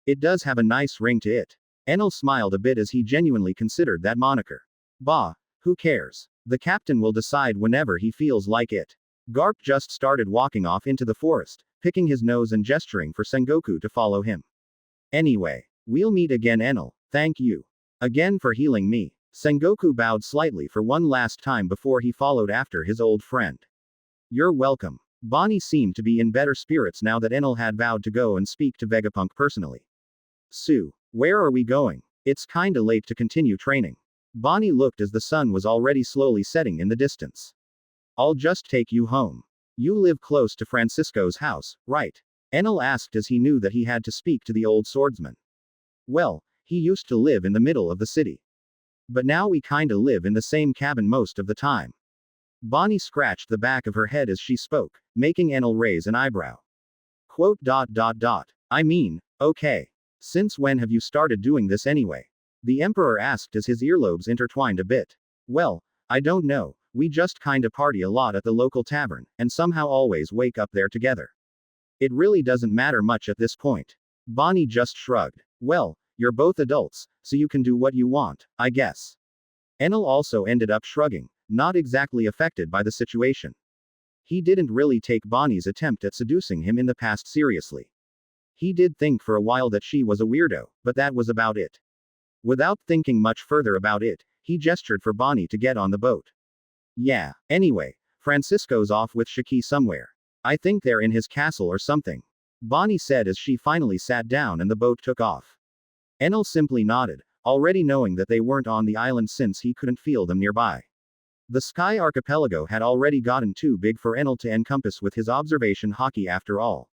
It does have a nice ring to it. Enel smiled a bit as he genuinely considered that moniker. Bah, who cares? The captain will decide whenever he feels like it. Garp just started walking off into the forest, picking his nose and gesturing for Sengoku to follow him. Anyway, we'll meet again, Enel, thank you. Again for healing me. Sengoku bowed slightly for one last time before he followed after his old friend. You're welcome. Bonnie seemed to be in better spirits now that Enel had vowed to go and speak to Vegapunk personally. Sue, where are we going? It's kinda late to continue training. Bonnie looked as the sun was already slowly setting in the distance. I'll just take you home. You live close to Francisco's house, right? Enel asked as he knew that he had to speak to the old swordsman. Well, he used to live in the middle of the city. But now we kinda live in the same cabin most of the time. Bonnie scratched the back of her head as she spoke, making Enel raise an eyebrow. Quote. I mean, okay. Since when have you started doing this anyway? The emperor asked as his earlobes intertwined a bit. Well, I don't know, we just kinda party a lot at the local tavern, and somehow always wake up there together. It really doesn't matter much at this point. Bonnie just shrugged. Well, you're both adults, so you can do what you want, I guess. Enel also ended up shrugging, not exactly affected by the situation. He didn't really take Bonnie's attempt at seducing him in the past seriously. He did think for a while that she was a weirdo, but that was about it. Without thinking much further about it, he gestured for Bonnie to get on the boat. Yeah, anyway, Francisco's off with Shiki somewhere. I think they're in his castle or something. Bonnie said as she finally sat down and the boat took off. Enel simply nodded, already knowing that they weren't on the island since he couldn't feel them nearby. The Sky Archipelago had already gotten too big for Enel to encompass with his observation hockey after all.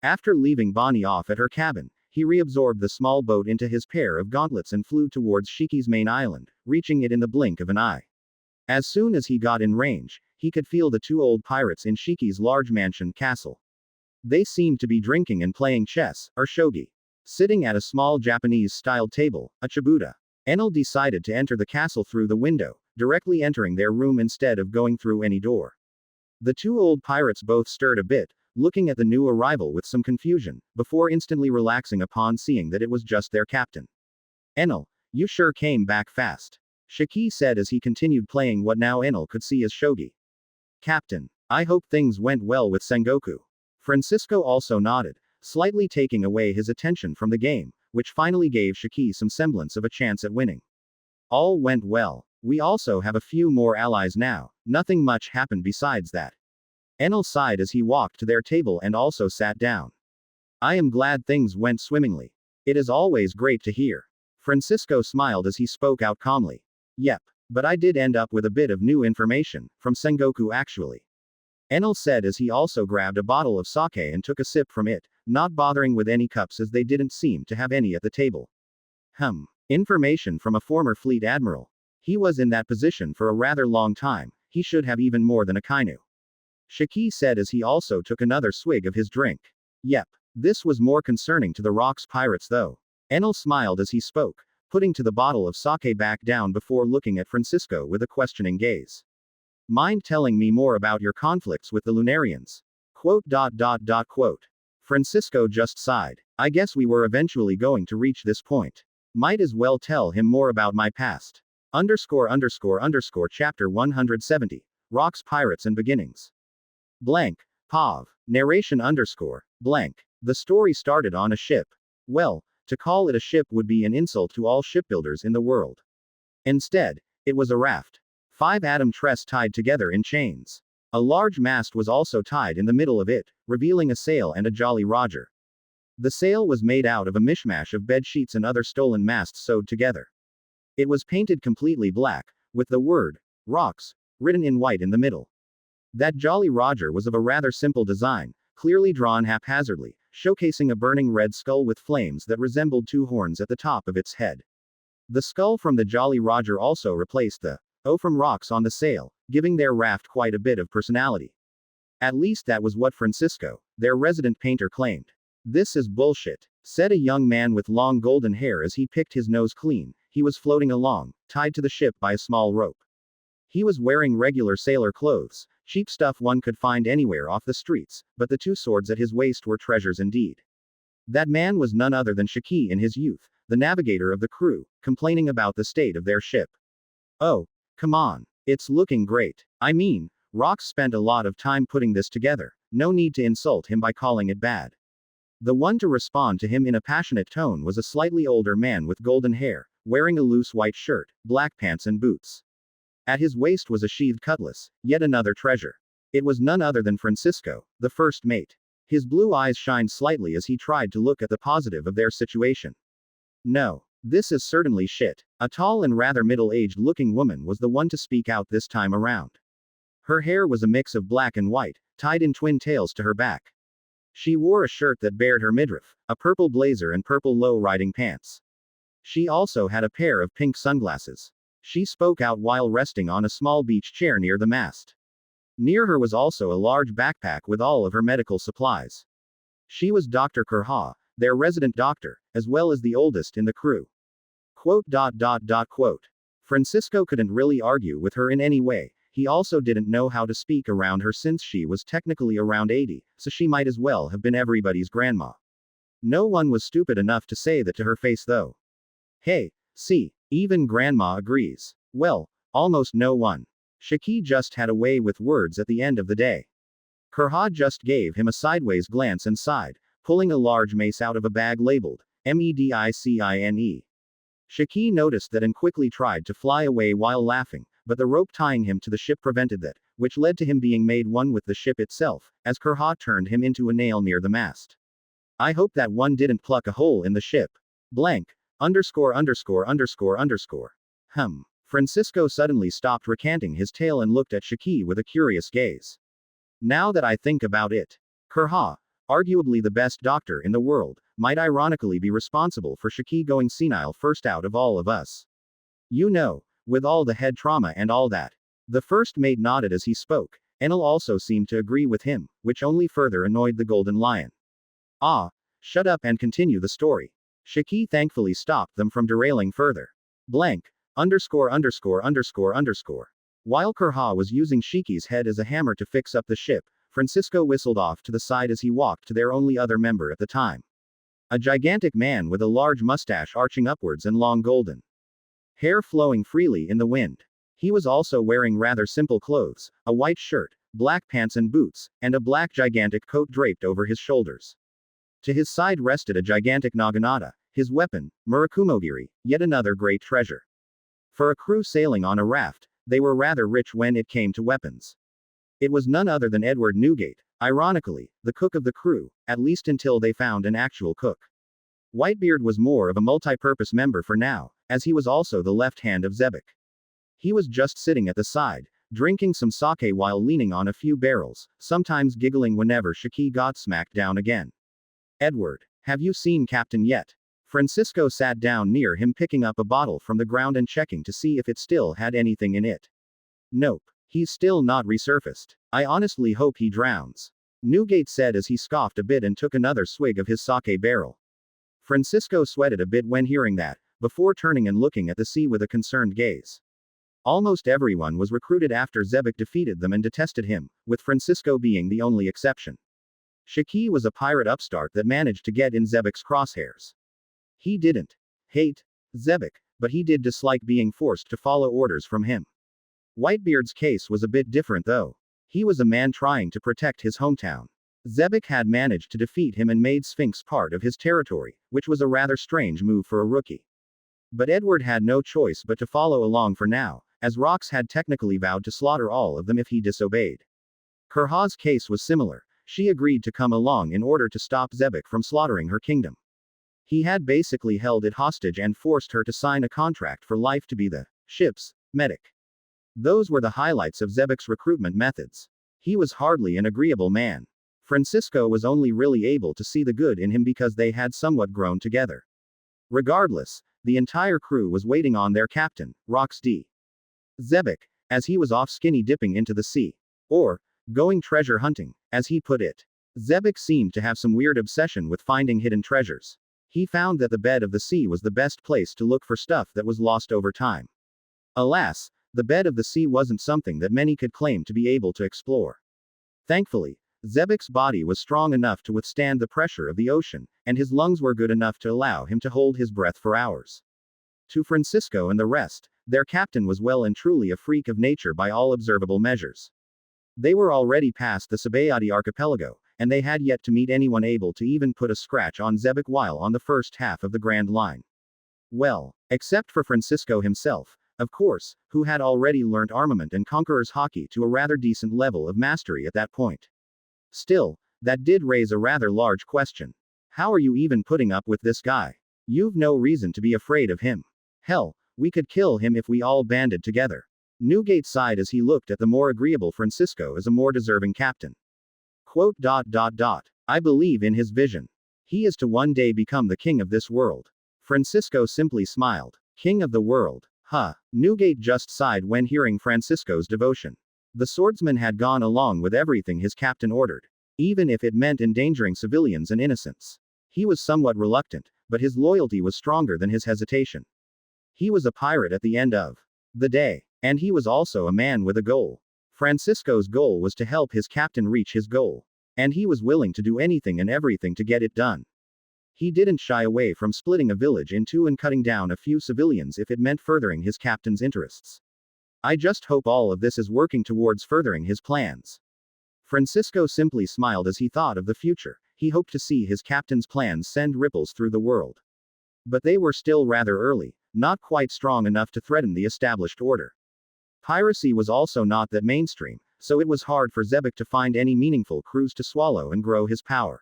After leaving Bonnie off at her cabin, he reabsorbed the small boat into his pair of gauntlets and flew towards Shiki's main island, reaching it in the blink of an eye. As soon as he got in range, he could feel the two old pirates in Shiki's large mansion castle. They seemed to be drinking and playing chess, or shogi. Sitting at a small Japanese-style table, a chibuta. Enel decided to enter the castle through the window, directly entering their room instead of going through any door. The two old pirates both stirred a bit, looking at the new arrival with some confusion, before instantly relaxing upon seeing that it was just their captain. Enel, you sure came back fast. Shiki said as he continued playing what now Enel could see as shogi. Captain, I hope things went well with Sengoku. Francisco also nodded, slightly taking away his attention from the game, which finally gave Shiki some semblance of a chance at winning. All went well. We also have a few more allies now, nothing much happened besides that. Enel sighed as he walked to their table and also sat down. I am glad things went swimmingly. It is always great to hear. Francisco smiled as he spoke out calmly. Yep, but I did end up with a bit of new information, from Sengoku actually. Enel said as he also grabbed a bottle of sake and took a sip from it, not bothering with any cups as they didn't seem to have any at the table. Information from a former fleet admiral. He was in that position for a rather long time, he should have even more than a kainu. Shiki said as he also took another swig of his drink. Yep. This was more concerning to the Rocks pirates though. Enel smiled as he spoke, putting to the bottle of sake back down before looking at Francisco with a questioning gaze. Mind telling me more about your conflicts with the Lunarians? Quote. Francisco just sighed. I guess we were eventually going to reach this point. Might as well tell him more about my past. Chapter 170. Rocks Pirates and Beginnings. Blank. Pav. Narration blank. The story started on a ship. Well, to call it a ship would be an insult to all shipbuilders in the world. Instead, it was a raft. 5 atom tress tied together in chains. A large mast was also tied in the middle of it, revealing a sail and a Jolly Roger. The sail was made out of a mishmash of bed sheets and other stolen masts sewed together. It was painted completely black, with the word, "Rocks," written in white in the middle. That Jolly Roger was of a rather simple design, clearly drawn haphazardly, showcasing a burning red skull with flames that resembled two horns at the top of its head. The skull from the Jolly Roger also replaced the O from rocks on the sail, giving their raft quite a bit of personality. At least that was what Francisco, their resident painter, claimed. "This is bullshit," said a young man with long golden hair as he picked his nose clean. He was floating along, tied to the ship by a small rope. He was wearing regular sailor clothes, cheap stuff one could find anywhere off the streets, but the two swords at his waist were treasures indeed. That man was none other than Shaki in his youth, the navigator of the crew, complaining about the state of their ship. "Oh, come on. It's looking great. I mean, Rox spent a lot of time putting this together. No need to insult him by calling it bad." The one to respond to him in a passionate tone was a slightly older man with golden hair, wearing a loose white shirt, black pants and boots. At his waist was a sheathed cutlass, yet another treasure. It was none other than Francisco, the first mate. His blue eyes shined slightly as he tried to look at the positive of their situation. "No. This is certainly shit." A tall and rather middle-aged looking woman was the one to speak out this time around. Her hair was a mix of black and white, tied in twin tails to her back. She wore a shirt that bared her midriff, a purple blazer and purple low-riding pants. She also had a pair of pink sunglasses. She spoke out while resting on a small beach chair near the mast. Near her was also a large backpack with all of her medical supplies. She was Dr. Kurha, their resident doctor, as well as the oldest in the crew. Quote. Francisco couldn't really argue with her in any way. He also didn't know how to speak around her since she was technically around 80, so she might as well have been everybody's grandma. No one was stupid enough to say that to her face though. "Hey, see, even grandma agrees." Well, almost no one. Shaki just had a way with words at the end of the day. Kurha just gave him a sideways glance and sighed, pulling a large mace out of a bag labeled Medicine. Shaki noticed that and quickly tried to fly away while laughing, but the rope tying him to the ship prevented that, which led to him being made one with the ship itself, as Kurha turned him into a nail near the mast. "I hope that one didn't pluck a hole in the ship. Blank. Underscore. Francisco suddenly stopped recanting his tale and looked at Shaki with a curious gaze. "Now that I think about it, Kurha, arguably the best doctor in the world, might ironically be responsible for Shaki going senile first out of all of us. You know, with all the head trauma and all that." The first mate nodded as he spoke. Enel also seemed to agree with him, which only further annoyed the Golden Lion. "Ah, shut up and continue the story." Shaki thankfully stopped them from derailing further. Blank. Underscore. While Kurha was using Shiki's head as a hammer to fix up the ship, Francisco whistled off to the side as he walked to their only other member at the time. A gigantic man with a large mustache arching upwards and long golden hair flowing freely in the wind. He was also wearing rather simple clothes, a white shirt, black pants and boots, and a black gigantic coat draped over his shoulders. To his side rested a gigantic naginata, his weapon, Murakumogiri, yet another great treasure. For a crew sailing on a raft, they were rather rich when it came to weapons. It was none other than Edward Newgate, ironically, the cook of the crew, at least until they found an actual cook. Whitebeard was more of a multi-purpose member for now, as he was also the left hand of Zebek. He was just sitting at the side, drinking some sake while leaning on a few barrels, sometimes giggling whenever Shaki got smacked down again. "Edward, have you seen Captain yet?" Francisco sat down near him, picking up a bottle from the ground and checking to see if it still had anything in it. "Nope. He's still not resurfaced. I honestly hope he drowns," Newgate said as he scoffed a bit and took another swig of his sake barrel. Francisco sweated a bit when hearing that, before turning and looking at the sea with a concerned gaze. Almost everyone was recruited after Zebek defeated them and detested him, with Francisco being the only exception. Shaki was a pirate upstart that managed to get in Zebek's crosshairs. He didn't hate Zebek, but he did dislike being forced to follow orders from him. Whitebeard's case was a bit different though. He was a man trying to protect his hometown. Zebek had managed to defeat him and made Sphinx part of his territory, which was a rather strange move for a rookie. But Edward had no choice but to follow along for now, as Rox had technically vowed to slaughter all of them if he disobeyed. Kurha's case was similar. She agreed to come along in order to stop Zebek from slaughtering her kingdom. He had basically held it hostage and forced her to sign a contract for life to be the ship's medic. Those were the highlights of Zebek's recruitment methods. He was hardly an agreeable man. Francisco was only really able to see the good in him because they had somewhat grown together. Regardless, the entire crew was waiting on their captain, Rox D. Zebek, as he was off skinny dipping into the sea. Or, going treasure hunting, as he put it. Zebek seemed to have some weird obsession with finding hidden treasures. He found that the bed of the sea was the best place to look for stuff that was lost over time. Alas, the bed of the sea wasn't something that many could claim to be able to explore. Thankfully, Zebek's body was strong enough to withstand the pressure of the ocean, and his lungs were good enough to allow him to hold his breath for hours. To Francisco and the rest, their captain was well and truly a freak of nature by all observable measures. They were already past the Sabayati archipelago, and they had yet to meet anyone able to even put a scratch on Zebek while on the first half of the Grand Line. Well, except for Francisco himself, of course, who had already learnt armament and conqueror's hockey to a rather decent level of mastery at that point. Still, that did raise a rather large question. How are you even putting up with this guy? You've no reason to be afraid of him. Hell, we could kill him if we all banded together. Newgate sighed as he looked at the more agreeable Francisco as a more deserving captain. Quote, I believe in his vision. He is to one day become the king of this world. Francisco simply smiled. King of the world. Huh. Newgate just sighed when hearing Francisco's devotion. The swordsman had gone along with everything his captain ordered, even if it meant endangering civilians and innocents. He was somewhat reluctant, but his loyalty was stronger than his hesitation. He was a pirate at the end of the day, and he was also a man with a goal. Francisco's goal was to help his captain reach his goal, and he was willing to do anything and everything to get it done. He didn't shy away from splitting a village in two and cutting down a few civilians if it meant furthering his captain's interests. I just hope all of this is working towards furthering his plans. Francisco simply smiled as he thought of the future. He hoped to see his captain's plans send ripples through the world. But they were still rather early, not quite strong enough to threaten the established order. Piracy was also not that mainstream, so it was hard for Zebek to find any meaningful crews to swallow and grow his power.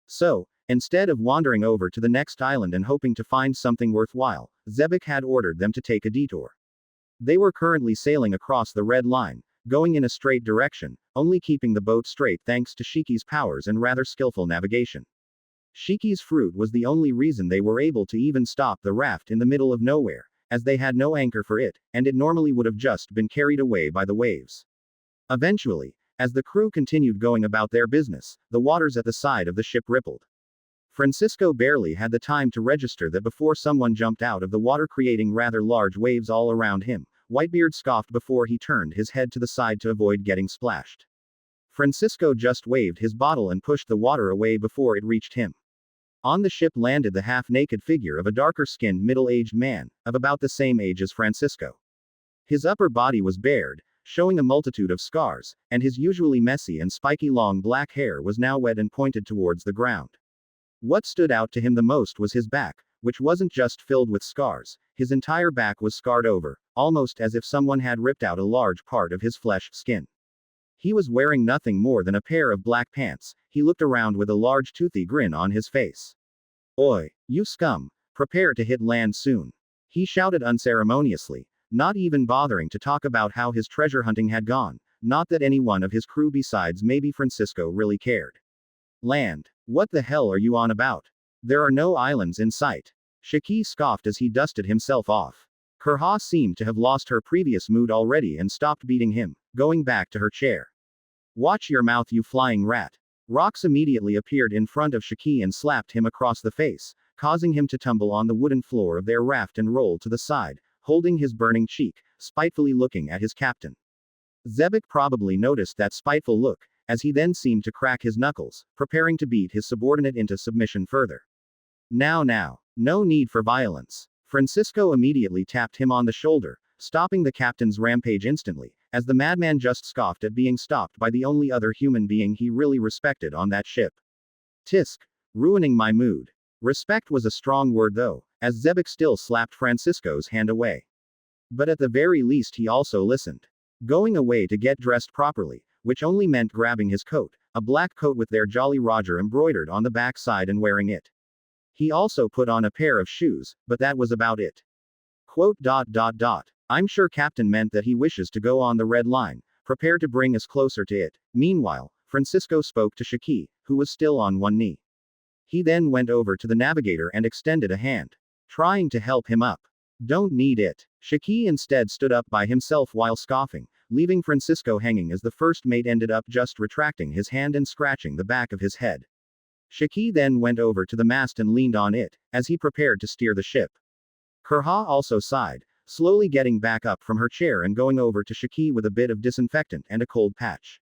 So, instead of wandering over to the next island and hoping to find something worthwhile, Zebek had ordered them to take a detour. They were currently sailing across the Red Line, going in a straight direction, only keeping the boat straight thanks to Shiki's powers and rather skillful navigation. Shiki's fruit was the only reason they were able to even stop the raft in the middle of nowhere, as they had no anchor for it, and it normally would have just been carried away by the waves. Eventually, as the crew continued going about their business, the waters at the side of the ship rippled. Francisco barely had the time to register that before someone jumped out of the water, creating rather large waves all around him. Whitebeard scoffed before he turned his head to the side to avoid getting splashed. Francisco just waved his bottle and pushed the water away before it reached him. On the ship landed the half-naked figure of a darker-skinned middle-aged man, of about the same age as Francisco. His upper body was bared, showing a multitude of scars, and his usually messy and spiky long black hair was now wet and pointed towards the ground. What stood out to him the most was his back, which wasn't just filled with scars, his entire back was scarred over, almost as if someone had ripped out a large part of his flesh skin. He was wearing nothing more than a pair of black pants. He looked around with a large toothy grin on his face. Oi, you scum, prepare to hit land soon. He shouted unceremoniously, not even bothering to talk about how his treasure hunting had gone, not that any one of his crew besides maybe Francisco really cared. Land. What the hell are you on about? There are no islands in sight. Shiki scoffed as he dusted himself off. Kurha seemed to have lost her previous mood already and stopped beating him, going back to her chair. Watch your mouth, you flying rat. Rox immediately appeared in front of Shiki and slapped him across the face, causing him to tumble on the wooden floor of their raft and roll to the side, holding his burning cheek, spitefully looking at his captain. Zebek probably noticed that spiteful look, as he then seemed to crack his knuckles, preparing to beat his subordinate into submission further. Now, no need for violence. Francisco immediately tapped him on the shoulder, stopping the captain's rampage instantly, as the madman just scoffed at being stopped by the only other human being he really respected on that ship. Tisk. Ruining my mood. Respect was a strong word though, as Zebek still slapped Francisco's hand away. But at the very least he also listened. Going away to get dressed properly, which only meant grabbing his coat, a black coat with their Jolly Roger embroidered on the back side and wearing it. He also put on a pair of shoes, but that was about it. Quote. I'm sure Captain meant that he wishes to go on the red line, prepare to bring us closer to it. Meanwhile, Francisco spoke to Shaki, who was still on one knee. He then went over to the navigator and extended a hand, trying to help him up. Don't need it. Shaki instead stood up by himself while scoffing, leaving Francisco hanging as the first mate ended up just retracting his hand and scratching the back of his head. Shaki then went over to the mast and leaned on it, as he prepared to steer the ship. Kurha also sighed, slowly getting back up from her chair and going over to Shaki with a bit of disinfectant and a cold patch.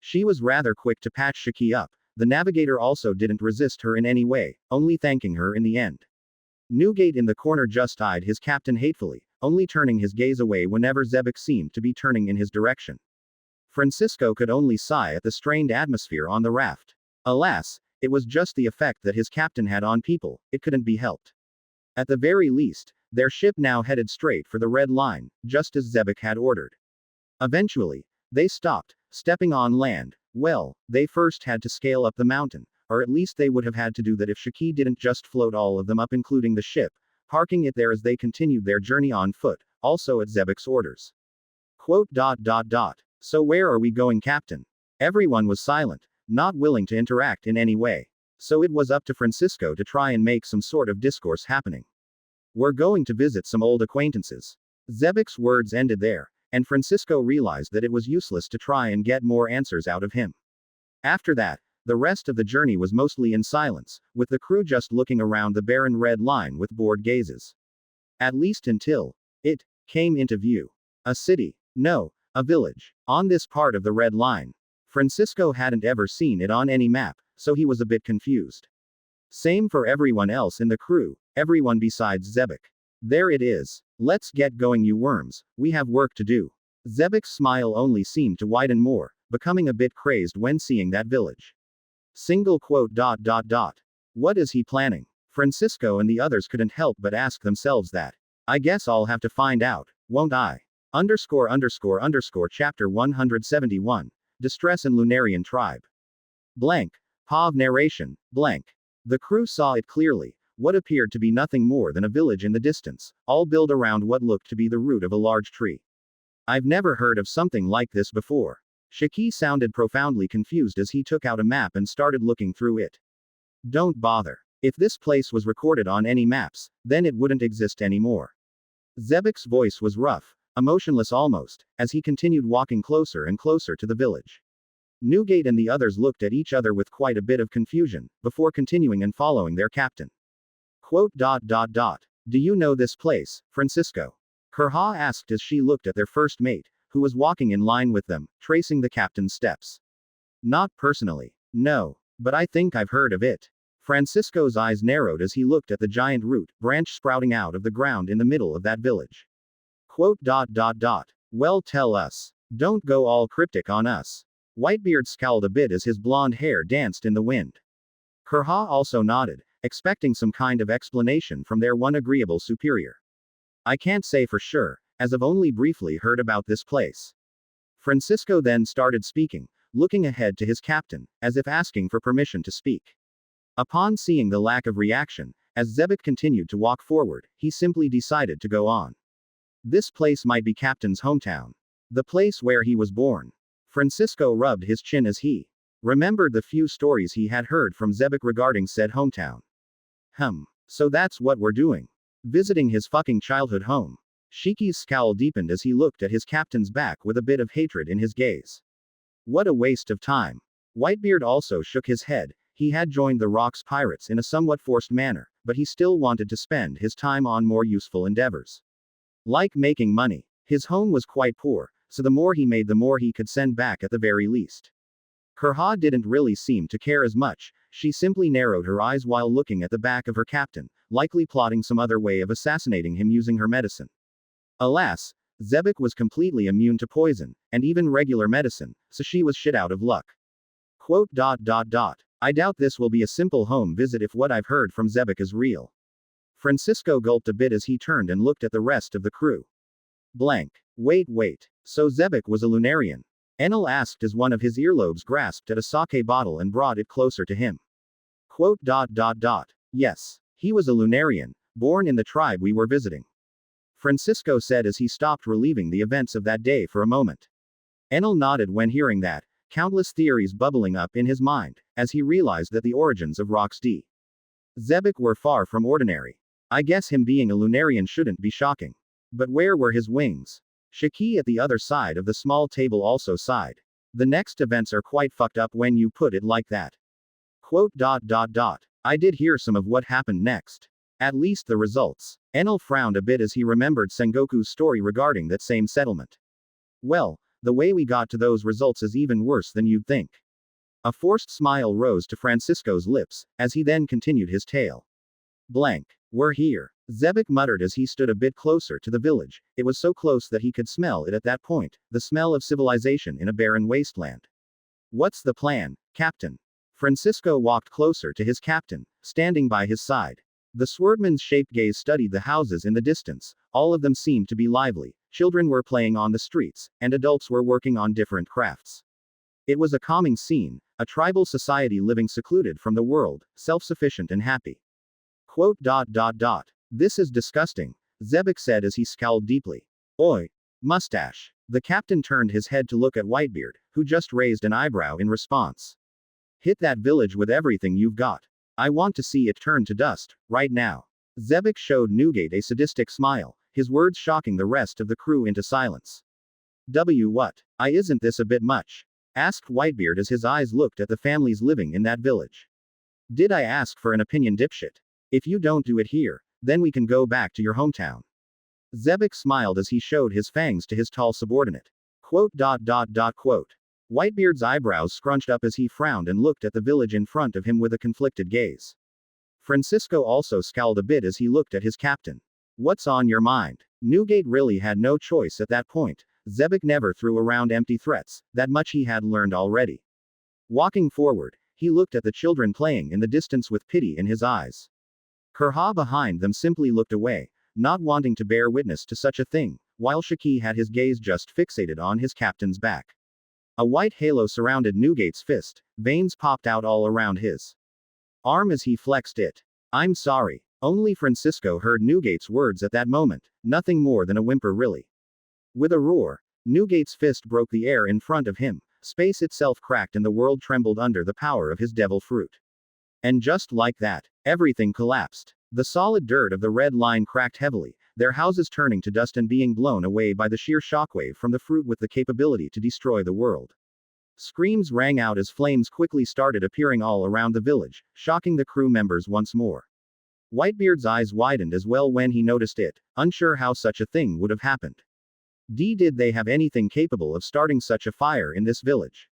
She was rather quick to patch Shaki up. The navigator also didn't resist her in any way, only thanking her in the end. Newgate in the corner just eyed his captain hatefully, only turning his gaze away whenever Zebek seemed to be turning in his direction. Francisco could only sigh at the strained atmosphere on the raft. Alas, it was just the effect that his captain had on people, it couldn't be helped. At the very least, their ship now headed straight for the red line, just as Zebek had ordered. Eventually, they stopped, stepping on land. Well, they first had to scale up the mountain, or at least they would have had to do that if Shaki didn't just float all of them up including the ship, parking it there as they continued their journey on foot, also at Zebek's orders. Quote. So where are we going, Captain? Everyone was silent, not willing to interact in any way. So it was up to Francisco to try and make some sort of discourse happening. We're going to visit some old acquaintances. Zebek's words ended there, and Francisco realized that it was useless to try and get more answers out of him. After that, the rest of the journey was mostly in silence, with the crew just looking around the barren red line with bored gazes. At least until it came into view. A city. No, a village. On this part of the red line. Francisco hadn't ever seen it on any map, so he was a bit confused. Same for everyone else in the crew, everyone besides Zebek. There it is. Let's get going, you worms, we have work to do. Zebek's smile only seemed to widen more, becoming a bit crazed when seeing that village. Single quote. What is he planning? Francisco and the others couldn't help but ask themselves that. I guess I'll have to find out, won't I? Chapter 171. Distress in Lunarian Tribe. Blank. Pav narration. Blank. The crew saw it clearly, what appeared to be nothing more than a village in the distance, all built around what looked to be the root of a large tree. I've never heard of something like this before. Shaki sounded profoundly confused as he took out a map and started looking through it. Don't bother. If this place was recorded on any maps, then it wouldn't exist anymore. Zebek's voice was rough, emotionless almost, as he continued walking closer and closer to the village. Newgate and the others looked at each other with quite a bit of confusion, before continuing and following their captain. Quote. Do you know this place, Francisco? Kurha asked as she looked at their first mate, who was walking in line with them, tracing the captain's steps. Not personally. No. But I think I've heard of it. Francisco's eyes narrowed as he looked at the giant root branch sprouting out of the ground in the middle of that village. Quote. Well, tell us. Don't go all cryptic on us. Whitebeard scowled a bit as his blonde hair danced in the wind. Kurha also nodded, expecting some kind of explanation from their one agreeable superior. I can't say for sure, as I've only briefly heard about this place. Francisco then started speaking, looking ahead to his captain, as if asking for permission to speak. Upon seeing the lack of reaction, as Zebek continued to walk forward, he simply decided to go on. This place might be Captain's hometown. The place where he was born. Francisco rubbed his chin as he remembered the few stories he had heard from Zebek regarding said hometown. So that's what we're doing. Visiting his fucking childhood home. Shiki's scowl deepened as he looked at his captain's back with a bit of hatred in his gaze. What a waste of time. Whitebeard also shook his head. He had joined the Rocks Pirates in a somewhat forced manner, but he still wanted to spend his time on more useful endeavors. Like making money. His home was quite poor, so the more he made the more he could send back at the very least. Kurha didn't really seem to care as much, she simply narrowed her eyes while looking at the back of her captain, likely plotting some other way of assassinating him using her medicine. Alas, Zebek was completely immune to poison, and even regular medicine, so she was shit out of luck. Quote. I doubt this will be a simple home visit if what I've heard from Zebek is real. Francisco gulped a bit as he turned and looked at the rest of the crew. Blank. Wait. So Zebek was a Lunarian. Enel asked as one of his earlobes grasped at a sake bottle and brought it closer to him. Quote. Yes. He was a Lunarian, born in the tribe we were visiting. Francisco said as he stopped reliving the events of that day for a moment. Enel nodded when hearing that, countless theories bubbling up in his mind, as he realized that the origins of Rox D. Zebek were far from ordinary. I guess him being a Lunarian shouldn't be shocking. But where were his wings? Shaki at the other side of the small table also sighed. The next events are quite fucked up when you put it like that. Quote. I did hear some of what happened next. At least the results. Enel frowned a bit as he remembered Sengoku's story regarding that same settlement. Well, the way we got to those results is even worse than you'd think. A forced smile rose to Francisco's lips, as he then continued his tale. Blank. We're here. Zebek muttered as he stood a bit closer to the village. It was so close that he could smell it at that point, the smell of civilization in a barren wasteland. What's the plan, Captain? Francisco walked closer to his captain, standing by his side. The swordman's shaped gaze studied the houses in the distance. All of them seemed to be lively. Children were playing on the streets, and adults were working on different crafts. It was a calming scene, a tribal society living secluded from the world, self-sufficient and happy. Quote. This is disgusting, Zebek said as he scowled deeply. Oi! Mustache. The captain turned his head to look at Whitebeard, who just raised an eyebrow in response. Hit that village with everything you've got. I want to see it turn to dust, right now. Zebek showed Newgate a sadistic smile, his words shocking the rest of the crew into silence. What? Isn't this a bit much? Asked Whitebeard as his eyes looked at the families living in that village. Did I ask for an opinion, dipshit? If you don't do it here, then we can go back to your hometown. Zebek smiled as he showed his fangs to his tall subordinate. Quote. Whitebeard's eyebrows scrunched up as he frowned and looked at the village in front of him with a conflicted gaze. Francisco also scowled a bit as he looked at his captain. What's on your mind? Newgate really had no choice at that point. Zebek never threw around empty threats, that much he had learned already. Walking forward, he looked at the children playing in the distance with pity in his eyes. Kurha behind them simply looked away, not wanting to bear witness to such a thing, while Shaki had his gaze just fixated on his captain's back. A white halo surrounded Newgate's fist, veins popped out all around his arm as he flexed it. I'm sorry. Only Francisco heard Newgate's words at that moment, nothing more than a whimper really. With a roar, Newgate's fist broke the air in front of him, space itself cracked and the world trembled under the power of his devil fruit. And just like that, everything collapsed. The solid dirt of the red line cracked heavily, their houses turning to dust and being blown away by the sheer shockwave from the fruit with the capability to destroy the world. Screams rang out as flames quickly started appearing all around the village, shocking the crew members once more. Whitebeard's eyes widened as well when he noticed it, unsure how such a thing would have happened. Did they have anything capable of starting such a fire in this village?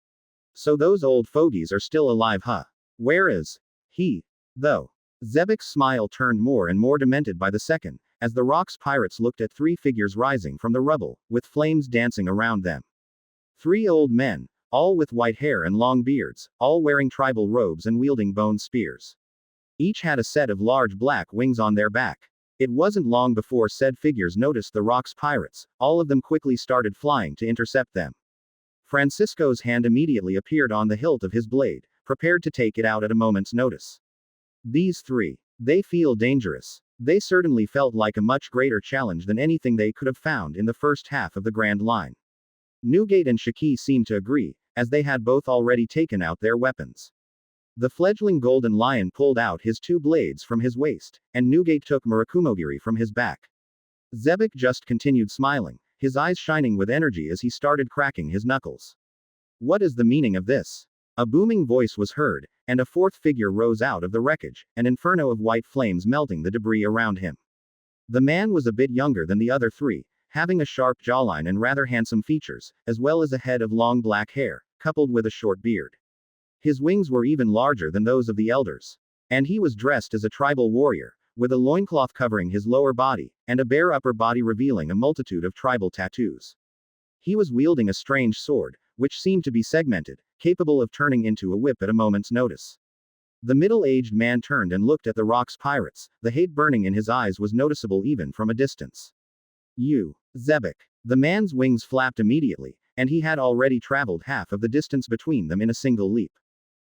So those old fogies are still alive, huh? Where is he, though? Zebek's smile turned more and more demented by the second, as the Rox pirates looked at three figures rising from the rubble, with flames dancing around them. Three old men, all with white hair and long beards, all wearing tribal robes and wielding bone spears. Each had a set of large black wings on their back. It wasn't long before said figures noticed the Rox pirates, all of them quickly started flying to intercept them. Francisco's hand immediately appeared on the hilt of his blade, prepared to take it out at a moment's notice. These three. They feel dangerous. They certainly felt like a much greater challenge than anything they could have found in the first half of the Grand Line. Newgate and Shaki seemed to agree, as they had both already taken out their weapons. The fledgling golden lion pulled out his two blades from his waist, and Newgate took Murakumogiri from his back. Zebek just continued smiling, his eyes shining with energy as he started cracking his knuckles. What is the meaning of this? A booming voice was heard, and a fourth figure rose out of the wreckage, an inferno of white flames melting the debris around him. The man was a bit younger than the other three, having a sharp jawline and rather handsome features, as well as a head of long black hair, coupled with a short beard. His wings were even larger than those of the elders. And he was dressed as a tribal warrior, with a loincloth covering his lower body, and a bare upper body revealing a multitude of tribal tattoos. He was wielding a strange sword, which seemed to be segmented, capable of turning into a whip at a moment's notice. The middle-aged man turned and looked at the Rox pirates, the hate burning in his eyes was noticeable even from a distance. You, Zebek. The man's wings flapped immediately, and he had already traveled half of the distance between them in a single leap.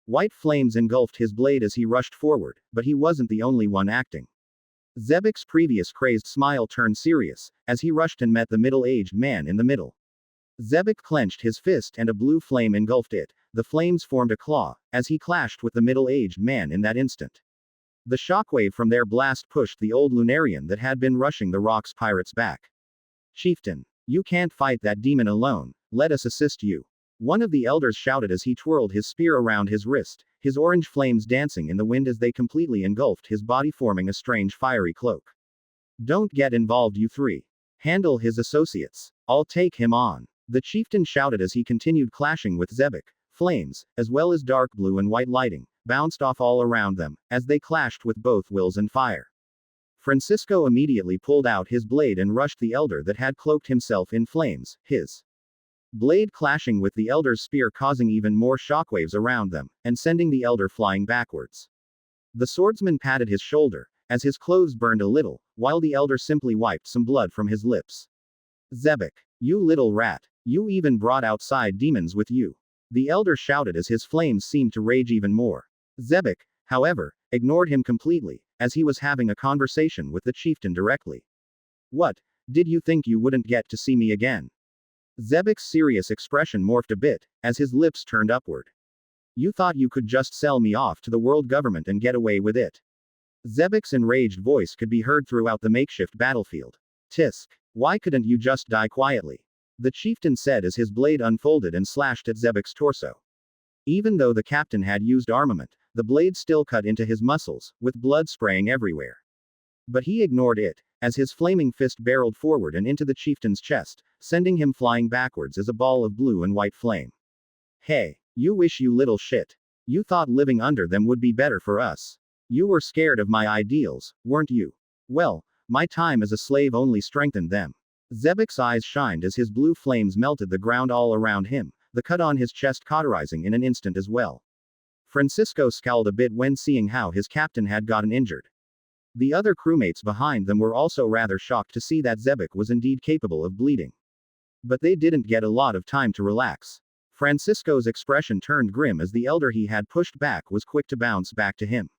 White flames engulfed his blade as he rushed forward, but he wasn't the only one acting. Zebek's previous crazed smile turned serious, as he rushed and met the middle-aged man in the middle. Zebek clenched his fist and a blue flame engulfed it. The flames formed a claw, as he clashed with the middle-aged man in that instant. The shockwave from their blast pushed the old Lunarian that had been rushing the Rocks pirates back. "Chieftain, you can't fight that demon alone, let us assist you," one of the elders shouted as he twirled his spear around his wrist, his orange flames dancing in the wind as they completely engulfed his body, forming a strange fiery cloak. "Don't get involved, you three. Handle his associates. I'll take him on," the chieftain shouted as he continued clashing with Zebek. Flames, as well as dark blue and white lighting, bounced off all around them, as they clashed with both wills and fire. Francisco immediately pulled out his blade and rushed the elder that had cloaked himself in flames, his blade clashing with the elder's spear, causing even more shockwaves around them, and sending the elder flying backwards. The swordsman patted his shoulder, as his clothes burned a little, while the elder simply wiped some blood from his lips. "Zebek, you little rat, you even brought outside demons with you," the elder shouted as his flames seemed to rage even more. Zebek, however, ignored him completely, as he was having a conversation with the chieftain directly. "What, did you think you wouldn't get to see me again?" Zebek's serious expression morphed a bit, as his lips turned upward. "You thought you could just sell me off to the world government and get away with it?" Zebek's enraged voice could be heard throughout the makeshift battlefield. "Tisk, why couldn't you just die quietly?" the chieftain said as his blade unfolded and slashed at Zebek's torso. Even though the captain had used armament, the blade still cut into his muscles, with blood spraying everywhere. But he ignored it, as his flaming fist barreled forward and into the chieftain's chest, sending him flying backwards as a ball of blue and white flame. "Hey, you wish, you little shit. You thought living under them would be better for us. You were scared of my ideals, weren't you? Well, my time as a slave only strengthened them." Zebek's eyes shined as his blue flames melted the ground all around him, the cut on his chest cauterizing in an instant as well. Francisco scowled a bit when seeing how his captain had gotten injured. The other crewmates behind them were also rather shocked to see that Zebek was indeed capable of bleeding. But they didn't get a lot of time to relax. Francisco's expression turned grim as the elder he had pushed back was quick to bounce back to him.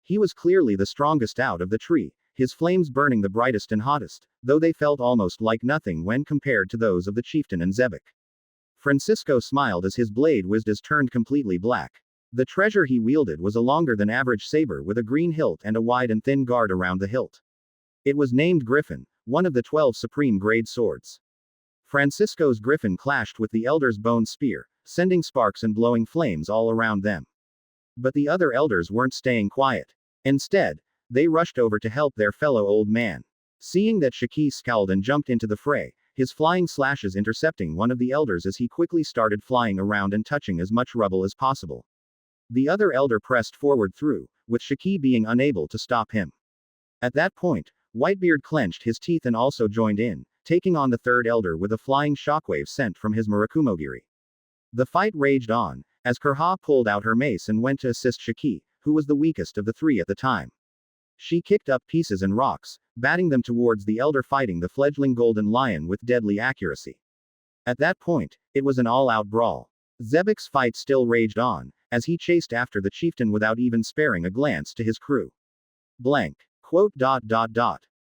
He was clearly the strongest out of the tree, his flames burning the brightest and hottest, though they felt almost like nothing when compared to those of the chieftain and Zebek. Francisco smiled as his blade whizzed as turned completely black. The treasure he wielded was a longer than average saber with a green hilt and a wide and thin guard around the hilt. It was named Griffin, one of the 12 supreme grade swords. Francisco's Griffin clashed with the elder's bone spear, sending sparks and blowing flames all around them. But the other elders weren't staying quiet. Instead, they rushed over to help their fellow old man. Seeing that Shaki scowled and jumped into the fray, his flying slashes intercepting one of the elders as he quickly started flying around and touching as much rubble as possible. The other elder pressed forward through, with Shaki being unable to stop him. At that point, Whitebeard clenched his teeth and also joined in, taking on the third elder with a flying shockwave sent from his Murakumogiri. The fight raged on, as Kurha pulled out her mace and went to assist Shaki, who was the weakest of the three at the time. She kicked up pieces and rocks, batting them towards the elder fighting the fledgling golden lion with deadly accuracy. At that point, it was an all-out brawl. Zebek's fight still raged on, as he chased after the chieftain without even sparing a glance to his crew. Blank. Quote.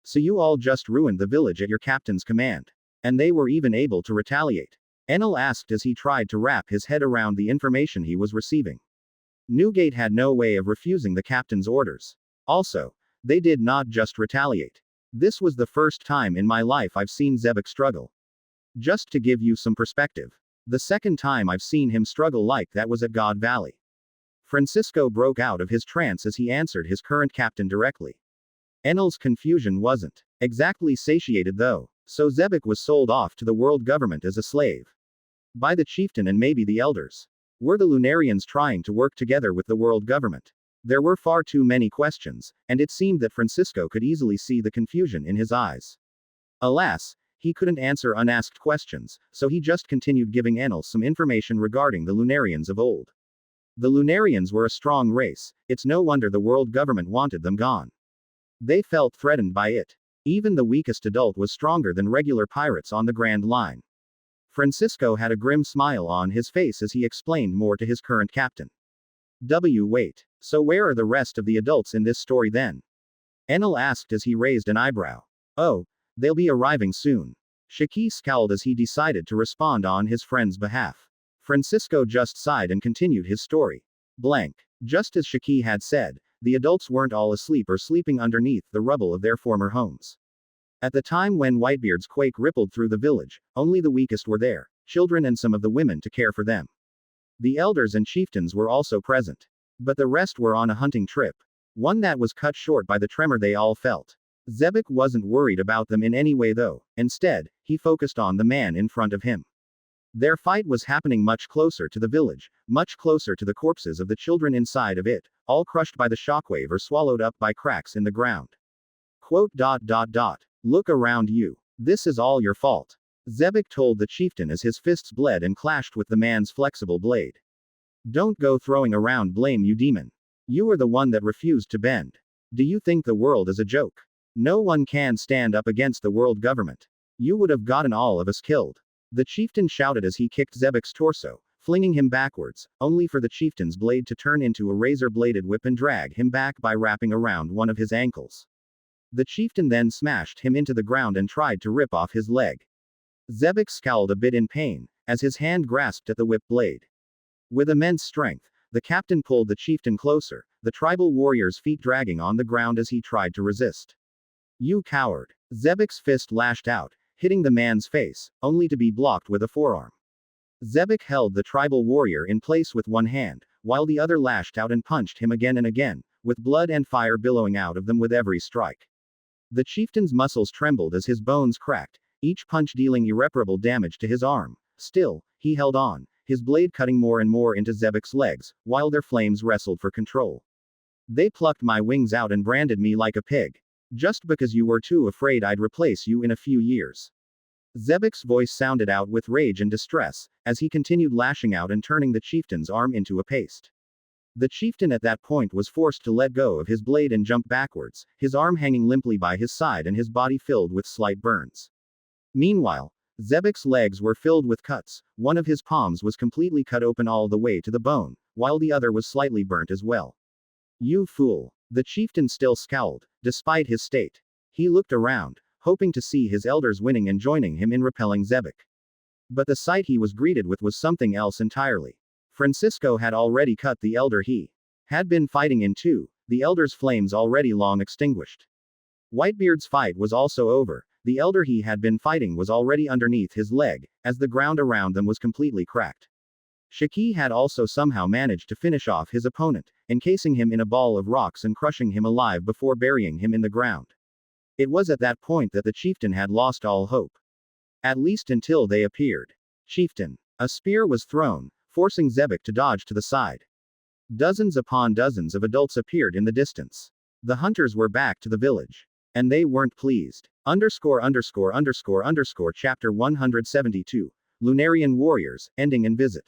So you all just ruined the village at your captain's command. And they were even able to retaliate? Enel asked as he tried to wrap his head around the information he was receiving. Newgate had no way of refusing the captain's orders. Also, they did not just retaliate. This was the first time in my life I've seen Zebek struggle. Just to give you some perspective. The second time I've seen him struggle like that was at God Valley. Francisco broke out of his trance as he answered his current captain directly. Enel's confusion wasn't exactly satiated though, so Zebek was sold off to the world government as a slave. By the chieftain and maybe the elders. Were the Lunarians trying to work together with the world government? There were far too many questions, and it seemed that Francisco could easily see the confusion in his eyes. Alas, he couldn't answer unasked questions, so he just continued giving Enel some information regarding the Lunarians of old. The Lunarians were a strong race, it's no wonder the world government wanted them gone. They felt threatened by it. Even the weakest adult was stronger than regular pirates on the Grand Line. Francisco had a grim smile on his face as he explained more to his current captain. Wait. So where are the rest of the adults in this story then? Enel asked as he raised an eyebrow. Oh, they'll be arriving soon. Shaki scowled as he decided to respond on his friend's behalf. Francisco just sighed and continued his story. Blank. Just as Shaki had said, the adults weren't all asleep or sleeping underneath the rubble of their former homes. At the time when Whitebeard's quake rippled through the village, only the weakest were there, children and some of the women to care for them. The elders and chieftains were also present. But the rest were on a hunting trip. One that was cut short by the tremor they all felt. Zebek wasn't worried about them in any way though. Instead, he focused on the man in front of him. Their fight was happening much closer to the village, much closer to the corpses of the children inside of it, all crushed by the shockwave or swallowed up by cracks in the ground. Look around you. This is all your fault. Zebek told the chieftain as his fists bled and clashed with the man's flexible blade. Don't go throwing around blame, you demon. You are the one that refused to bend. Do you think the world is a joke? No one can stand up against the world government. You would have gotten all of us killed. The chieftain shouted as he kicked Zebek's torso, flinging him backwards, only for the chieftain's blade to turn into a razor-bladed whip and drag him back by wrapping around one of his ankles. The chieftain then smashed him into the ground and tried to rip off his leg. Zebek scowled a bit in pain, as his hand grasped at the whip blade. With immense strength, the captain pulled the chieftain closer, the tribal warrior's feet dragging on the ground as he tried to resist. You coward! Zebek's fist lashed out, hitting the man's face, only to be blocked with a forearm. Zebek held the tribal warrior in place with one hand, while the other lashed out and punched him again and again, with blood and fire billowing out of them with every strike. The chieftain's muscles trembled as his bones cracked, each punch dealing irreparable damage to his arm. Still, he held on, his blade cutting more and more into Zebek's legs, while their flames wrestled for control. They plucked my wings out and branded me like a pig. Just because you were too afraid I'd replace you in a few years. Zebek's voice sounded out with rage and distress, as he continued lashing out and turning the chieftain's arm into a paste. The chieftain at that point was forced to let go of his blade and jump backwards, his arm hanging limply by his side and his body filled with slight burns. Meanwhile, Zebek's legs were filled with cuts, one of his palms was completely cut open all the way to the bone, while the other was slightly burnt as well. You fool! The chieftain still scowled, despite his state. He looked around, hoping to see his elders winning and joining him in repelling Zebek. But the sight he was greeted with was something else entirely. Francisco had already cut the elder he had been fighting in two, the elder's flames already long extinguished. Whitebeard's fight was also over, the elder he had been fighting was already underneath his leg, as the ground around them was completely cracked. Shaki had also somehow managed to finish off his opponent, encasing him in a ball of rocks and crushing him alive before burying him in the ground. It was at that point that the chieftain had lost all hope. At least until they appeared. Chieftain. A spear was thrown, forcing Zebek to dodge to the side. Dozens upon dozens of adults appeared in the distance. The hunters were back to the village. And they weren't pleased. Chapter 172. Lunarian Warriors, Ending and Visit.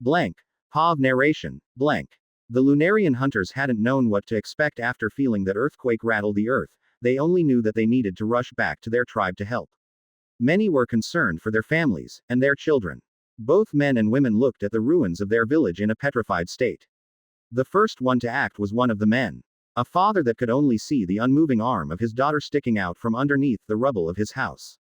Blank. Pav narration, blank. The Lunarian hunters hadn't known what to expect after feeling that earthquake rattle the earth, they only knew that they needed to rush back to their tribe to help. Many were concerned for their families, and their children. Both men and women looked at the ruins of their village in a petrified state. The first one to act was one of the men. A father that could only see the unmoving arm of his daughter sticking out from underneath the rubble of his house.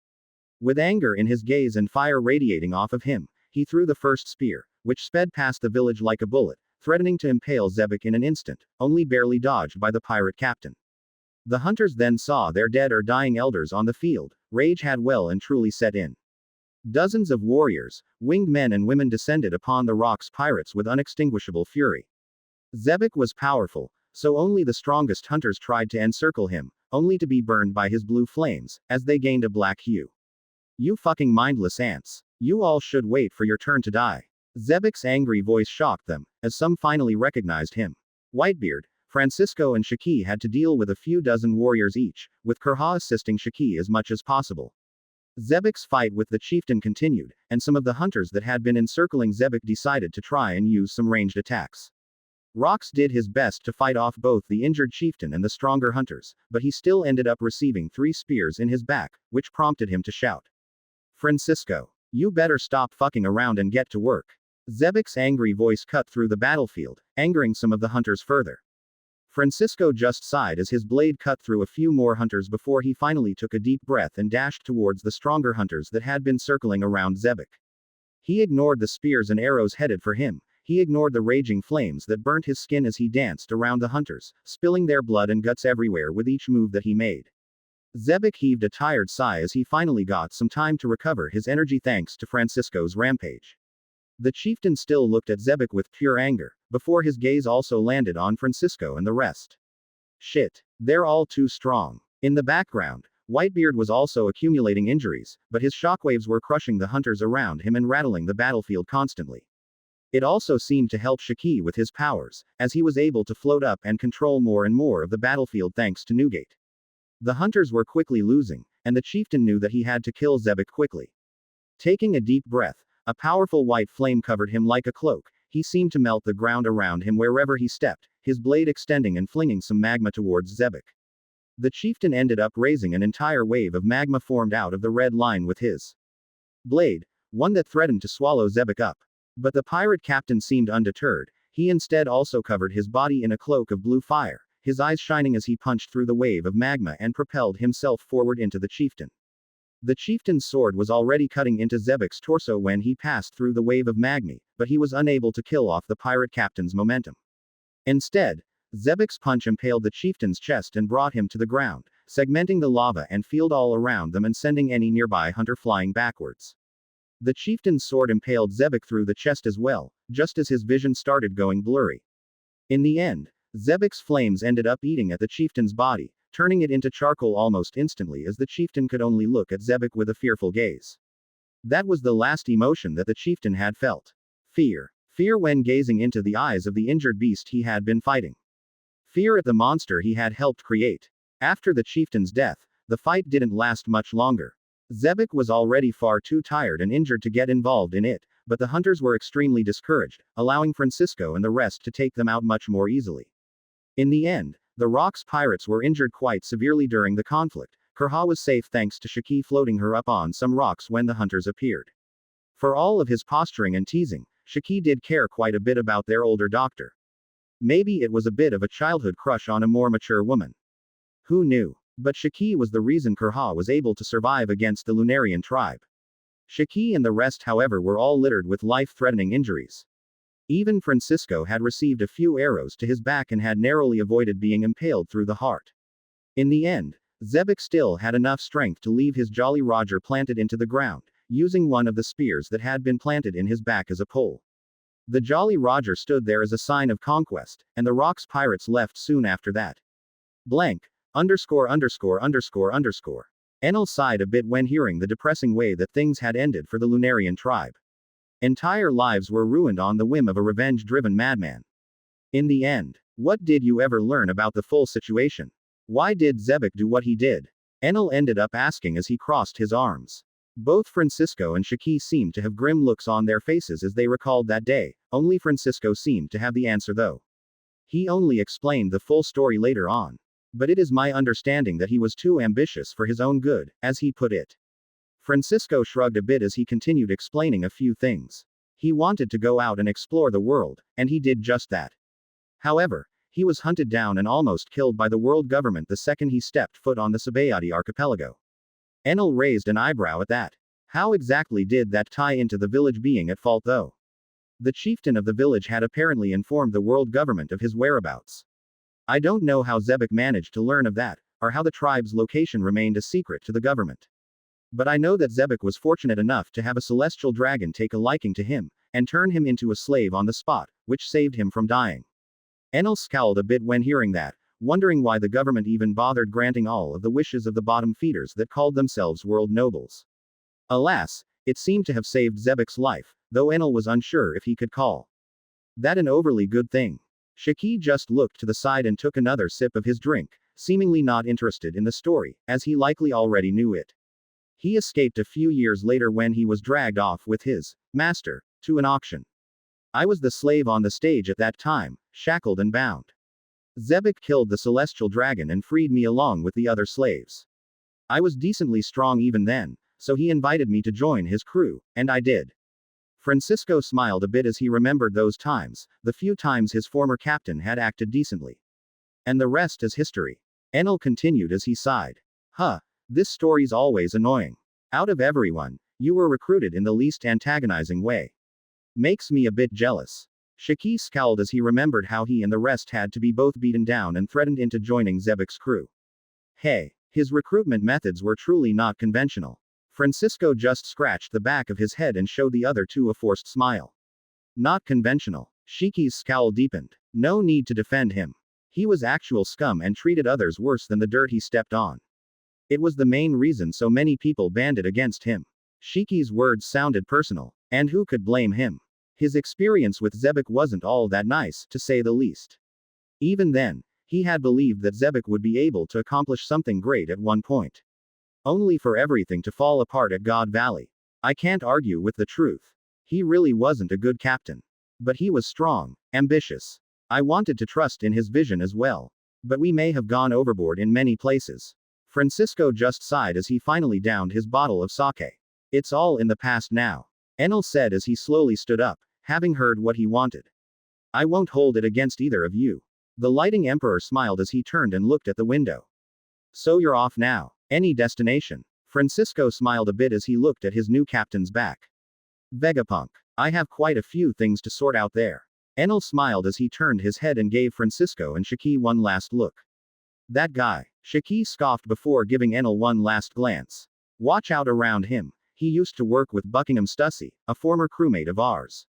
With anger in his gaze and fire radiating off of him, he threw the first spear, which sped past the village like a bullet, threatening to impale Zebek in an instant, only barely dodged by the pirate captain. The hunters then saw their dead or dying elders on the field, rage had well and truly set in. Dozens of warriors, winged men and women descended upon the rocks pirates with unextinguishable fury. Zebek was powerful, so only the strongest hunters tried to encircle him, only to be burned by his blue flames, as they gained a black hue. You fucking mindless ants. You all should wait for your turn to die. Zebek's angry voice shocked them, as some finally recognized him. Whitebeard, Francisco and Shaki had to deal with a few dozen warriors each, with Kurha assisting Shaki as much as possible. Zebek's fight with the chieftain continued, and some of the hunters that had been encircling Zebek decided to try and use some ranged attacks. Rox did his best to fight off both the injured chieftain and the stronger hunters, but he still ended up receiving 3 spears in his back, which prompted him to shout. Francisco. You better stop fucking around and get to work. Zebek's angry voice cut through the battlefield, angering some of the hunters further. Francisco just sighed as his blade cut through a few more hunters before he finally took a deep breath and dashed towards the stronger hunters that had been circling around Zebek. He ignored the spears and arrows headed for him. He ignored the raging flames that burnt his skin as he danced around the hunters, spilling their blood and guts everywhere with each move that he made. Zebek heaved a tired sigh as he finally got some time to recover his energy thanks to Francisco's rampage. The chieftain still looked at Zebek with pure anger, before his gaze also landed on Francisco and the rest. Shit. They're all too strong. In the background, Whitebeard was also accumulating injuries, but his shockwaves were crushing the hunters around him and rattling the battlefield constantly. It also seemed to help Shaki with his powers, as he was able to float up and control more and more of the battlefield thanks to Newgate. The hunters were quickly losing, and the chieftain knew that he had to kill Zebek quickly. Taking a deep breath, a powerful white flame covered him like a cloak. He seemed to melt the ground around him wherever he stepped, his blade extending and flinging some magma towards Zebek. The chieftain ended up raising an entire wave of magma formed out of the red line with his blade, one that threatened to swallow Zebek up. But the pirate captain seemed undeterred. He instead also covered his body in a cloak of blue fire, his eyes shining as he punched through the wave of magma and propelled himself forward into the chieftain. The chieftain's sword was already cutting into Zebek's torso when he passed through the wave of magma, but he was unable to kill off the pirate captain's momentum. Instead, Zebek's punch impaled the chieftain's chest and brought him to the ground, segmenting the lava and field all around them and sending any nearby hunter flying backwards. The chieftain's sword impaled Zebek through the chest as well, just as his vision started going blurry. In the end, Zebek's flames ended up eating at the chieftain's body, turning it into charcoal almost instantly as the chieftain could only look at Zebek with a fearful gaze. That was the last emotion that the chieftain had felt. Fear. Fear when gazing into the eyes of the injured beast he had been fighting. Fear at the monster he had helped create. After the chieftain's death, the fight didn't last much longer. Zebek was already far too tired and injured to get involved in it, but the hunters were extremely discouraged, allowing Francisco and the rest to take them out much more easily. In the end, the Rock's pirates were injured quite severely during the conflict. Kurha was safe thanks to Shaki floating her up on some rocks when the hunters appeared. For all of his posturing and teasing, Shaki did care quite a bit about their older doctor. Maybe it was a bit of a childhood crush on a more mature woman. Who knew? But Shaki was the reason Kurha was able to survive against the Lunarian tribe. Shaki and the rest, however, were all littered with life-threatening injuries. Even Francisco had received a few arrows to his back and had narrowly avoided being impaled through the heart. In the end, Zebek still had enough strength to leave his Jolly Roger planted into the ground, using one of the spears that had been planted in his back as a pole. The Jolly Roger stood there as a sign of conquest, and the Rock's pirates left soon after that. Blank. Underscore. Enel sighed a bit when hearing the depressing way that things had ended for the Lunarian tribe. Entire lives were ruined on the whim of a revenge-driven madman. In the end, what did you ever learn about the full situation? Why did Zebek do what he did? Enel ended up asking as he crossed his arms. Both Francisco and Shaki seemed to have grim looks on their faces as they recalled that day. Only Francisco seemed to have the answer though. He only explained the full story later on. But it is my understanding that he was too ambitious for his own good, as he put it. Francisco shrugged a bit as he continued explaining a few things. He wanted to go out and explore the world, and he did just that. However, he was hunted down and almost killed by the world government the second he stepped foot on the Sabayati archipelago. Enel raised an eyebrow at that. How exactly did that tie into the village being at fault though? The chieftain of the village had apparently informed the world government of his whereabouts. I don't know how Zebek managed to learn of that, or how the tribe's location remained a secret to the government. But I know that Zebek was fortunate enough to have a celestial dragon take a liking to him, and turn him into a slave on the spot, which saved him from dying. Enel scowled a bit when hearing that, wondering why the government even bothered granting all of the wishes of the bottom feeders that called themselves world nobles. Alas, it seemed to have saved Zebek's life, though Enel was unsure if he could call that an overly good thing. Shaki just looked to the side and took another sip of his drink, seemingly not interested in the story, as he likely already knew it. He escaped a few years later when he was dragged off with his master to an auction. I was the slave on the stage at that time, shackled and bound. Zebek killed the celestial dragon and freed me along with the other slaves. I was decently strong even then, so he invited me to join his crew, and I did. Francisco smiled a bit as he remembered those times, the few times his former captain had acted decently. And the rest is history. Enel continued as he sighed. Huh, this story's always annoying. Out of everyone, you were recruited in the least antagonizing way. Makes me a bit jealous. Shaki scowled as he remembered how he and the rest had to be both beaten down and threatened into joining Zebek's crew. Hey, his recruitment methods were truly not conventional. Francisco just scratched the back of his head and showed the other two a forced smile. Not conventional. Shiki's scowl deepened. No need to defend him. He was actual scum and treated others worse than the dirt he stepped on. It was the main reason so many people banded against him. Shiki's words sounded personal, and who could blame him? His experience with Zebek wasn't all that nice, to say the least. Even then, he had believed that Zebek would be able to accomplish something great at one point. Only for everything to fall apart at God Valley. I can't argue with the truth. He really wasn't a good captain. But he was strong, ambitious. I wanted to trust in his vision as well. But we may have gone overboard in many places. Francisco just sighed as he finally downed his bottle of sake. It's all in the past now. Enel said as he slowly stood up, having heard what he wanted. I won't hold it against either of you. The lighting emperor smiled as he turned and looked at the window. So you're off now. Any destination? Francisco smiled a bit as he looked at his new captain's back. Vegapunk. I have quite a few things to sort out there. Enel smiled as he turned his head and gave Francisco and Shaki one last look. That guy. Shaki scoffed before giving Enel one last glance. Watch out around him. He used to work with Buckingham Stussy, a former crewmate of ours.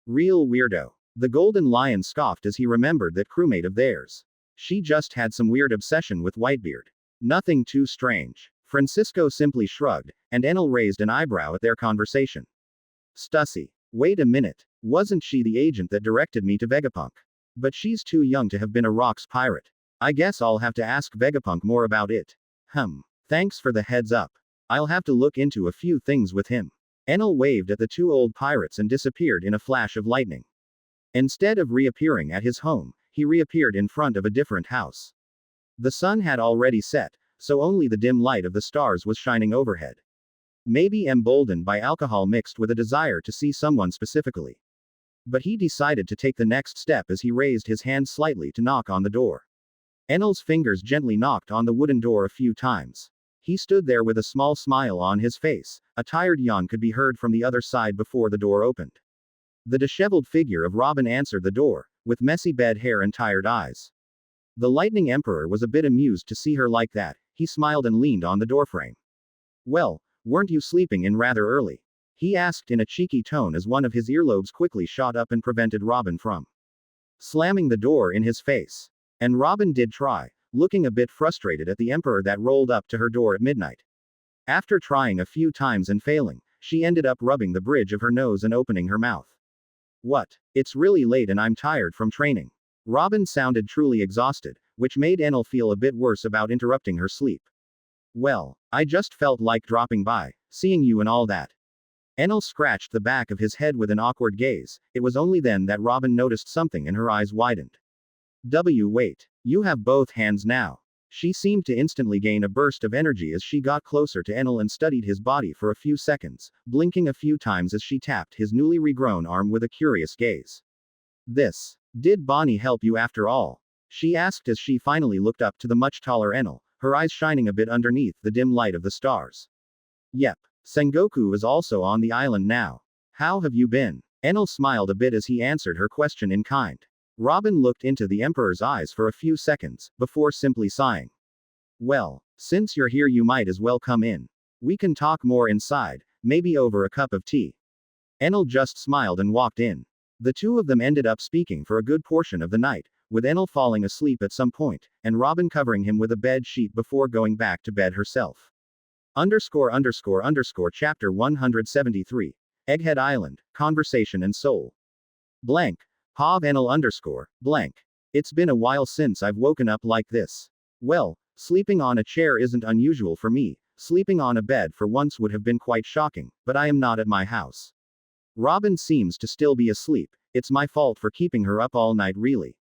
Real weirdo. The Golden Lion scoffed as he remembered that crewmate of theirs. She just had some weird obsession with Whitebeard. Nothing too strange. Francisco simply shrugged, and Enel raised an eyebrow at their conversation. Stussy. Wait a minute. Wasn't she the agent that directed me to Vegapunk? But she's too young to have been a rocks pirate. I guess I'll have to ask Vegapunk more about it. Thanks for the heads up. I'll have to look into a few things with him. Enel waved at the two old pirates and disappeared in a flash of lightning. Instead of reappearing at his home, he reappeared in front of a different house. The sun had already set, so only the dim light of the stars was shining overhead. Maybe emboldened by alcohol mixed with a desire to see someone specifically. But he decided to take the next step as he raised his hand slightly to knock on the door. Enel's fingers gently knocked on the wooden door a few times. He stood there with a small smile on his face. A tired yawn could be heard from the other side before the door opened. The disheveled figure of Robin answered the door, with messy bed hair and tired eyes. The Lightning Emperor was a bit amused to see her like that. He smiled and leaned on the doorframe. Well, weren't you sleeping in rather early? He asked in a cheeky tone as one of his earlobes quickly shot up and prevented Robin from slamming the door in his face. And Robin did try, looking a bit frustrated at the Emperor that rolled up to her door at midnight. After trying a few times and failing, she ended up rubbing the bridge of her nose and opening her mouth. What? It's really late and I'm tired from training. Robin sounded truly exhausted, which made Enel feel a bit worse about interrupting her sleep. Well, I just felt like dropping by, seeing you and all that. Enel scratched the back of his head with an awkward gaze. It was only then that Robin noticed something and her eyes widened. Wait. You have both hands now. She seemed to instantly gain a burst of energy as she got closer to Enel and studied his body for a few seconds, blinking a few times as she tapped his newly regrown arm with a curious gaze. Did Bonnie help you after all? She asked as she finally looked up to the much taller Enel, her eyes shining a bit underneath the dim light of the stars. Yep. Sengoku is also on the island now. How have you been? Enel smiled a bit as he answered her question in kind. Robin looked into the Emperor's eyes for a few seconds, before simply sighing. Well, since you're here you might as well come in. We can talk more inside, maybe over a cup of tea. Enel just smiled and walked in. The two of them ended up speaking for a good portion of the night, with Enel falling asleep at some point, and Robin covering him with a bed sheet before going back to bed herself. Chapter 173. Egghead Island, Conversation and Soul. Blank. Pav Enel blank. It's been a while since I've woken up like this. Well, sleeping on a chair isn't unusual for me. Sleeping on a bed for once would have been quite shocking, but I am not at my house. Robin seems to still be asleep. It's my fault for keeping her up all night really.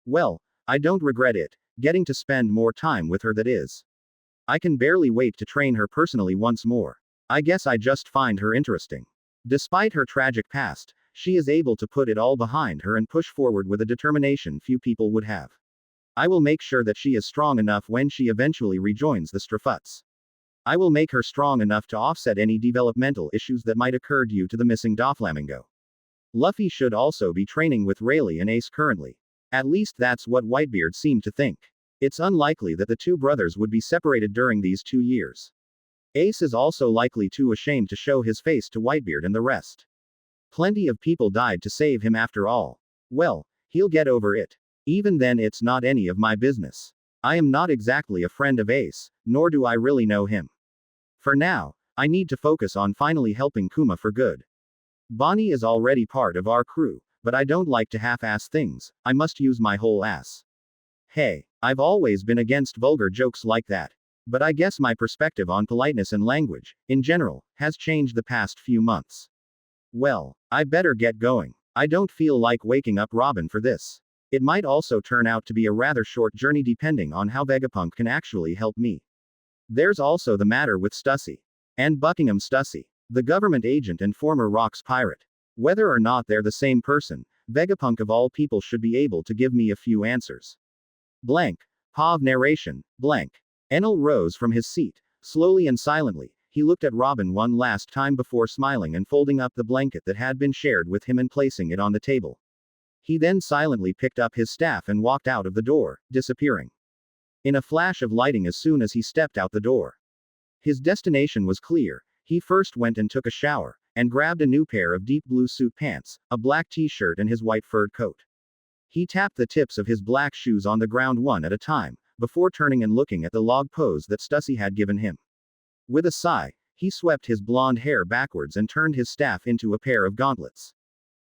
Well, I don't regret it, getting to spend more time with her that is. I can barely wait to train her personally once more. I guess I just find her interesting. Despite her tragic past, she is able to put it all behind her and push forward with a determination few people would have. I will make sure that she is strong enough when she eventually rejoins the Strafuts. I will make her strong enough to offset any developmental issues that might occur due to the missing Doflamingo. Luffy should also be training with Rayleigh and Ace currently. At least that's what Whitebeard seemed to think. It's unlikely that the two brothers would be separated during these 2 years. Ace is also likely too ashamed to show his face to Whitebeard and the rest. Plenty of people died to save him after all. Well, he'll get over it. Even then, it's not any of my business. I am not exactly a friend of Ace, nor do I really know him. For now, I need to focus on finally helping Kuma for good. Bonnie is already part of our crew, but I don't like to half-ass things, I must use my whole ass. Hey, I've always been against vulgar jokes like that. But I guess my perspective on politeness and language, in general, has changed the past few months. Well, I better get going. I don't feel like waking up Robin for this. It might also turn out to be a rather short journey depending on how Vegapunk can actually help me. There's also the matter with Stussy. And Buckingham Stussy, the government agent and former Rocks pirate. Whether or not they're the same person, Vegapunk of all people should be able to give me a few answers. Blank. Pav narration. Blank. Enel rose from his seat. Slowly and silently, he looked at Robin one last time before smiling and folding up the blanket that had been shared with him and placing it on the table. He then silently picked up his staff and walked out of the door, disappearing in a flash of lighting as soon as he stepped out the door. His destination was clear. He first went and took a shower, and grabbed a new pair of deep blue suit pants, a black t-shirt and his white furred coat. He tapped the tips of his black shoes on the ground one at a time, before turning and looking at the log pose that Stussy had given him. With a sigh, he swept his blonde hair backwards and turned his staff into a pair of gauntlets.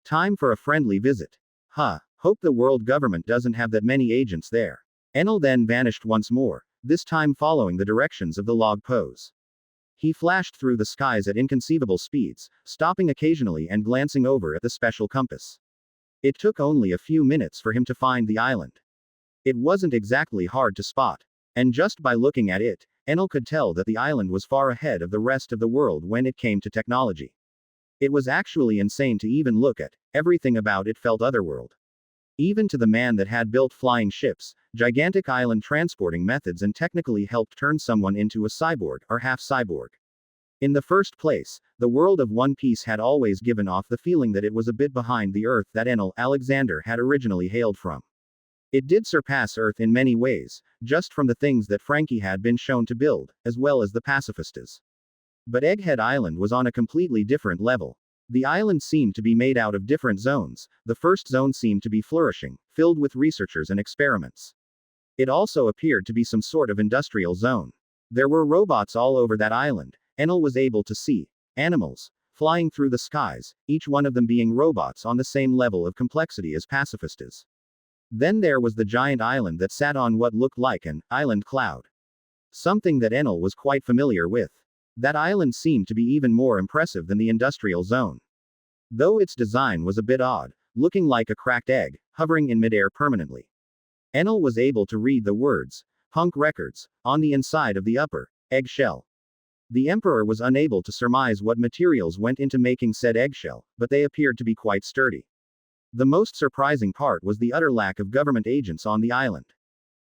Time for a friendly visit. Hope the world government doesn't have that many agents there. Enel then vanished once more, this time following the directions of the log pose. He flashed through the skies at inconceivable speeds, stopping occasionally and glancing over at the special compass. It took only a few minutes for him to find the island. It wasn't exactly hard to spot. And just by looking at it, Enel could tell that the island was far ahead of the rest of the world when it came to technology. It was actually insane to even look at. Everything about it felt otherworld. Even to the man that had built flying ships, gigantic island transporting methods and technically helped turn someone into a cyborg or half-cyborg. In the first place, the world of One Piece had always given off the feeling that it was a bit behind the Earth that Enel Alexander had originally hailed from. It did surpass Earth in many ways, just from the things that Frankie had been shown to build, as well as the pacifistas. But Egghead Island was on a completely different level. The island seemed to be made out of different zones. The first zone seemed to be flourishing, filled with researchers and experiments. It also appeared to be some sort of industrial zone. There were robots all over that island. Enel was able to see animals flying through the skies, each one of them being robots on the same level of complexity as pacifistas. Then there was the giant island that sat on what looked like an island cloud. Something that Enel was quite familiar with. That island seemed to be even more impressive than the industrial zone. Though its design was a bit odd, looking like a cracked egg, hovering in midair permanently. Enel was able to read the words, Punk Records, on the inside of the upper eggshell. The Emperor was unable to surmise what materials went into making said eggshell, but they appeared to be quite sturdy. The most surprising part was the utter lack of government agents on the island.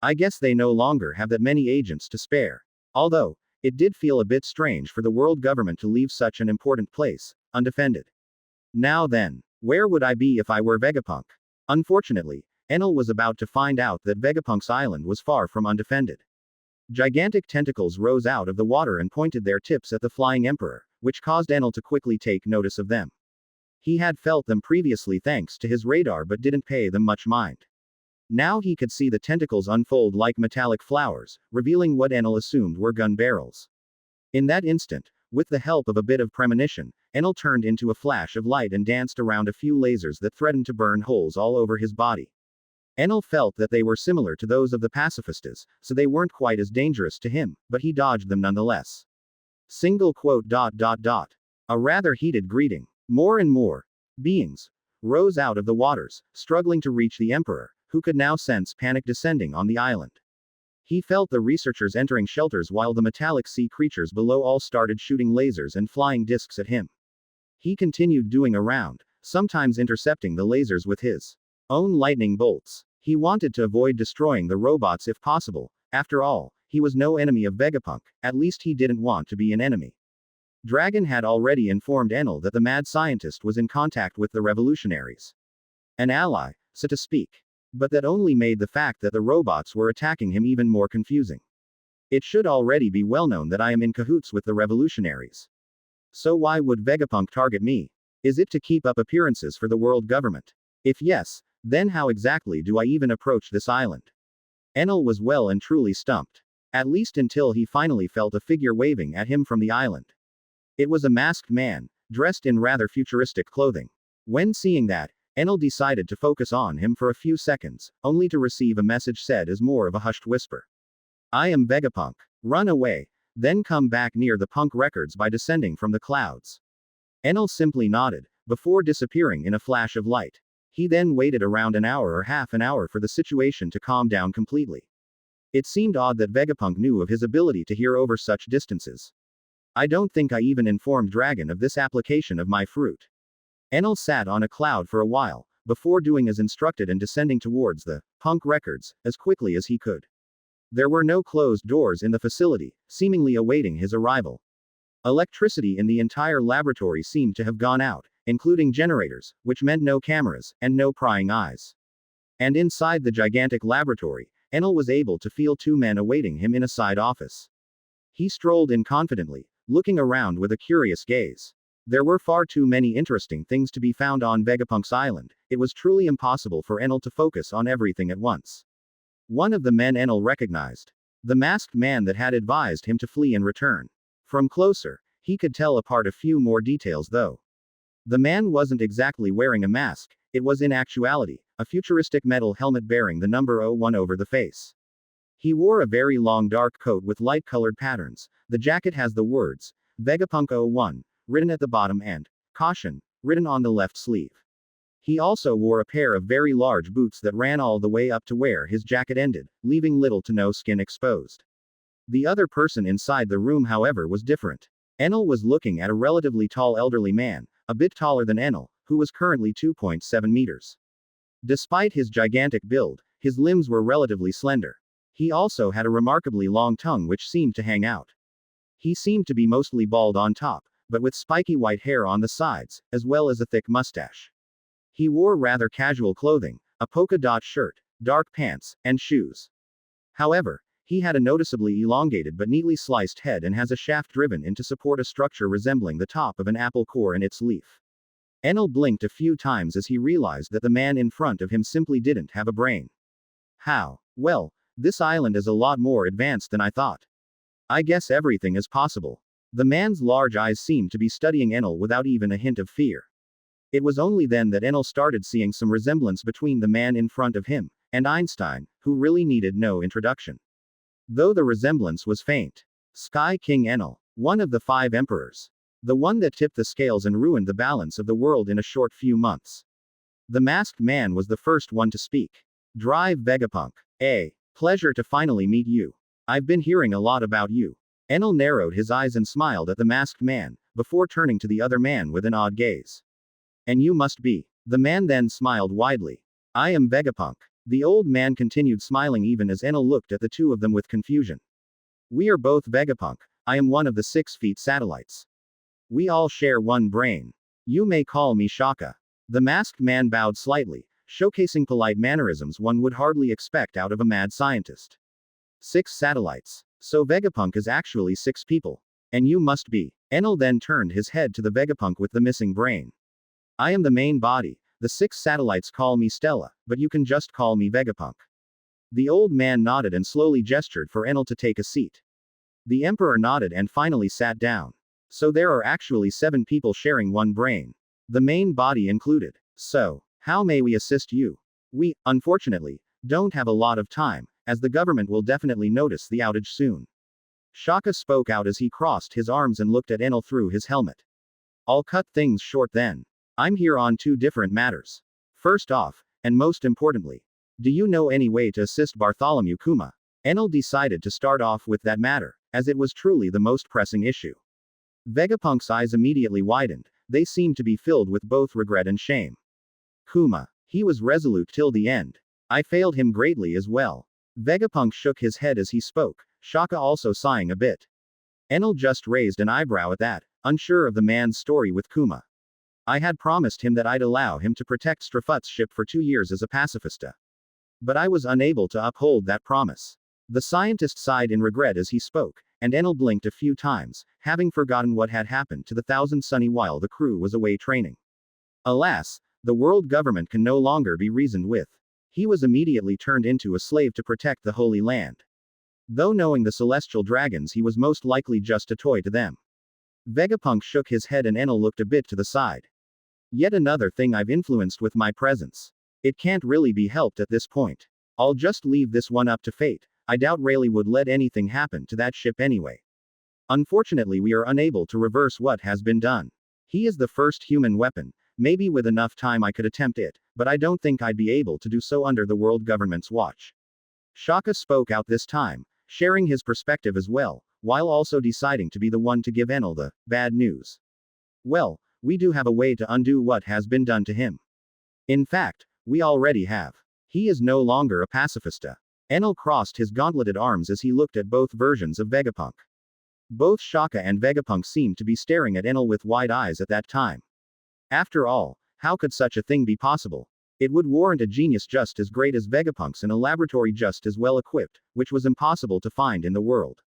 I guess they no longer have that many agents to spare. Although, it did feel a bit strange for the world government to leave such an important place undefended. Now then, where would I be if I were Vegapunk? Unfortunately, Enel was about to find out that Vegapunk's island was far from undefended. Gigantic tentacles rose out of the water and pointed their tips at the flying emperor, which caused Enel to quickly take notice of them. He had felt them previously thanks to his radar but didn't pay them much mind. Now he could see the tentacles unfold like metallic flowers, revealing what Enel assumed were gun barrels. In that instant, with the help of a bit of premonition, Enel turned into a flash of light and danced around a few lasers that threatened to burn holes all over his body. Enel felt that they were similar to those of the pacifistas, so they weren't quite as dangerous to him, but he dodged them nonetheless. A rather heated greeting. More and more beings rose out of the waters, struggling to reach the Emperor, who could now sense panic descending on the island. He felt the researchers entering shelters while the metallic sea creatures below all started shooting lasers and flying discs at him. He continued doing a round, sometimes intercepting the lasers with his own lightning bolts. He wanted to avoid destroying the robots if possible. After all, he was no enemy of Vegapunk, at least he didn't want to be an enemy. Dragon had already informed Enel that the mad scientist was in contact with the revolutionaries. An ally, so to speak. But that only made the fact that the robots were attacking him even more confusing. It should already be well known that I am in cahoots with the revolutionaries. So why would Vegapunk target me? Is it to keep up appearances for the world government? If yes, then how exactly do I even approach this island? Enel was well and truly stumped. At least until he finally felt a figure waving at him from the island. It was a masked man, dressed in rather futuristic clothing. When seeing that, Enel decided to focus on him for a few seconds, only to receive a message said as more of a hushed whisper. I am Vegapunk. Run away, then come back near the punk records by descending from the clouds. Enel simply nodded, before disappearing in a flash of light. He then waited around an hour or half an hour for the situation to calm down completely. It seemed odd that Vegapunk knew of his ability to hear over such distances. I don't think I even informed Dragon of this application of my fruit. Enel sat on a cloud for a while, before doing as instructed and descending towards the punk records as quickly as he could. There were no closed doors in the facility, seemingly awaiting his arrival. Electricity in the entire laboratory seemed to have gone out, including generators, which meant no cameras, and no prying eyes. And inside the gigantic laboratory, Enel was able to feel two men awaiting him in a side office. He strolled in confidently, looking around with a curious gaze. There were far too many interesting things to be found on Vegapunk's island. It was truly impossible for Enel to focus on everything at once. One of the men Enel recognized. The masked man that had advised him to flee and return. From closer, he could tell apart a few more details though. The man wasn't exactly wearing a mask, it was in actuality, a futuristic metal helmet bearing the number 01 over the face. He wore a very long dark coat with light-colored patterns. The jacket has the words, Vegapunk 01, written at the bottom and, Caution, written on the left sleeve. He also wore a pair of very large boots that ran all the way up to where his jacket ended, leaving little to no skin exposed. The other person inside the room however was different. Enel was looking at a relatively tall elderly man, a bit taller than Enel, who was currently 2.7 meters. Despite his gigantic build, his limbs were relatively slender. He also had a remarkably long tongue which seemed to hang out. He seemed to be mostly bald on top, but with spiky white hair on the sides, as well as a thick mustache. He wore rather casual clothing, a polka dot shirt, dark pants, and shoes. However, he had a noticeably elongated but neatly sliced head and has a shaft driven in to support a structure resembling the top of an apple core and its leaf. Enel blinked a few times as he realized that the man in front of him simply didn't have a brain. How? Well, this island is a lot more advanced than I thought. I guess everything is possible. The man's large eyes seemed to be studying Enel without even a hint of fear. It was only then that Enel started seeing some resemblance between the man in front of him and Einstein, who really needed no introduction. Though the resemblance was faint. Sky King Enel, one of the 5 emperors. The one that tipped the scales and ruined the balance of the world in a short few months. The masked man was the first one to speak. Drive Vegapunk. Pleasure to finally meet you. I've been hearing a lot about you. Enel narrowed his eyes and smiled at the masked man, before turning to the other man with an odd gaze. And you must be. The man then smiled widely. I am Vegapunk. The old man continued smiling even as Enel looked at the two of them with confusion. We are both Vegapunk. I am one of the 6 feet satellites. We all share one brain. You may call me Shaka. The masked man bowed slightly, showcasing polite mannerisms one would hardly expect out of a mad scientist. 6 satellites. So Vegapunk is actually 6 people. And you must be. Enel then turned his head to the Vegapunk with the missing brain. I am the main body. The 6 satellites call me Stella, but you can just call me Vegapunk. The old man nodded and slowly gestured for Enel to take a seat. The emperor nodded and finally sat down. So there are actually 7 people sharing one brain. The main body included. So, how may we assist you? We, unfortunately, don't have a lot of time, as the government will definitely notice the outage soon. Shaka spoke out as he crossed his arms and looked at Enel through his helmet. I'll cut things short then. I'm here on 2 different matters. First off, and most importantly, do you know any way to assist Bartholomew Kuma? Enel decided to start off with that matter, as it was truly the most pressing issue. Vegapunk's eyes immediately widened, they seemed to be filled with both regret and shame. Kuma. He was resolute till the end. I failed him greatly as well. Vegapunk shook his head as he spoke, Shaka also sighing a bit. Enel just raised an eyebrow at that, unsure of the man's story with Kuma. I had promised him that I'd allow him to protect Strafut's ship for 2 years as a pacifista. But I was unable to uphold that promise. The scientist sighed in regret as he spoke, and Enel blinked a few times, having forgotten what had happened to the Thousand Sunny while the crew was away training. Alas, the world government can no longer be reasoned with. He was immediately turned into a slave to protect the Holy Land. Though knowing the celestial dragons, he was most likely just a toy to them. Vegapunk shook his head and Enel looked a bit to the side. Yet another thing I've influenced with my presence. It can't really be helped at this point. I'll just leave this one up to fate. I doubt Rayleigh would let anything happen to that ship anyway. Unfortunately, we are unable to reverse what has been done. He is the first human weapon. Maybe with enough time I could attempt it, but I don't think I'd be able to do so under the world government's watch. Shaka spoke out this time, sharing his perspective as well, while also deciding to be the one to give Enel the bad news. Well, we do have a way to undo what has been done to him. In fact, we already have. He is no longer a pacifista. Enel crossed his gauntleted arms as he looked at both versions of Vegapunk. Both Shaka and Vegapunk seemed to be staring at Enel with wide eyes at that time. After all, how could such a thing be possible? It would warrant a genius just as great as Vegapunk's and a laboratory just as well equipped, which was impossible to find in the world.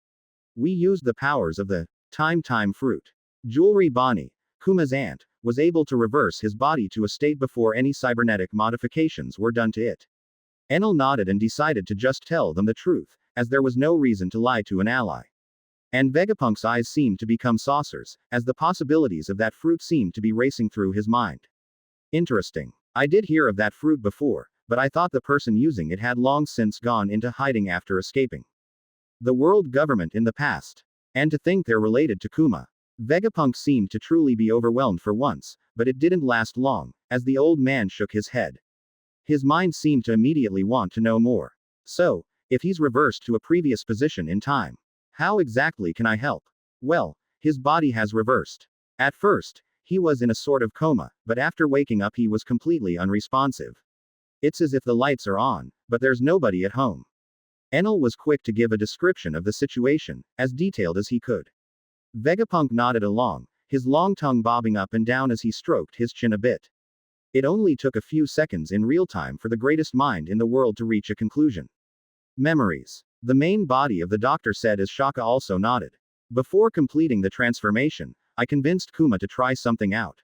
We used the powers of the time fruit. Jewelry Bonnie, Kuma's aunt, was able to reverse his body to a state before any cybernetic modifications were done to it. Enel nodded and decided to just tell them the truth, as there was no reason to lie to an ally. And Vegapunk's eyes seemed to become saucers, as the possibilities of that fruit seemed to be racing through his mind. Interesting. I did hear of that fruit before, but I thought the person using it had long since gone into hiding after escaping. The world government in the past. And to think they're related to Kuma. Vegapunk seemed to truly be overwhelmed for once, but it didn't last long, as the old man shook his head. His mind seemed to immediately want to know more. So, if he's reversed to a previous position in time, how exactly can I help? Well, his body has reversed. At first, he was in a sort of coma, but after waking up he was completely unresponsive. It's as if the lights are on, but there's nobody at home. Enel was quick to give a description of the situation, as detailed as he could. Vegapunk nodded along, his long tongue bobbing up and down as he stroked his chin a bit. It only took a few seconds in real time for the greatest mind in the world to reach a conclusion. Memories. The main body of the doctor said as Shaka also nodded. Before completing the transformation, I convinced Kuma to try something out.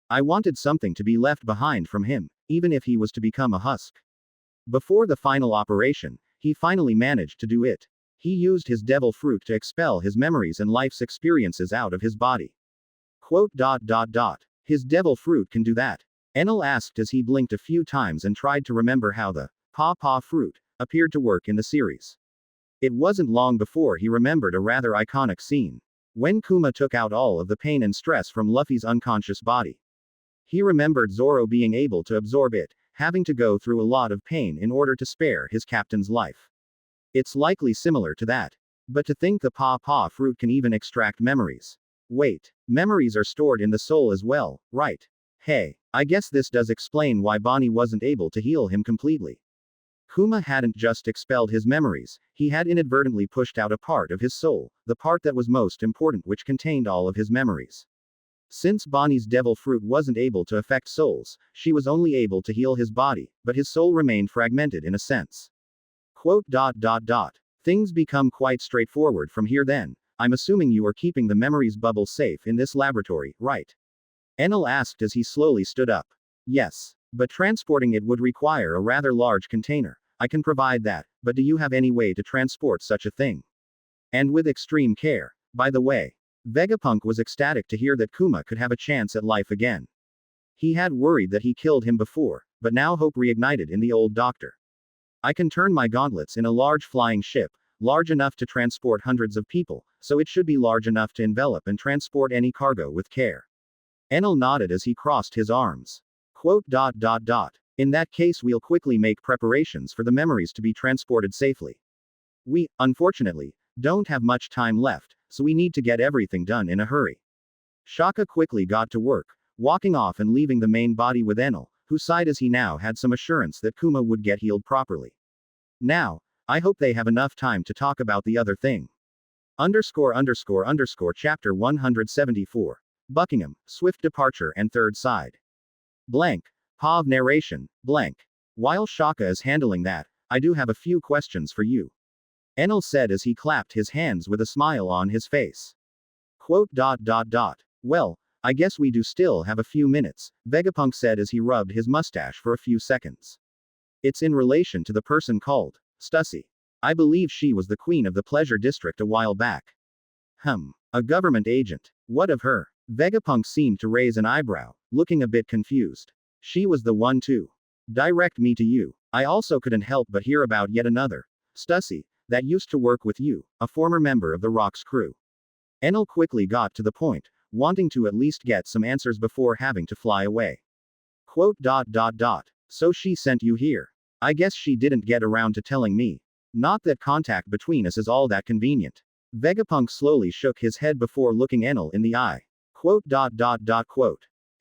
I wanted something to be left behind from him, even if he was to become a husk. Before the final operation, he finally managed to do it. He used his devil fruit to expel his memories and life's experiences out of his body. Quote. His devil fruit can do that? Enel asked as he blinked a few times and tried to remember how the paw fruit appeared to work in the series. It wasn't long before he remembered a rather iconic scene. When Kuma took out all of the pain and stress from Luffy's unconscious body. He remembered Zoro being able to absorb it, having to go through a lot of pain in order to spare his captain's life. It's likely similar to that. But to think the paw fruit can even extract memories. Wait, memories are stored in the soul as well, right? Hey, I guess this does explain why Bonnie wasn't able to heal him completely. Kuma hadn't just expelled his memories, he had inadvertently pushed out a part of his soul, the part that was most important, which contained all of his memories. Since Bonnie's devil fruit wasn't able to affect souls, she was only able to heal his body, but his soul remained fragmented in a sense. Quote. Things become quite straightforward from here then. I'm assuming you are keeping the memories bubble safe in this laboratory, right? Enel asked as he slowly stood up. Yes. But transporting it would require a rather large container. I can provide that, but do you have any way to transport such a thing? And with extreme care. By the way, Vegapunk was ecstatic to hear that Kuma could have a chance at life again. He had worried that he killed him before, but now hope reignited in the old doctor. I can turn my gauntlets in a large flying ship, large enough to transport hundreds of people, so it should be large enough to envelop and transport any cargo with care. Enel nodded as he crossed his arms. Quote. In that case, we'll quickly make preparations for the memories to be transported safely. We, unfortunately, don't have much time left, so we need to get everything done in a hurry. Shaka quickly got to work, walking off and leaving the main body with Enel, who sighed as he now had some assurance that Kuma would get healed properly. Now, I hope they have enough time to talk about the other thing. Chapter 174. Buckingham, Swift Departure and Third Side. Blank. Pav narration, blank. While Shaka is handling that, I do have a few questions for you. Enel said as he clapped his hands with a smile on his face. Quote. Well, I guess we do still have a few minutes, Vegapunk said as he rubbed his mustache for a few seconds. It's in relation to the person called Stussy. I believe she was the queen of the Pleasure District a while back. A government agent. What of her? Vegapunk seemed to raise an eyebrow, looking a bit confused. She was the one to direct me to you. I also couldn't help but hear about yet another Stussy that used to work with you, a former member of the Rock's crew. Enel quickly got to the point, wanting to at least get some answers before having to fly away. Quote. So she sent you here. I guess she didn't get around to telling me. Not that contact between us is all that convenient. Vegapunk slowly shook his head before looking Enel in the eye. Quote.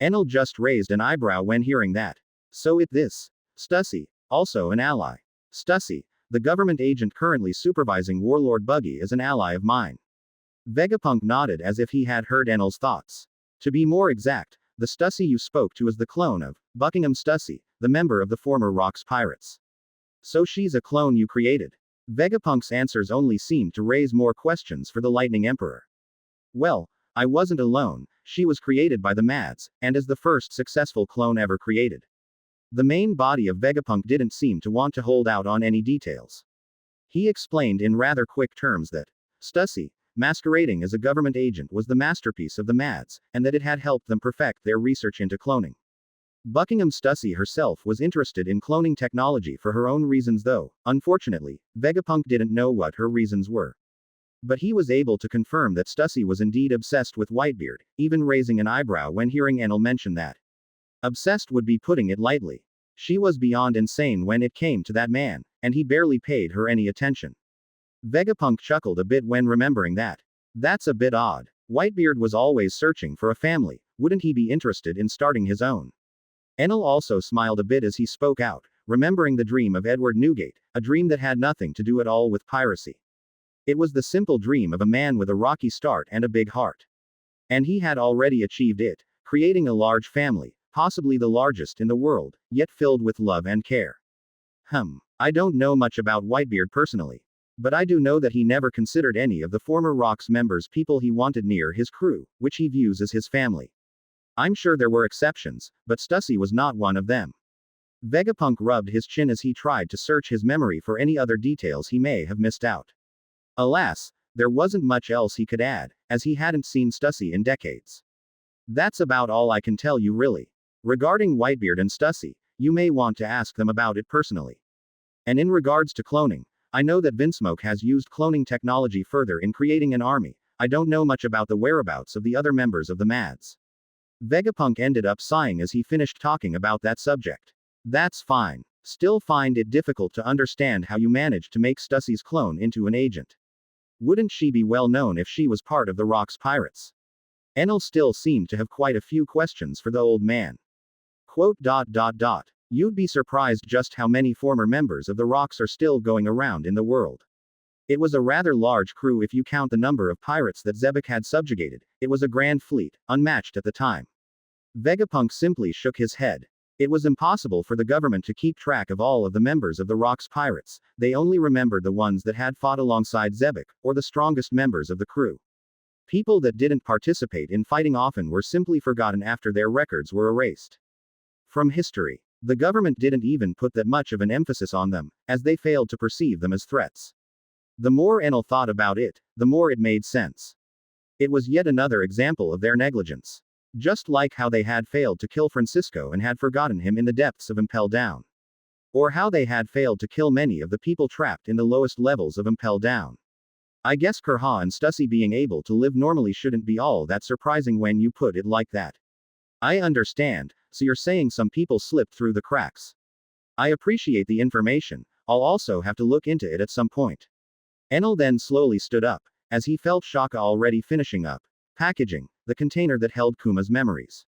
Enel just raised an eyebrow when hearing that. So this Stussy, also an ally. Stussy, the government agent currently supervising Warlord Buggy, is an ally of mine. Vegapunk nodded as if he had heard Enel's thoughts. To be more exact, the Stussy you spoke to is the clone of Buckingham Stussy, the member of the former Rocks Pirates. So she's a clone you created. Vegapunk's answers only seemed to raise more questions for the Lightning Emperor. Well, I wasn't alone, she was created by the Mads, and is the first successful clone ever created. The main body of Vegapunk didn't seem to want to hold out on any details. He explained in rather quick terms that Stussy, masquerading as a government agent, was the masterpiece of the Mads, and that it had helped them perfect their research into cloning. Buckingham Stussy herself was interested in cloning technology for her own reasons, though, unfortunately, Vegapunk didn't know what her reasons were. But he was able to confirm that Stussy was indeed obsessed with Whitebeard, even raising an eyebrow when hearing Enel mention that. Obsessed would be putting it lightly. She was beyond insane when it came to that man, and he barely paid her any attention. Vegapunk chuckled a bit when remembering that. That's a bit odd. Whitebeard was always searching for a family, wouldn't he be interested in starting his own? Enel also smiled a bit as he spoke out, remembering the dream of Edward Newgate, a dream that had nothing to do at all with piracy. It was the simple dream of a man with a rocky start and a big heart. And he had already achieved it, creating a large family, possibly the largest in the world, yet filled with love and care. I don't know much about Whitebeard personally. But I do know that he never considered any of the former Rocks members people he wanted near his crew, which he views as his family. I'm sure there were exceptions, but Stussy was not one of them. Vegapunk rubbed his chin as he tried to search his memory for any other details he may have missed out. Alas, there wasn't much else he could add, as he hadn't seen Stussy in decades. That's about all I can tell you really. Regarding Whitebeard and Stussy, you may want to ask them about it personally. And in regards to cloning, I know that Vinsmoke has used cloning technology further in creating an army. I don't know much about the whereabouts of the other members of the Mads. Vegapunk ended up sighing as he finished talking about that subject. That's fine. Still find it difficult to understand how you managed to make Stussy's clone into an agent. Wouldn't she be well known if she was part of the Rocks Pirates? Enel still seemed to have quite a few questions for the old man. Quote. You'd be surprised just how many former members of the Rocks are still going around in the world. It was a rather large crew if you count the number of pirates that Zebek had subjugated. It was a grand fleet, unmatched at the time. Vegapunk simply shook his head. It was impossible for the government to keep track of all of the members of the Rocks Pirates. They only remembered the ones that had fought alongside Zebek, or the strongest members of the crew. People that didn't participate in fighting often were simply forgotten after their records were erased from history. The government didn't even put that much of an emphasis on them, as they failed to perceive them as threats. The more Enel thought about it, the more it made sense. It was yet another example of their negligence. Just like how they had failed to kill Francisco and had forgotten him in the depths of Impel Down. Or how they had failed to kill many of the people trapped in the lowest levels of Impel Down. I guess Kurha and Stussy being able to live normally shouldn't be all that surprising when you put it like that. I understand, so you're saying some people slipped through the cracks. I appreciate the information, I'll also have to look into it at some point. Enel then slowly stood up, as he felt Shaka already finishing up packaging the container that held Kuma's memories.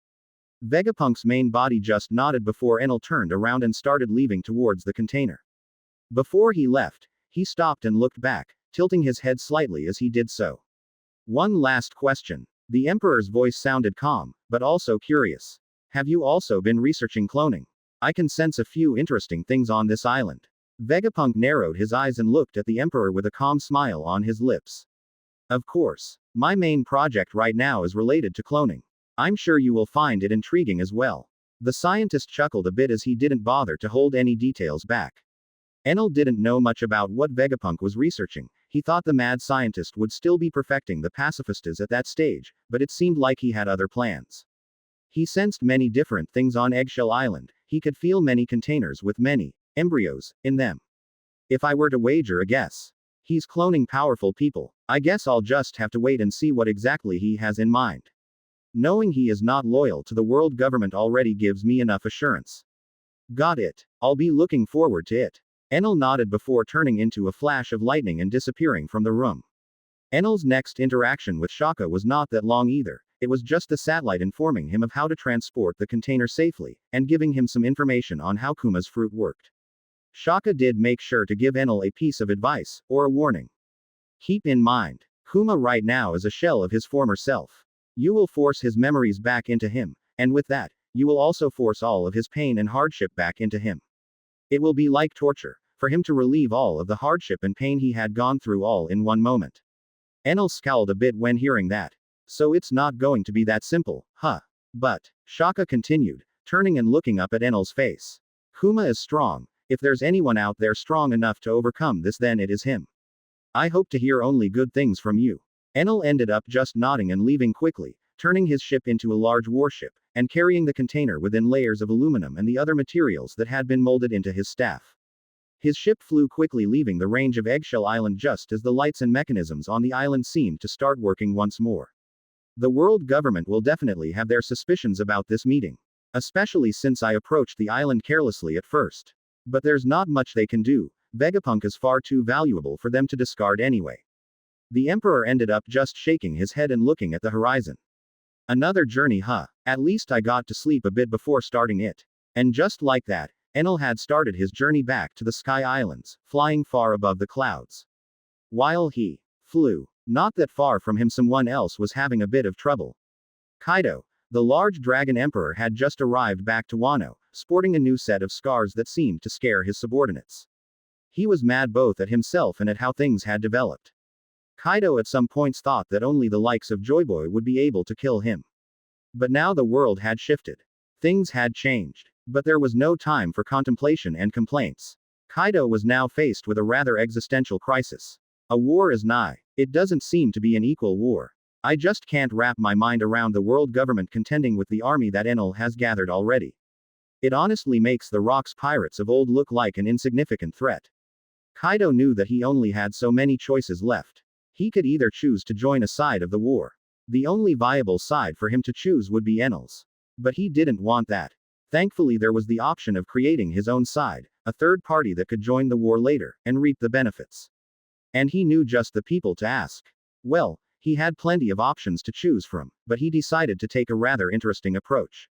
Vegapunk's main body just nodded before Enel turned around and started leaving towards the container. Before he left, he stopped and looked back, tilting his head slightly as he did so. One last question. The Emperor's voice sounded calm, but also curious. Have you also been researching cloning? I can sense a few interesting things on this island. Vegapunk narrowed his eyes and looked at the Emperor with a calm smile on his lips. Of course. My main project right now is related to cloning. I'm sure you will find it intriguing as well. The scientist chuckled a bit as he didn't bother to hold any details back. Enel didn't know much about what Vegapunk was researching. He thought the mad scientist would still be perfecting the pacifistas at that stage, but it seemed like he had other plans. He sensed many different things on Eggshell Island. He could feel many containers with many embryos in them. If I were to wager a guess, he's cloning powerful people. I guess I'll just have to wait and see what exactly he has in mind. Knowing he is not loyal to the world government already gives me enough assurance. Got it. I'll be looking forward to it. Enel nodded before turning into a flash of lightning and disappearing from the room. Enel's next interaction with Shaka was not that long either. It was just the satellite informing him of how to transport the container safely, and giving him some information on how Kuma's fruit worked. Shaka did make sure to give Enel a piece of advice, or a warning. Keep in mind, Kuma right now is a shell of his former self. You will force his memories back into him, and with that, you will also force all of his pain and hardship back into him. It will be like torture, for him to relieve all of the hardship and pain he had gone through all in one moment. Enel scowled a bit when hearing that. So it's not going to be that simple, huh? But, Shaka continued, turning and looking up at Enel's face. Kuma is strong. If there's anyone out there strong enough to overcome this, then it is him. I hope to hear only good things from you. Enel ended up just nodding and leaving quickly, turning his ship into a large warship, and carrying the container within layers of aluminum and the other materials that had been molded into his staff. His ship flew quickly, leaving the range of Eggshell Island just as the lights and mechanisms on the island seemed to start working once more. The world government will definitely have their suspicions about this meeting. Especially since I approached the island carelessly at first. But there's not much they can do. Vegapunk is far too valuable for them to discard anyway. The Emperor ended up just shaking his head and looking at the horizon. Another journey, huh? At least I got to sleep a bit before starting it. And just like that, Enel had started his journey back to the Sky Islands, flying far above the clouds. While he flew, not that far from him, someone else was having a bit of trouble. Kaido, the large dragon emperor, had just arrived back to Wano, sporting a new set of scars that seemed to scare his subordinates. He was mad both at himself and at how things had developed. Kaido at some points thought that only the likes of Joyboy would be able to kill him. But now the world had shifted. Things had changed. But there was no time for contemplation and complaints. Kaido was now faced with a rather existential crisis. A war is nigh. It doesn't seem to be an equal war. I just can't wrap my mind around the world government contending with the army that Enel has gathered already. It honestly makes the Rocks pirates of old look like an insignificant threat. Kaido knew that he only had so many choices left. He could either choose to join a side of the war. The only viable side for him to choose would be Enel's. But he didn't want that. Thankfully, there was the option of creating his own side, a third party that could join the war later, and reap the benefits. And he knew just the people to ask. Well, he had plenty of options to choose from, but he decided to take a rather interesting approach.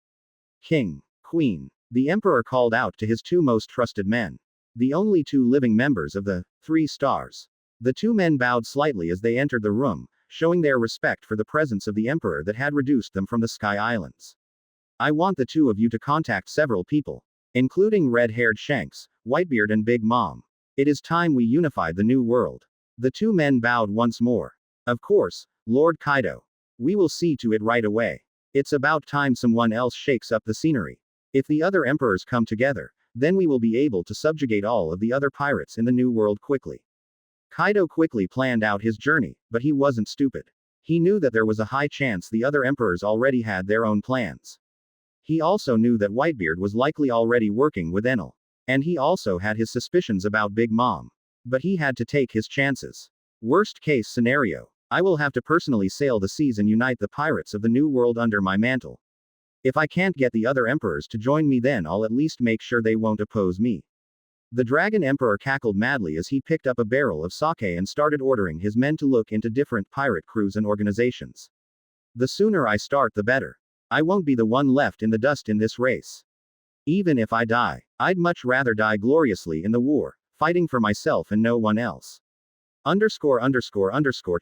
King, Queen. The Emperor called out to his two most trusted men. The only two living members of the 3 stars. The 2 men bowed slightly as they entered the room, showing their respect for the presence of the Emperor that had reduced them from the Sky Islands. I want the 2 of you to contact several people, including red-haired Shanks, Whitebeard and Big Mom. It is time we unified the new world. The 2 men bowed once more. Of course, Lord Kaido. We will see to it right away. It's about time someone else shakes up the scenery. If the other emperors come together, then we will be able to subjugate all of the other pirates in the new world quickly. Kaido quickly planned out his journey, but he wasn't stupid. He knew that there was a high chance the other emperors already had their own plans. He also knew that Whitebeard was likely already working with Enel. And he also had his suspicions about Big Mom. But he had to take his chances. Worst case scenario, I will have to personally sail the seas and unite the pirates of the new world under my mantle. If I can't get the other emperors to join me, then I'll at least make sure they won't oppose me. The Dragon Emperor cackled madly as he picked up a barrel of sake and started ordering his men to look into different pirate crews and organizations. The sooner I start, the better. I won't be the one left in the dust in this race. Even if I die, I'd much rather die gloriously in the war, fighting for myself and no one else.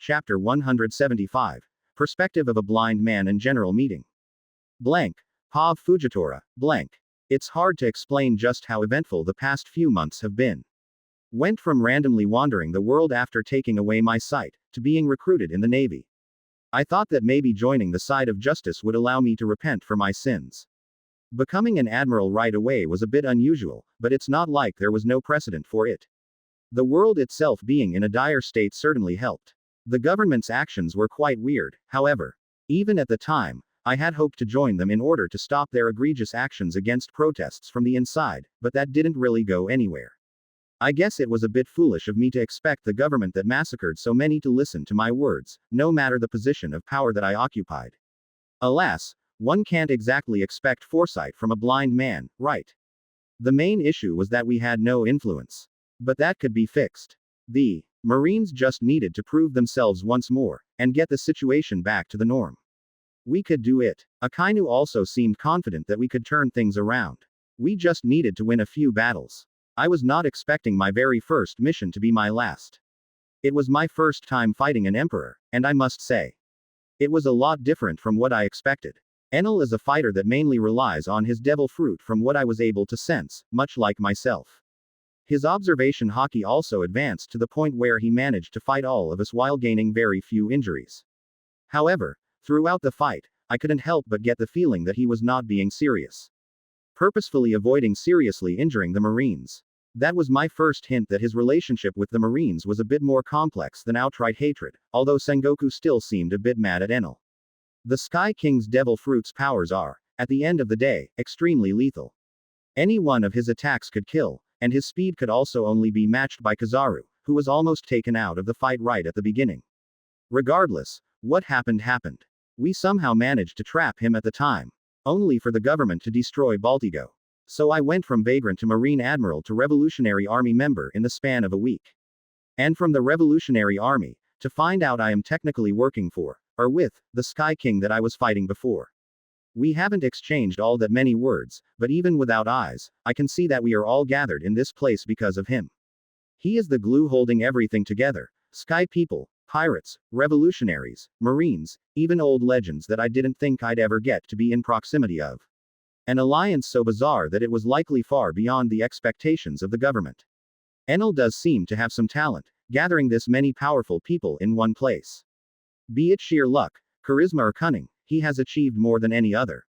Chapter 175. Perspective of a blind man and general meeting. Blank. Pav Fujitora. Blank. It's hard to explain just how eventful the past few months have been. Went from randomly wandering the world after taking away my sight, to being recruited in the Navy. I thought that maybe joining the side of justice would allow me to repent for my sins. Becoming an admiral right away was a bit unusual, but it's not like there was no precedent for it. The world itself being in a dire state certainly helped. The government's actions were quite weird, however. Even at the time, I had hoped to join them in order to stop their egregious actions against protests from the inside, but that didn't really go anywhere. I guess it was a bit foolish of me to expect the government that massacred so many to listen to my words, no matter the position of power that I occupied. Alas, one can't exactly expect foresight from a blind man, right? The main issue was that we had no influence. But that could be fixed. The Marines just needed to prove themselves once more, and get the situation back to the norm. We could do it. Akainu also seemed confident that we could turn things around. We just needed to win a few battles. I was not expecting my very first mission to be my last. It was my first time fighting an emperor, and I must say, it was a lot different from what I expected. Enel is a fighter that mainly relies on his devil fruit from what I was able to sense, much like myself. His observation hockey also advanced to the point where he managed to fight all of us while gaining very few injuries. However, throughout the fight, I couldn't help but get the feeling that he was not being serious. Purposefully avoiding seriously injuring the Marines. That was my first hint that his relationship with the Marines was a bit more complex than outright hatred, although Sengoku still seemed a bit mad at Enel. The Sky King's Devil Fruit's powers are, at the end of the day, extremely lethal. Any one of his attacks could kill, and his speed could also only be matched by Kizaru, who was almost taken out of the fight right at the beginning. Regardless, what happened happened. We somehow managed to trap him at the time, only for the government to destroy Baltigo. So I went from vagrant to Marine Admiral to Revolutionary Army member in the span of a week. And from the Revolutionary Army, to find out I am technically working for, or with, the Sky King that I was fighting before. We haven't exchanged all that many words, but even without eyes, I can see that we are all gathered in this place because of him. He is the glue holding everything together. Sky people, pirates, revolutionaries, Marines, even old legends that I didn't think I'd ever get to be in proximity of. An alliance so bizarre that it was likely far beyond the expectations of the government. Enel does seem to have some talent, gathering this many powerful people in one place. Be it sheer luck, charisma or cunning, he has achieved more than any other.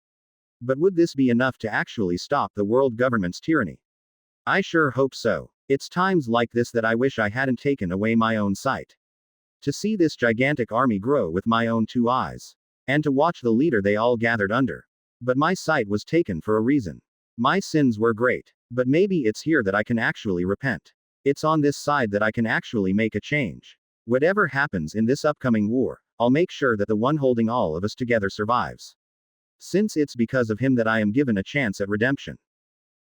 But would this be enough to actually stop the world government's tyranny? I sure hope so. It's times like this that I wish I hadn't taken away my own sight. To see this gigantic army grow with my own two eyes. And to watch the leader they all gathered under. But my sight was taken for a reason. My sins were great. But maybe it's here that I can actually repent. It's on this side that I can actually make a change. Whatever happens in this upcoming war, I'll make sure that the one holding all of us together survives. Since it's because of him that I am given a chance at redemption.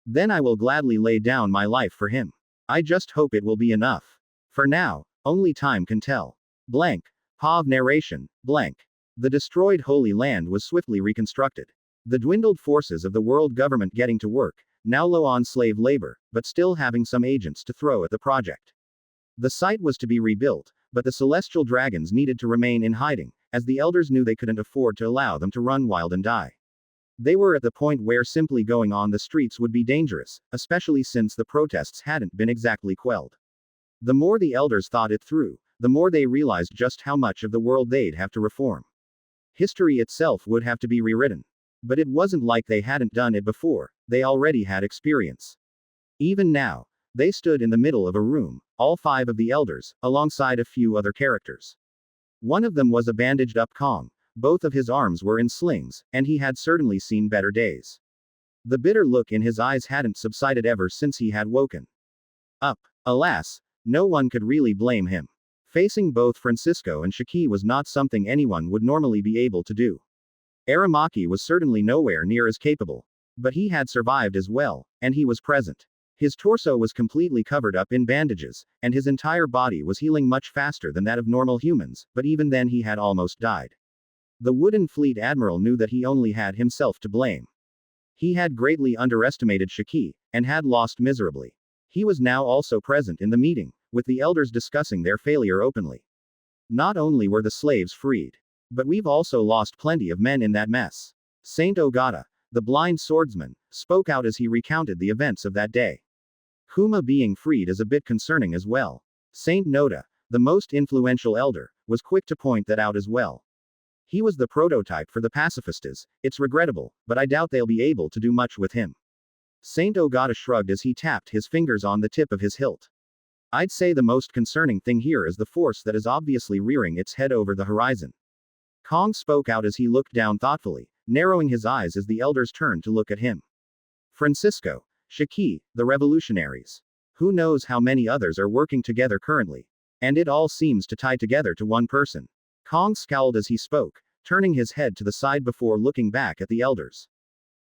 Then I will gladly lay down my life for him. I just hope it will be enough. For now, only time can tell. Blank. Pav narration. Blank. The destroyed Holy Land was swiftly reconstructed. The dwindled forces of the world government getting to work, now low on slave labor, but still having some agents to throw at the project. The site was to be rebuilt, but the celestial dragons needed to remain in hiding, as the elders knew they couldn't afford to allow them to run wild and die. They were at the point where simply going on the streets would be dangerous, especially since the protests hadn't been exactly quelled. The more the elders thought it through, the more they realized just how much of the world they'd have to reform. History itself would have to be rewritten. But it wasn't like they hadn't done it before, they already had experience. Even now, they stood in the middle of a room, all 5 of the elders, alongside a few other characters. One of them was a bandaged up Kong, both of his arms were in slings, and he had certainly seen better days. The bitter look in his eyes hadn't subsided ever since he had woken up. Alas, no one could really blame him. Facing both Francisco and Shiki was not something anyone would normally be able to do. Aramaki was certainly nowhere near as capable. But he had survived as well, and he was present. His torso was completely covered up in bandages, and his entire body was healing much faster than that of normal humans, but even then he had almost died. The wooden fleet admiral knew that he only had himself to blame. He had greatly underestimated Shiki, and had lost miserably. He was now also present in the meeting, with the elders discussing their failure openly. Not only were the slaves freed, but we've also lost plenty of men in that mess. Saint Ogata, the blind swordsman, spoke out as he recounted the events of that day. Kuma being freed is a bit concerning as well. Saint Noda, the most influential elder, was quick to point that out as well. He was the prototype for the pacifistas. It's regrettable, but I doubt they'll be able to do much with him. Saint Ogata shrugged as he tapped his fingers on the tip of his hilt. I'd say the most concerning thing here is the force that is obviously rearing its head over the horizon. Kong spoke out as he looked down thoughtfully, narrowing his eyes as the elders turned to look at him. Francisco, Shiki, the revolutionaries. Who knows how many others are working together currently? And it all seems to tie together to one person. Kong scowled as he spoke, turning his head to the side before looking back at the elders.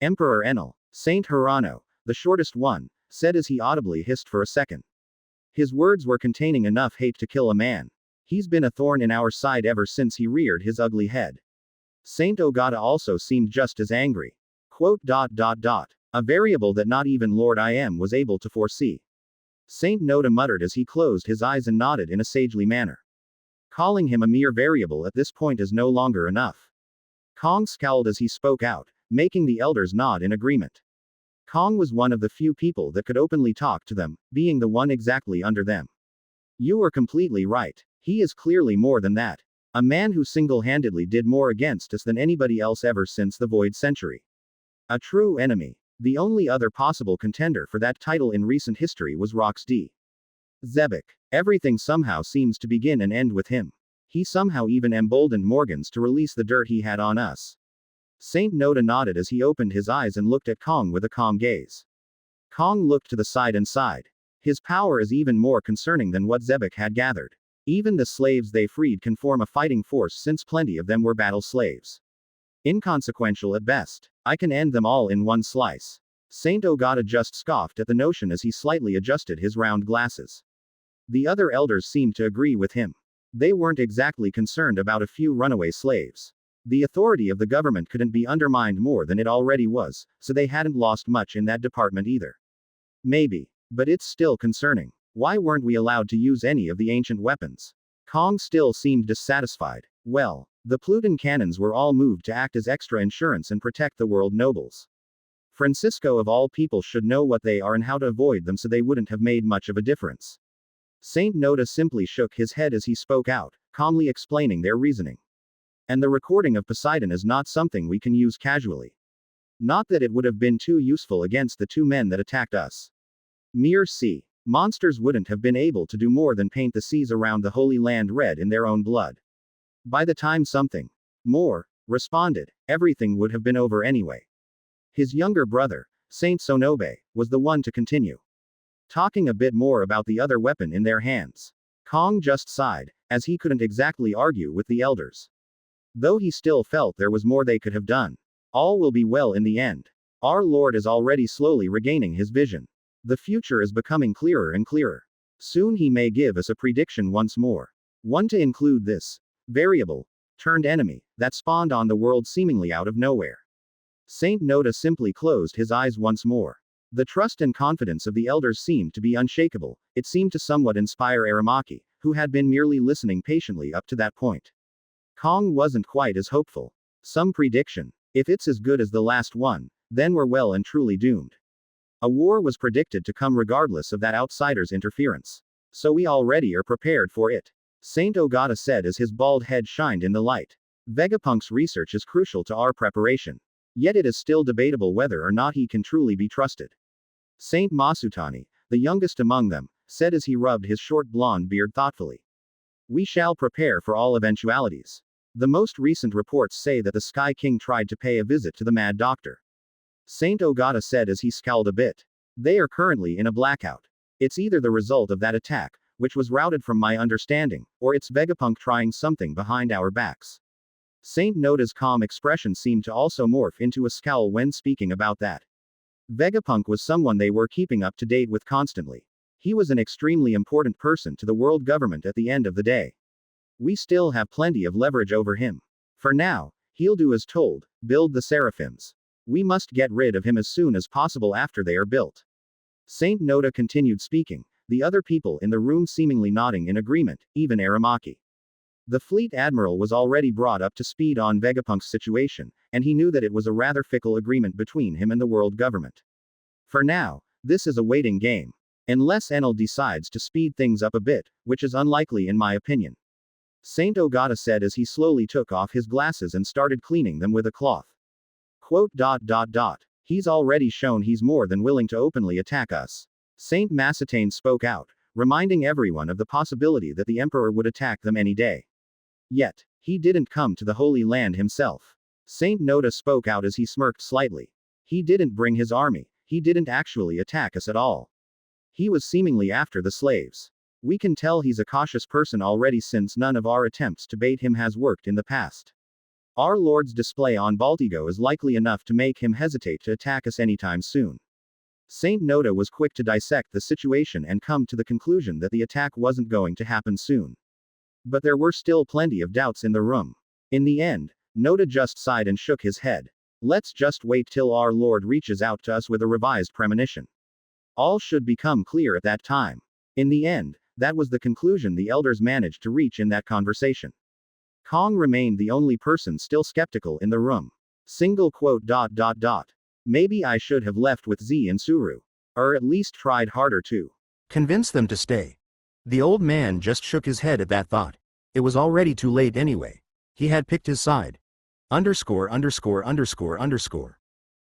Emperor Enel, Saint Hirano, the shortest one, said as he audibly hissed for a second. His words were containing enough hate to kill a man. He's been a thorn in our side ever since he reared his ugly head. Saint Ogata also seemed just as angry. A variable that not even Lord I Am was able to foresee. Saint Noda muttered as he closed his eyes and nodded in a sagely manner. Calling him a mere variable at this point is no longer enough. Kong scowled as he spoke out, making the elders nod in agreement. Kong was one of the few people that could openly talk to them, being the one exactly under them. You were completely right. He is clearly more than that. A man who single-handedly did more against us than anybody else ever since the Void Century. A true enemy. The only other possible contender for that title in recent history was Rox D. Zebek. Everything somehow seems to begin and end with him. He somehow even emboldened Morgans to release the dirt he had on us. Saint Noda nodded as he opened his eyes and looked at Kong with a calm gaze. Kong looked to the side and sighed. His power is even more concerning than what Zebek had gathered. Even the slaves they freed can form a fighting force since plenty of them were battle slaves. Inconsequential at best. I can end them all in one slice. Saint Ogata just scoffed at the notion as he slightly adjusted his round glasses. The other elders seemed to agree with him. They weren't exactly concerned about a few runaway slaves. The authority of the government couldn't be undermined more than it already was, so they hadn't lost much in that department either. Maybe. But it's still concerning. Why weren't we allowed to use any of the ancient weapons? Kong still seemed dissatisfied. Well, the Pluton cannons were all moved to act as extra insurance and protect the world nobles. Francisco of all people should know what they are and how to avoid them, so they wouldn't have made much of a difference. Saint Noda simply shook his head as he spoke out, calmly explaining their reasoning. And the recording of Poseidon is not something we can use casually. Not that it would have been too useful against the two men that attacked us. Mere sea monsters wouldn't have been able to do more than paint the seas around the Holy Land red in their own blood. By the time something more responded, everything would have been over anyway. His younger brother, Saint Sonobe, was the one to continue. Talking a bit more about the other weapon in their hands. Kong just sighed, as he couldn't exactly argue with the elders. Though he still felt there was more they could have done. All will be well in the end. Our Lord is already slowly regaining his vision. The future is becoming clearer and clearer. Soon he may give us a prediction once more. One to include this variable turned enemy that spawned on the world seemingly out of nowhere. Saint Noda simply closed his eyes once more. The trust and confidence of the elders seemed to be unshakable. It seemed to somewhat inspire Aramaki, who had been merely listening patiently up to that point. Kong wasn't quite as hopeful. Some prediction. If it's as good as the last one, then we're well and truly doomed. A war was predicted to come regardless of that outsider's interference. So we already are prepared for it. Saint Ogata said as his bald head shined in the light. Vegapunk's research is crucial to our preparation. Yet it is still debatable whether or not he can truly be trusted. Saint Masutani, the youngest among them, said as he rubbed his short blonde beard thoughtfully. We shall prepare for all eventualities. The most recent reports say that the Sky King tried to pay a visit to the Mad Doctor. Saint Ogata said as he scowled a bit. They are currently in a blackout. It's either the result of that attack, which was routed from my understanding, or it's Vegapunk trying something behind our backs. Saint Noda's calm expression seemed to also morph into a scowl when speaking about that. Vegapunk was someone they were keeping up to date with constantly. He was an extremely important person to the world government at the end of the day. We still have plenty of leverage over him. For now, he'll do as told, build the seraphims. We must get rid of him as soon as possible after they are built. Saint Noda continued speaking, the other people in the room seemingly nodding in agreement, even Aramaki. The fleet admiral was already brought up to speed on Vegapunk's situation, and he knew that it was a rather fickle agreement between him and the world government. For now, this is a waiting game. Unless Enel decides to speed things up a bit, which is unlikely in my opinion. Saint Ogata said as he slowly took off his glasses and started cleaning them with a cloth. Quote. He's already shown he's more than willing to openly attack us. Saint Macetane spoke out, reminding everyone of the possibility that the Emperor would attack them any day. Yet, he didn't come to the Holy Land himself. Saint Noda spoke out as he smirked slightly. He didn't bring his army, he didn't actually attack us at all. He was seemingly after the slaves. We can tell he's a cautious person already since none of our attempts to bait him has worked in the past. Our Lord's display on Baltigo is likely enough to make him hesitate to attack us anytime soon. Saint Noda was quick to dissect the situation and come to the conclusion that the attack wasn't going to happen soon. But there were still plenty of doubts in the room. In the end, Noda just sighed and shook his head. Let's just wait till our Lord reaches out to us with a revised premonition. All should become clear at that time. In the end, that was the conclusion the elders managed to reach in that conversation. Kong remained the only person still skeptical in the room. Single quote. Maybe I should have left with Z and Suru. Or at least tried harder to convince them to stay. The old man just shook his head at that thought. It was already too late anyway. He had picked his side. ________.